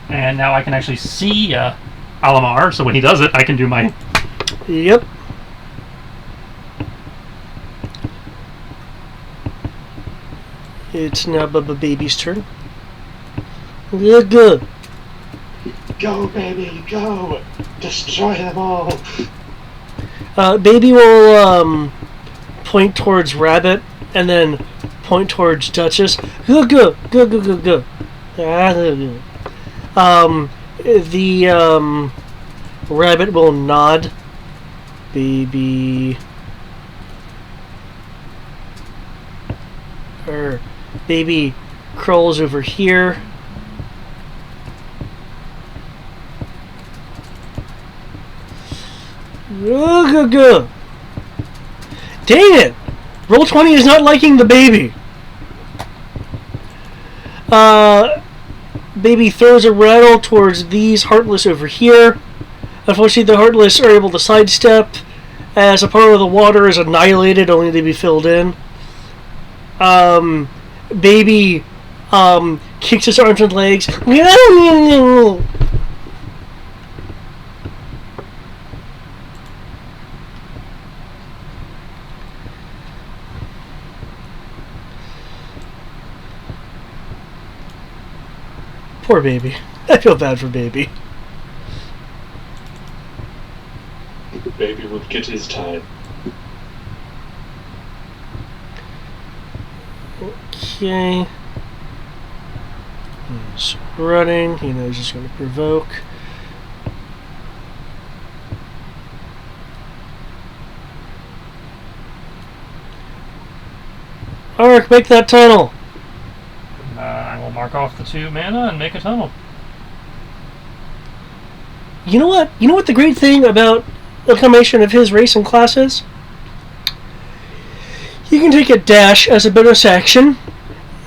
And now I can actually see Alamar, so when he does it, I can do my... Yep. It's now Bubba Baby's turn. Good, good. Go, baby, go! Destroy them all! Baby will point towards Rabbit and then point towards Duchess. Good, good, good, good, good, good. The Rabbit will nod. Baby. Baby crawls over here. Dang it! Roll20 is not liking the baby. Baby throws a rattle towards these Heartless over here. Unfortunately, the Heartless are able to sidestep as a part of the water is annihilated, only to be filled in. Baby kicks his arms and legs. Poor baby. I feel bad for baby. The baby will get his time. Okay. He's running. He knows he's going to provoke. Ark, make that tunnel. I will mark off the 2 mana and make a tunnel. You know what? You know what the great thing about the combination of his race and class is? He can take a dash as a bonus action,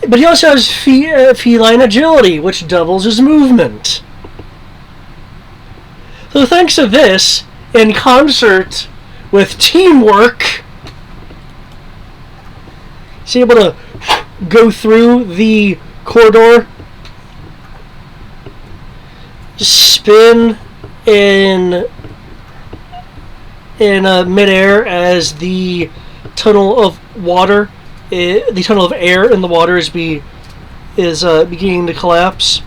but he also has feline agility, which doubles his movement. So thanks to this, in concert with teamwork, he's able to go through the corridor, spin in in midair as the tunnel of water, the tunnel of air in the water is beginning to collapse.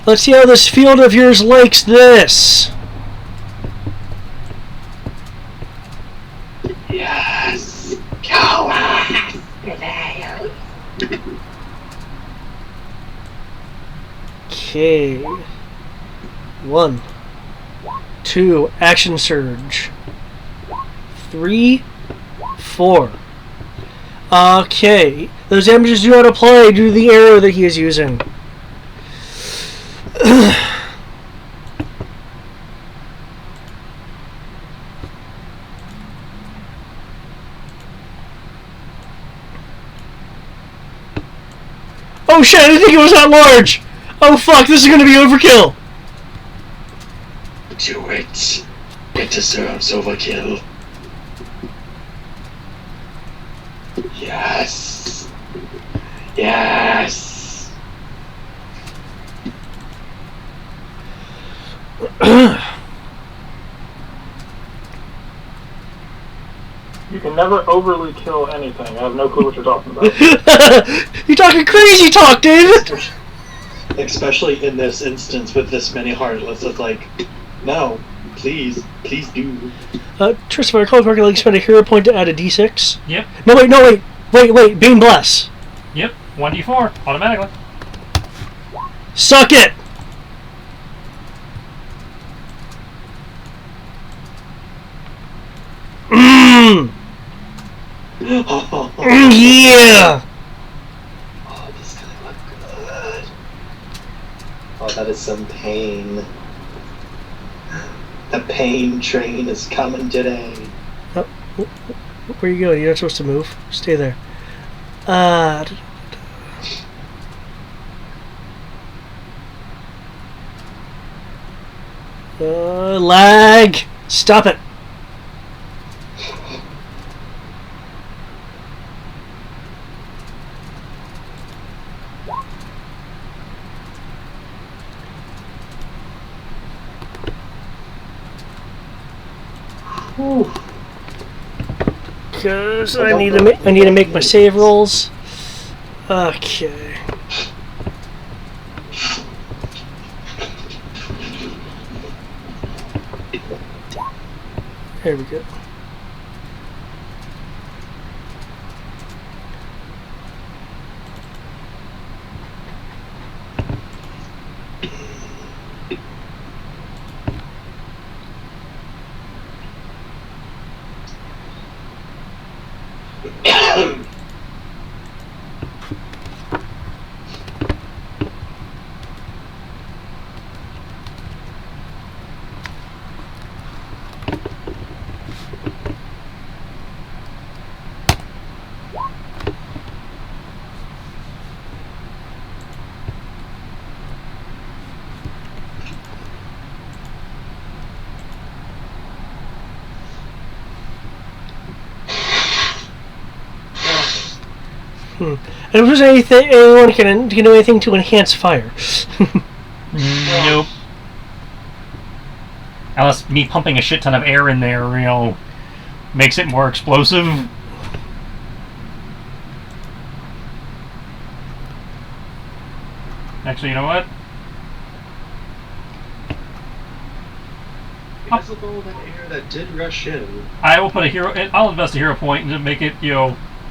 Let's see how this field of yours likes this. Yes! Go on! Okay. 1, 2, action surge. 3, 4. Okay. Those damages do not apply due to the arrow that he is using. Oh shit, I didn't think it was that large! Oh fuck, this is gonna be overkill! Do it! It deserves overkill. Yes! Yes! You can never overly kill anything. I have no clue what you're talking about. You're talking crazy talk, David! Especially in this instance with this many heartless, it's like, no, please do. Tristan, if I recall correctly, you spend a hero point to add a d6. Yep. No, wait, Beam Bless. Yep. 1d4 automatically. Suck it! Mmm! Oh, Yeah! this is gonna look good. Oh, that is some pain. The pain train is coming today. Oh, where are you going? You're not supposed to move. Stay there. Lag! Stop it! Because I need to make my save rolls. Okay. There we go. And if there's anyone can do anything to enhance fire. Nope. Unless me pumping a shit ton of air in there, makes it more explosive. Actually, you know what? Because of all that air that did rush in. I will put I'll invest a hero point to make it,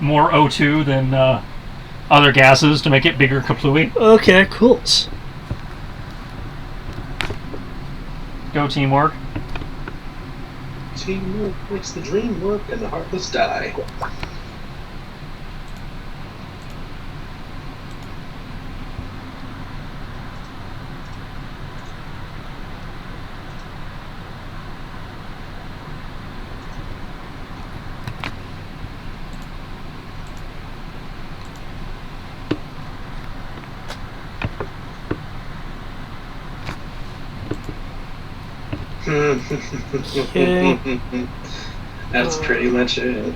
more O2 than other gases to make it bigger kaplooey. Okay, cool. Go teamwork. Teamwork makes the dream work and the heartless die. Okay. That's pretty much it.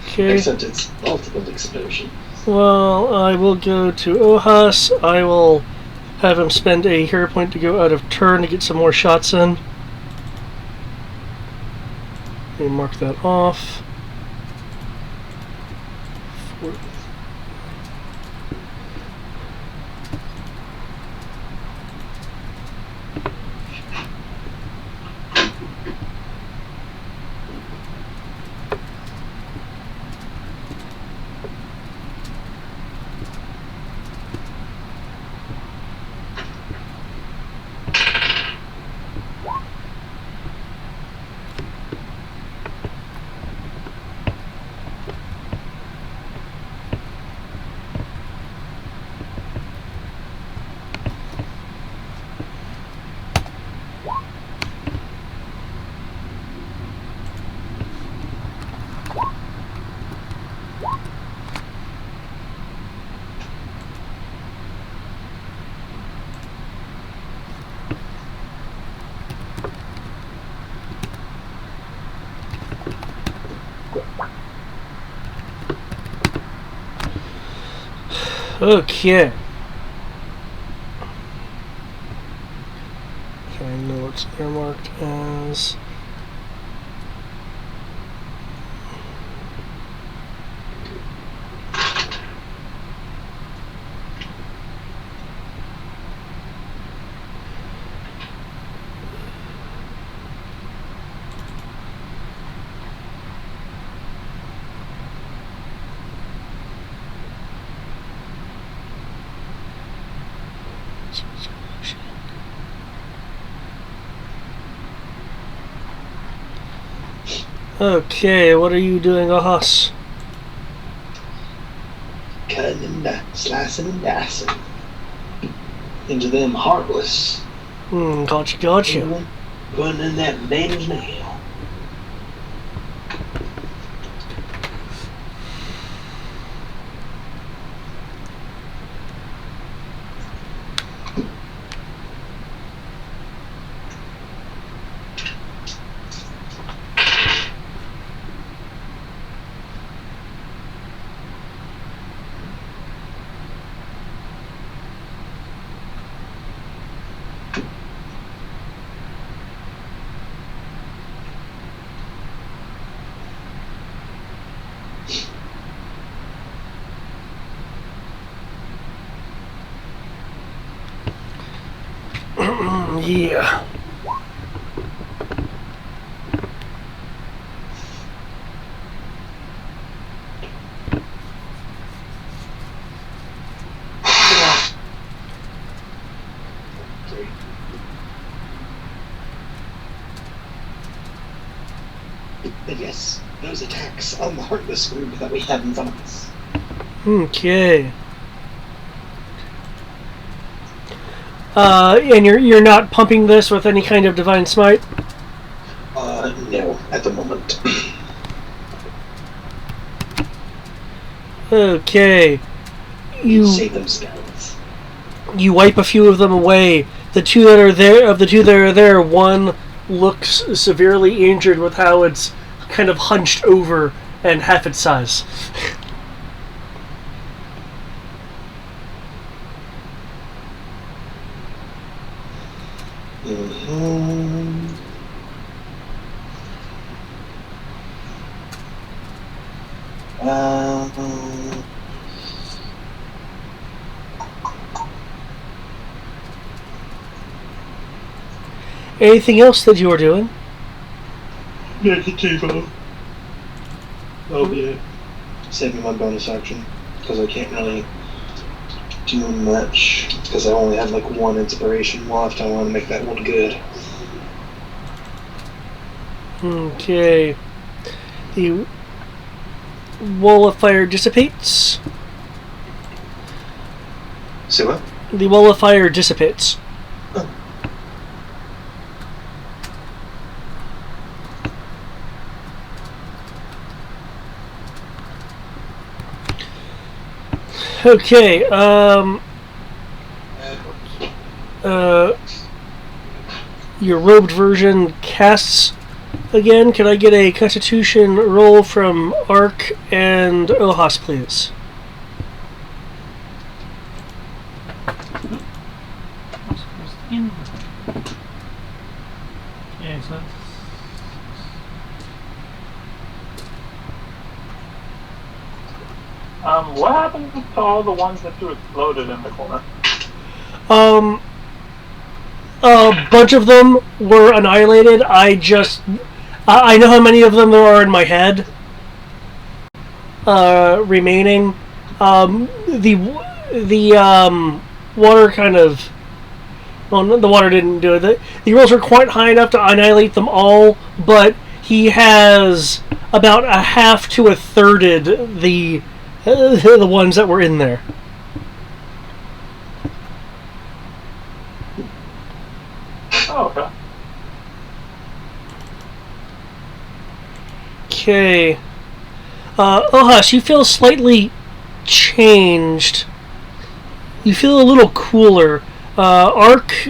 Okay. Except it's multiple explosions. Well, I will go to Ohas. I will have him spend a hero point to go out of turn to get some more shots in. Let me mark that off. Okay. Okay, I know it's earmarked as. Okay, what are you doing, Ahas? Cutting and slicing and dicing into them heartless. Gotcha. Putting in that man's nail. Yeah. But yes, those attacks on the heartless group that we have in front of us. Okay. And you're not pumping this with any kind of divine smite? No, at the moment. Okay. You save them spells. You wipe a few of them away. The two that are there, one looks severely injured with how it's kind of hunched over and half its size. Anything else that you are doing? Negativo. That'll be it. Saving my bonus action, because I can't really do much, because I only have like one inspiration left. I want to make that one good. Okay. The wall of fire dissipates. See what? The wall of fire dissipates. Okay, your robed version casts again. Can I get a Constitution roll from Ark and Ohas, please? What happened to all the ones that you exploded in the corner? A bunch of them were annihilated. I know how many of them there are in my head. Remaining. The water kind of. Well, the water didn't do it. The rolls were quite high enough to annihilate them all, but he has about a half to a thirded the ones that were in there. Oh, okay. Okay. Ohas, you feel slightly changed. You feel a little cooler. Ark,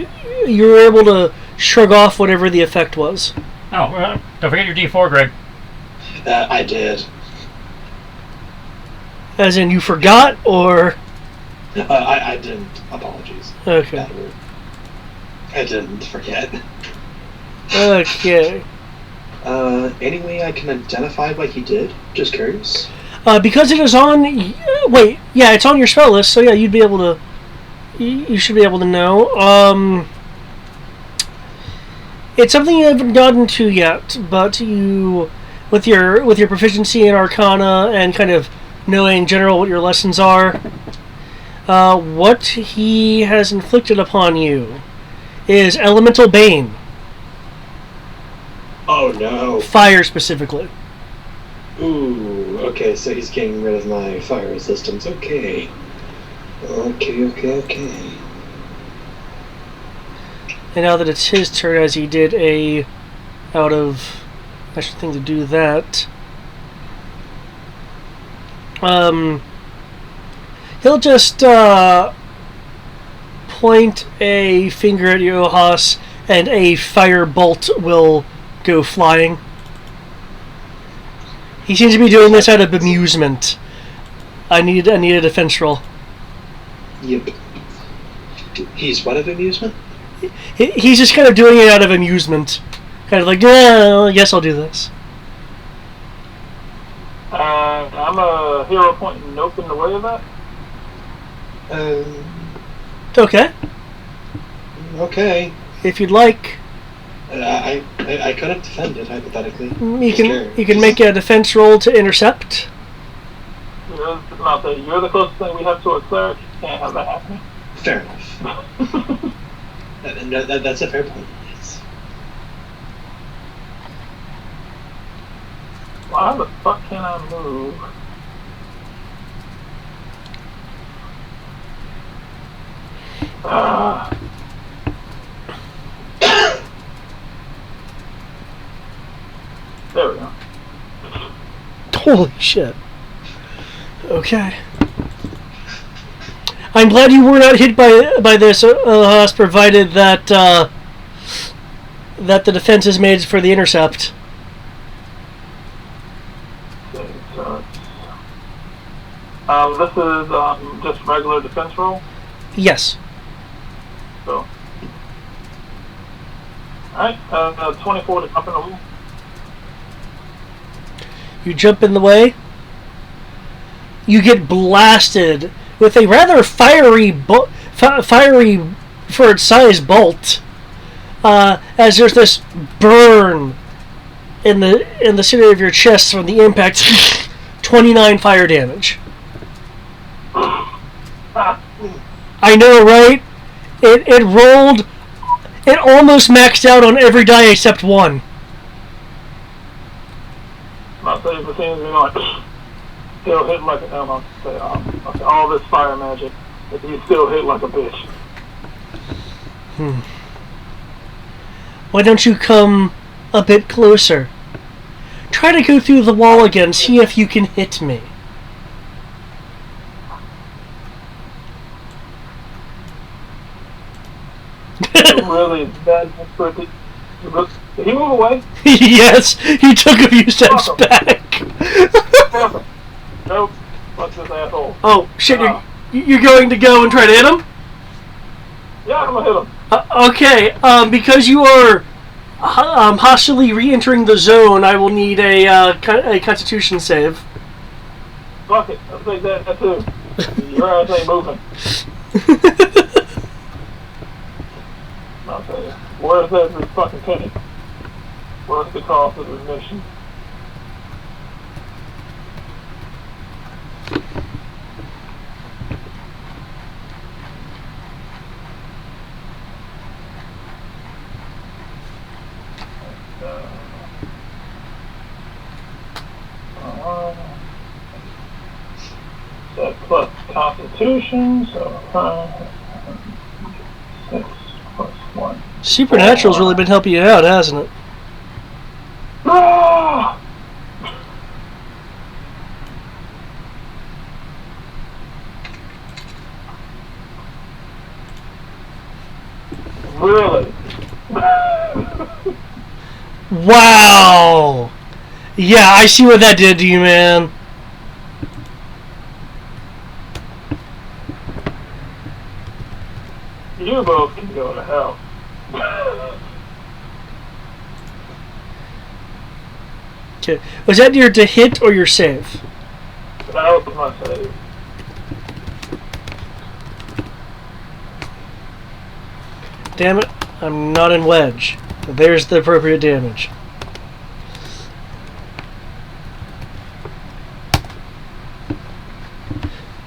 you were able to shrug off whatever the effect was. Oh, don't forget your D4, Greg. I did. As in, you forgot, or? I didn't. Apologies. Okay. Bad word. I didn't forget. Okay. Any way I can identify what he did? Just curious. Because it is on... Wait, yeah, it's on your spell list, so yeah, you'd be able to... You should be able to know. It's something you haven't gotten to yet, but you... With your proficiency in Arcana and kind of knowing general what your lessons are, what he has inflicted upon you is Elemental Bane. Oh no. Fire specifically. Ooh, okay, so he's getting rid of my fire resistance. Okay. Okay. And now that it's his turn, as he did a out of extra thing to do that, he'll just point a finger at Yohas, and a fire bolt will go flying. He seems to be doing this out of amusement. I need a defense roll. Yep. He's what of amusement? He's just kind of doing it out of amusement. Kind of like, yeah, I guess I'll do this. I'm a hero pointing nope in the way of that. Okay. Okay. If you'd like. I couldn't defend it, hypothetically. You can make a defense roll to intercept. You're the closest thing we have to a cleric. Can't have that happen. Fair enough. That's a fair point. Yes. Well, how the fuck can I move? There we go. Holy shit. Okay. I'm glad you were not hit by this, provided that that the defense is made for the intercept. Okay, so this is just regular defense roll. Yes. So, alright, 24 to jump in the way. You jump in the way. You get blasted with a rather fiery for its size bolt. As there's this burn in the center of your chest from the impact. 29 fire damage. I know, right? It rolled. It almost maxed out on every die except one. My favorite thing is, he'll hit like all this fire magic, but he still hit like a bitch. Why don't you come a bit closer? Try to go through the wall again, see if you can hit me. Really bad. Did he move away? Yes, he took a few steps back. Perfect. Nope. What's this asshole? Oh, shit, you're going to go and try to hit him? Yeah, I'm gonna hit him. Okay, because you are hostily re-entering the zone, I will need a Constitution save. Fuck it. I'll take that too. Your ass ain't moving. I'll tell you. Where's this fucking penny? What's the cost of this mission? That plus Constitution, so 6 plus 1. Supernatural's really been helping you out, hasn't it? Ah! Really? Wow! Yeah, I see what that did to you, man. You both can go to hell. Okay. Was that your to hit or your save? That was my save. Damn it, I'm not in wedge. There's the appropriate damage.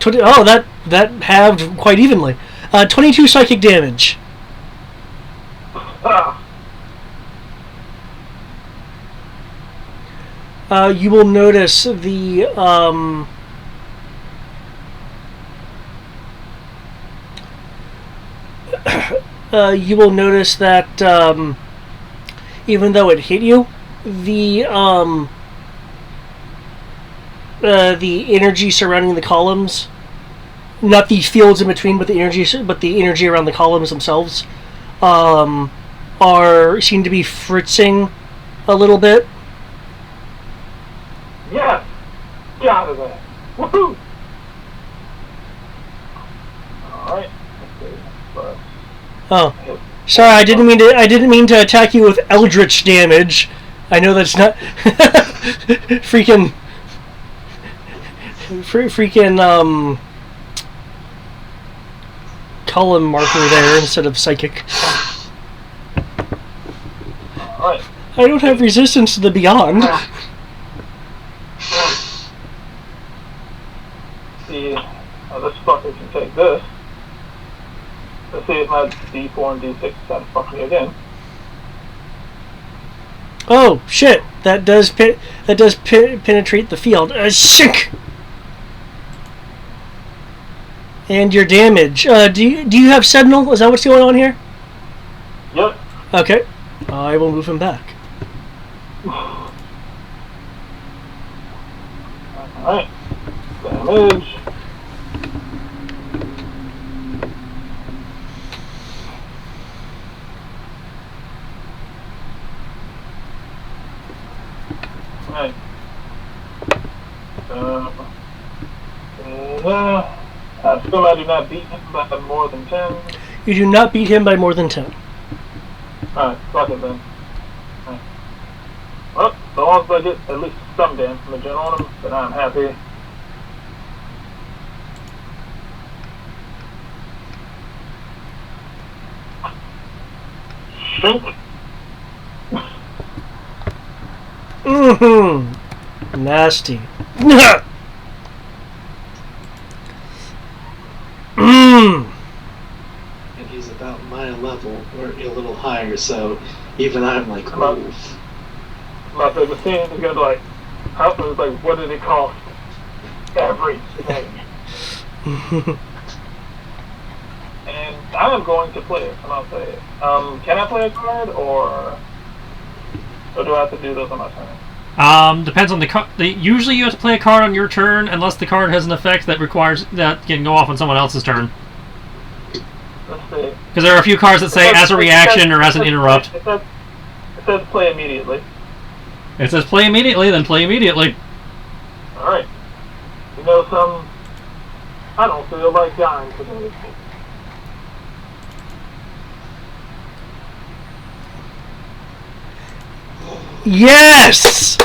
Oh, that halved quite evenly. 22 psychic damage. Ah. You will notice the you will notice that even though it hit you, the energy surrounding the columns, not the fields in between, but the energy around the columns themselves, seem to be fritzing a little bit. Yes! Get out of there! Woohoo! Alright. Oh, sorry. I didn't mean to attack you with eldritch damage. I know that's not freaking column marker there instead of psychic. Alright. I don't have resistance to the beyond. See, this fucker can take this. Let's see if my D4 and D6 try to fuck me again. Oh shit! That does penetrate the field. Shink. And your damage. Do you have Sentinel? Is that what's going on here? Yep. Okay. I will move him back. Alright. Damage. Alright. I still I do not beat him by more than 10. You do not beat him by more than 10. Alright, fuck it then. Alright. Well, as long as I get at least some damage on him, then I'm happy. Shink. Mm-hmm. Nasty. And he's about my level, or a little higher, so even I'm like, oof. My favorite scene is gonna be like, what did it cost? Everything. And I'm going to play it, and I'll say it. Can I play a card, or do I have to do those on my turn? Depends on the card. Usually you have to play a card on your turn, unless the card has an effect that requires that can go off on someone else's turn. Let's see. Because there are a few cards that say as a reaction or as an interrupt. It says play immediately. It says play immediately, then play immediately. Alright. You know some... I don't feel like dying today. Yes!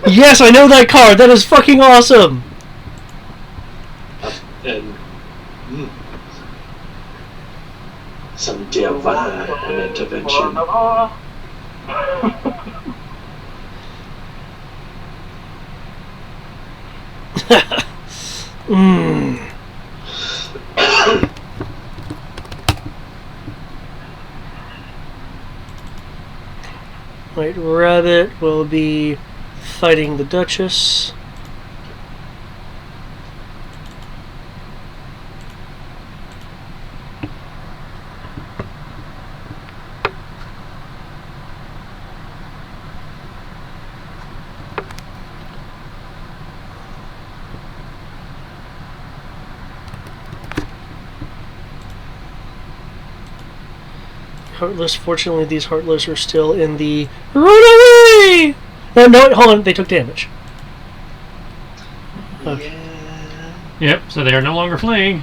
Yes, I know that card. That is fucking awesome. And some divine intervention. White Rabbit will be fighting the Duchess. Heartless. Fortunately, these Heartless are still in the run away. No, hold on. They took damage. Okay. Yeah. Yep, so they are no longer fleeing.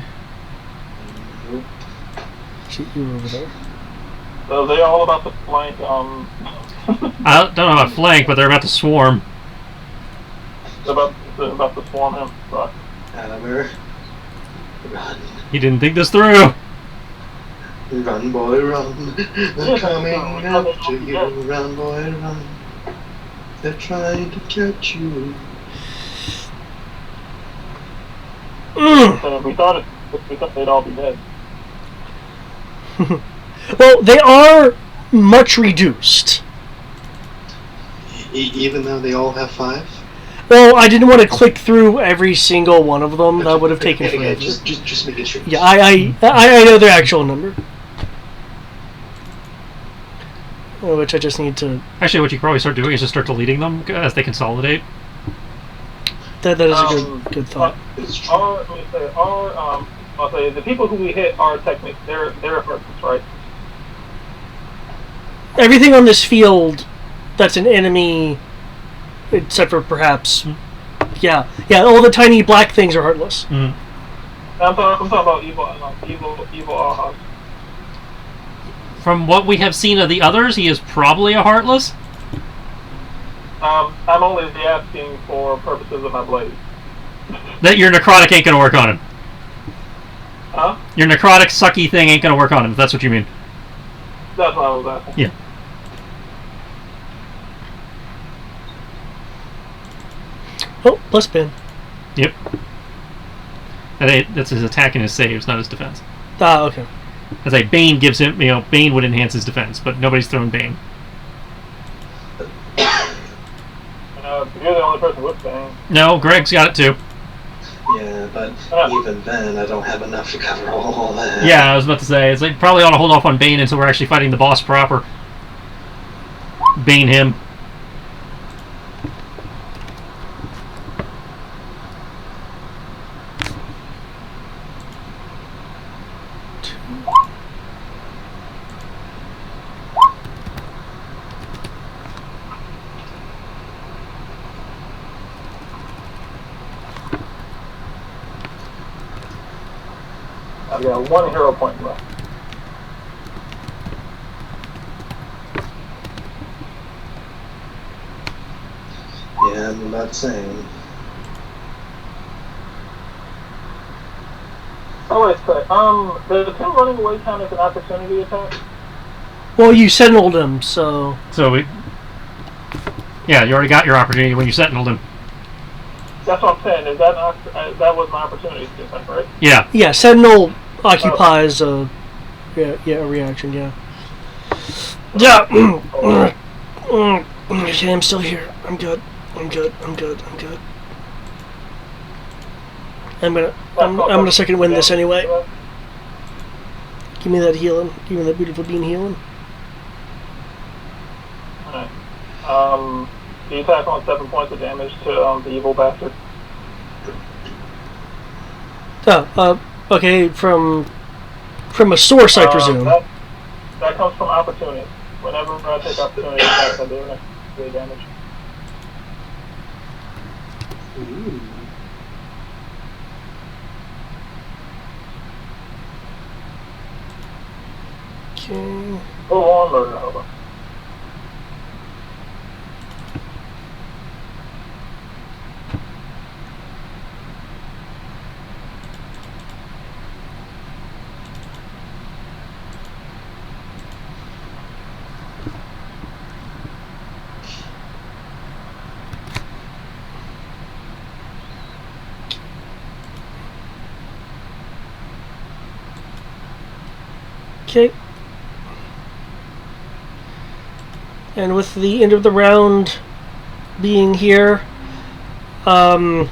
Nope. Shit, you were over there. So they all about to flank. I don't know about flank, but they're about to swarm. They're about to swarm him. Right. Adamir, run. He didn't think this through. Run, boy, run. They're coming after you. Run, boy, run. They're trying to catch you. So we thought they'd all be dead. Well, they are much reduced. Even though they all have 5? Well, I didn't want to click through every single one of them. That would have taken Okay, forever. just making sure. Yeah, I know their actual number. Which I just need to... Actually, what you could probably start doing is just start deleting them as they consolidate. That is a good thought. I'll say the people who we hit are technically they're Heartless, right? Everything on this field that's an enemy, except for perhaps... Yeah, all the tiny black things are Heartless. Mm. I'm talking about evil Ahas. From what we have seen of the others, he is probably a Heartless. I'm only asking for purposes of my blade. That your necrotic ain't gonna work on him. Huh? Your necrotic sucky thing ain't gonna work on him, if that's what you mean. That's what I was asking. Yeah. Oh, plus Ben. Yep. That's his attack and his saves, not his defense. Ah, okay. As a Bane gives him, Bane would enhance his defense, but nobody's throwing Bane. You're the only person with Bane. No, Greg's got it too. Yeah, but even then, I don't have enough to cover all that. Yeah, I was about to say, it's like probably ought to hold off on Bane until we're actually fighting the boss proper. Bane him. I've got 1 hero point left. Yeah, I'm about saying. Oh wait, sorry. Does him running away count as an opportunity attack? Well, you sentineled him, so... Yeah, you already got your opportunity when you sentineled him. That's what I'm saying. Is that that was my opportunity attack, right? Yeah. Yeah, sentinel occupies a reaction, yeah. Yeah. Okay, I'm still here. I'm good. I'm gonna second win this anyway. Give me that healing. Give me that beautiful bean healing. Alright. The attack on 7 points of damage to the evil bastard. Okay, from a source, I presume. That comes from opportunity. Whenever I take opportunity attacks, I do an extra damage. Ooh. Okay. Full on murder hobo. Okay. And with the end of the round being here, the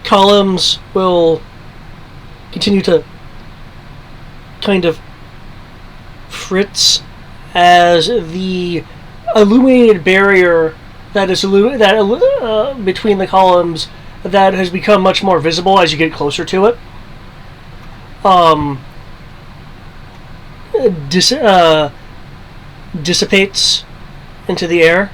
columns will continue to kind of fritz as the illuminated barrier that is between the columns that has become much more visible as you get closer to it dissipates into the air.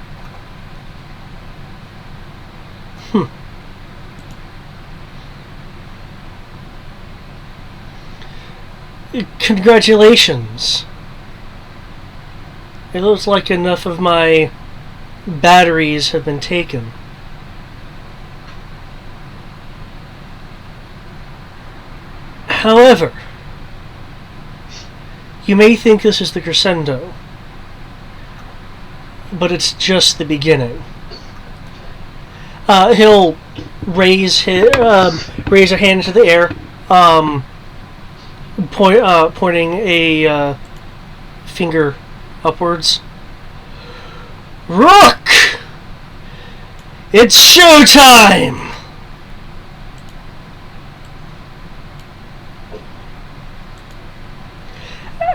Congratulations. It looks like enough of my batteries have been taken. However, you may think this is the crescendo, but it's just the beginning. He'll raise a hand into the air, pointing a finger upwards. Rook! It's showtime!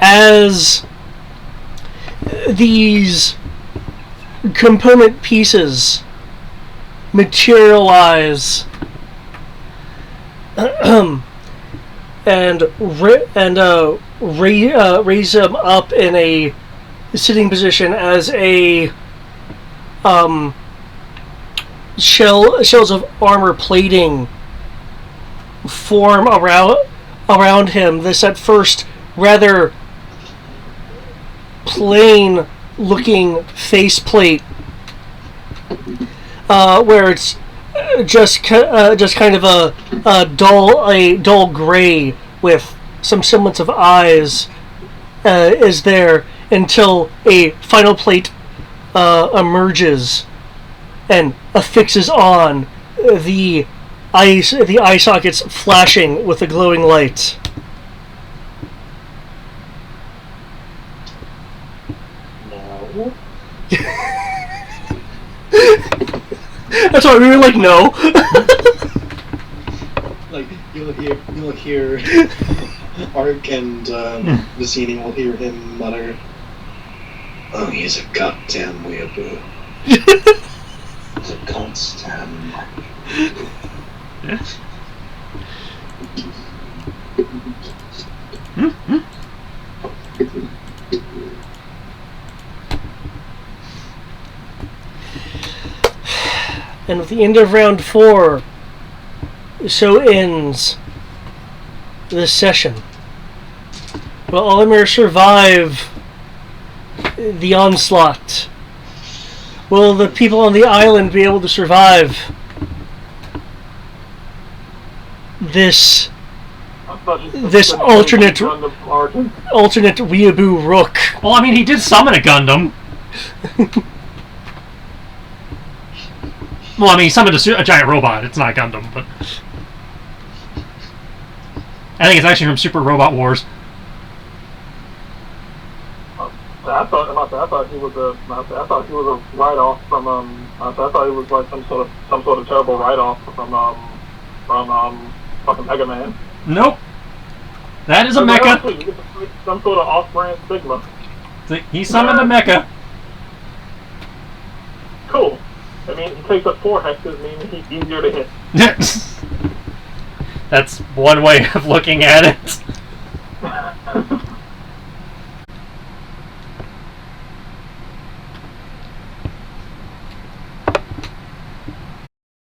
As these component pieces materialize and raise him up in a sitting position as a shells of armor plating form around him. This at first rather plain looking faceplate, where it's just kind of a dull gray with some semblance of eyes is there, until a final plate emerges and affixes on the eye sockets, flashing with a glowing light. No. That's why we were like, no. Like you'll hear Ark and Vicini will hear him mutter, "Oh, he's a goddamn weeaboo. He's a goddamn." And with the end of round 4, so ends this session. Will Olimir survive the onslaught? Will the people on the island be able to survive this alternate weeaboo rook? Well, I mean, he did summon a Gundam. Well, I mean, he summoned a giant robot. It's not a Gundam, but I think it's actually from Super Robot Wars. I thought he was a write-off from I thought he was like some sort of terrible write-off from fucking Mega Man. Nope. That is a mecha. Some sort of off-brand Sigma. He summoned a mecha. Cool. I mean, he takes up 4 hexes, meaning he's easier to hit. That's one way of looking at it.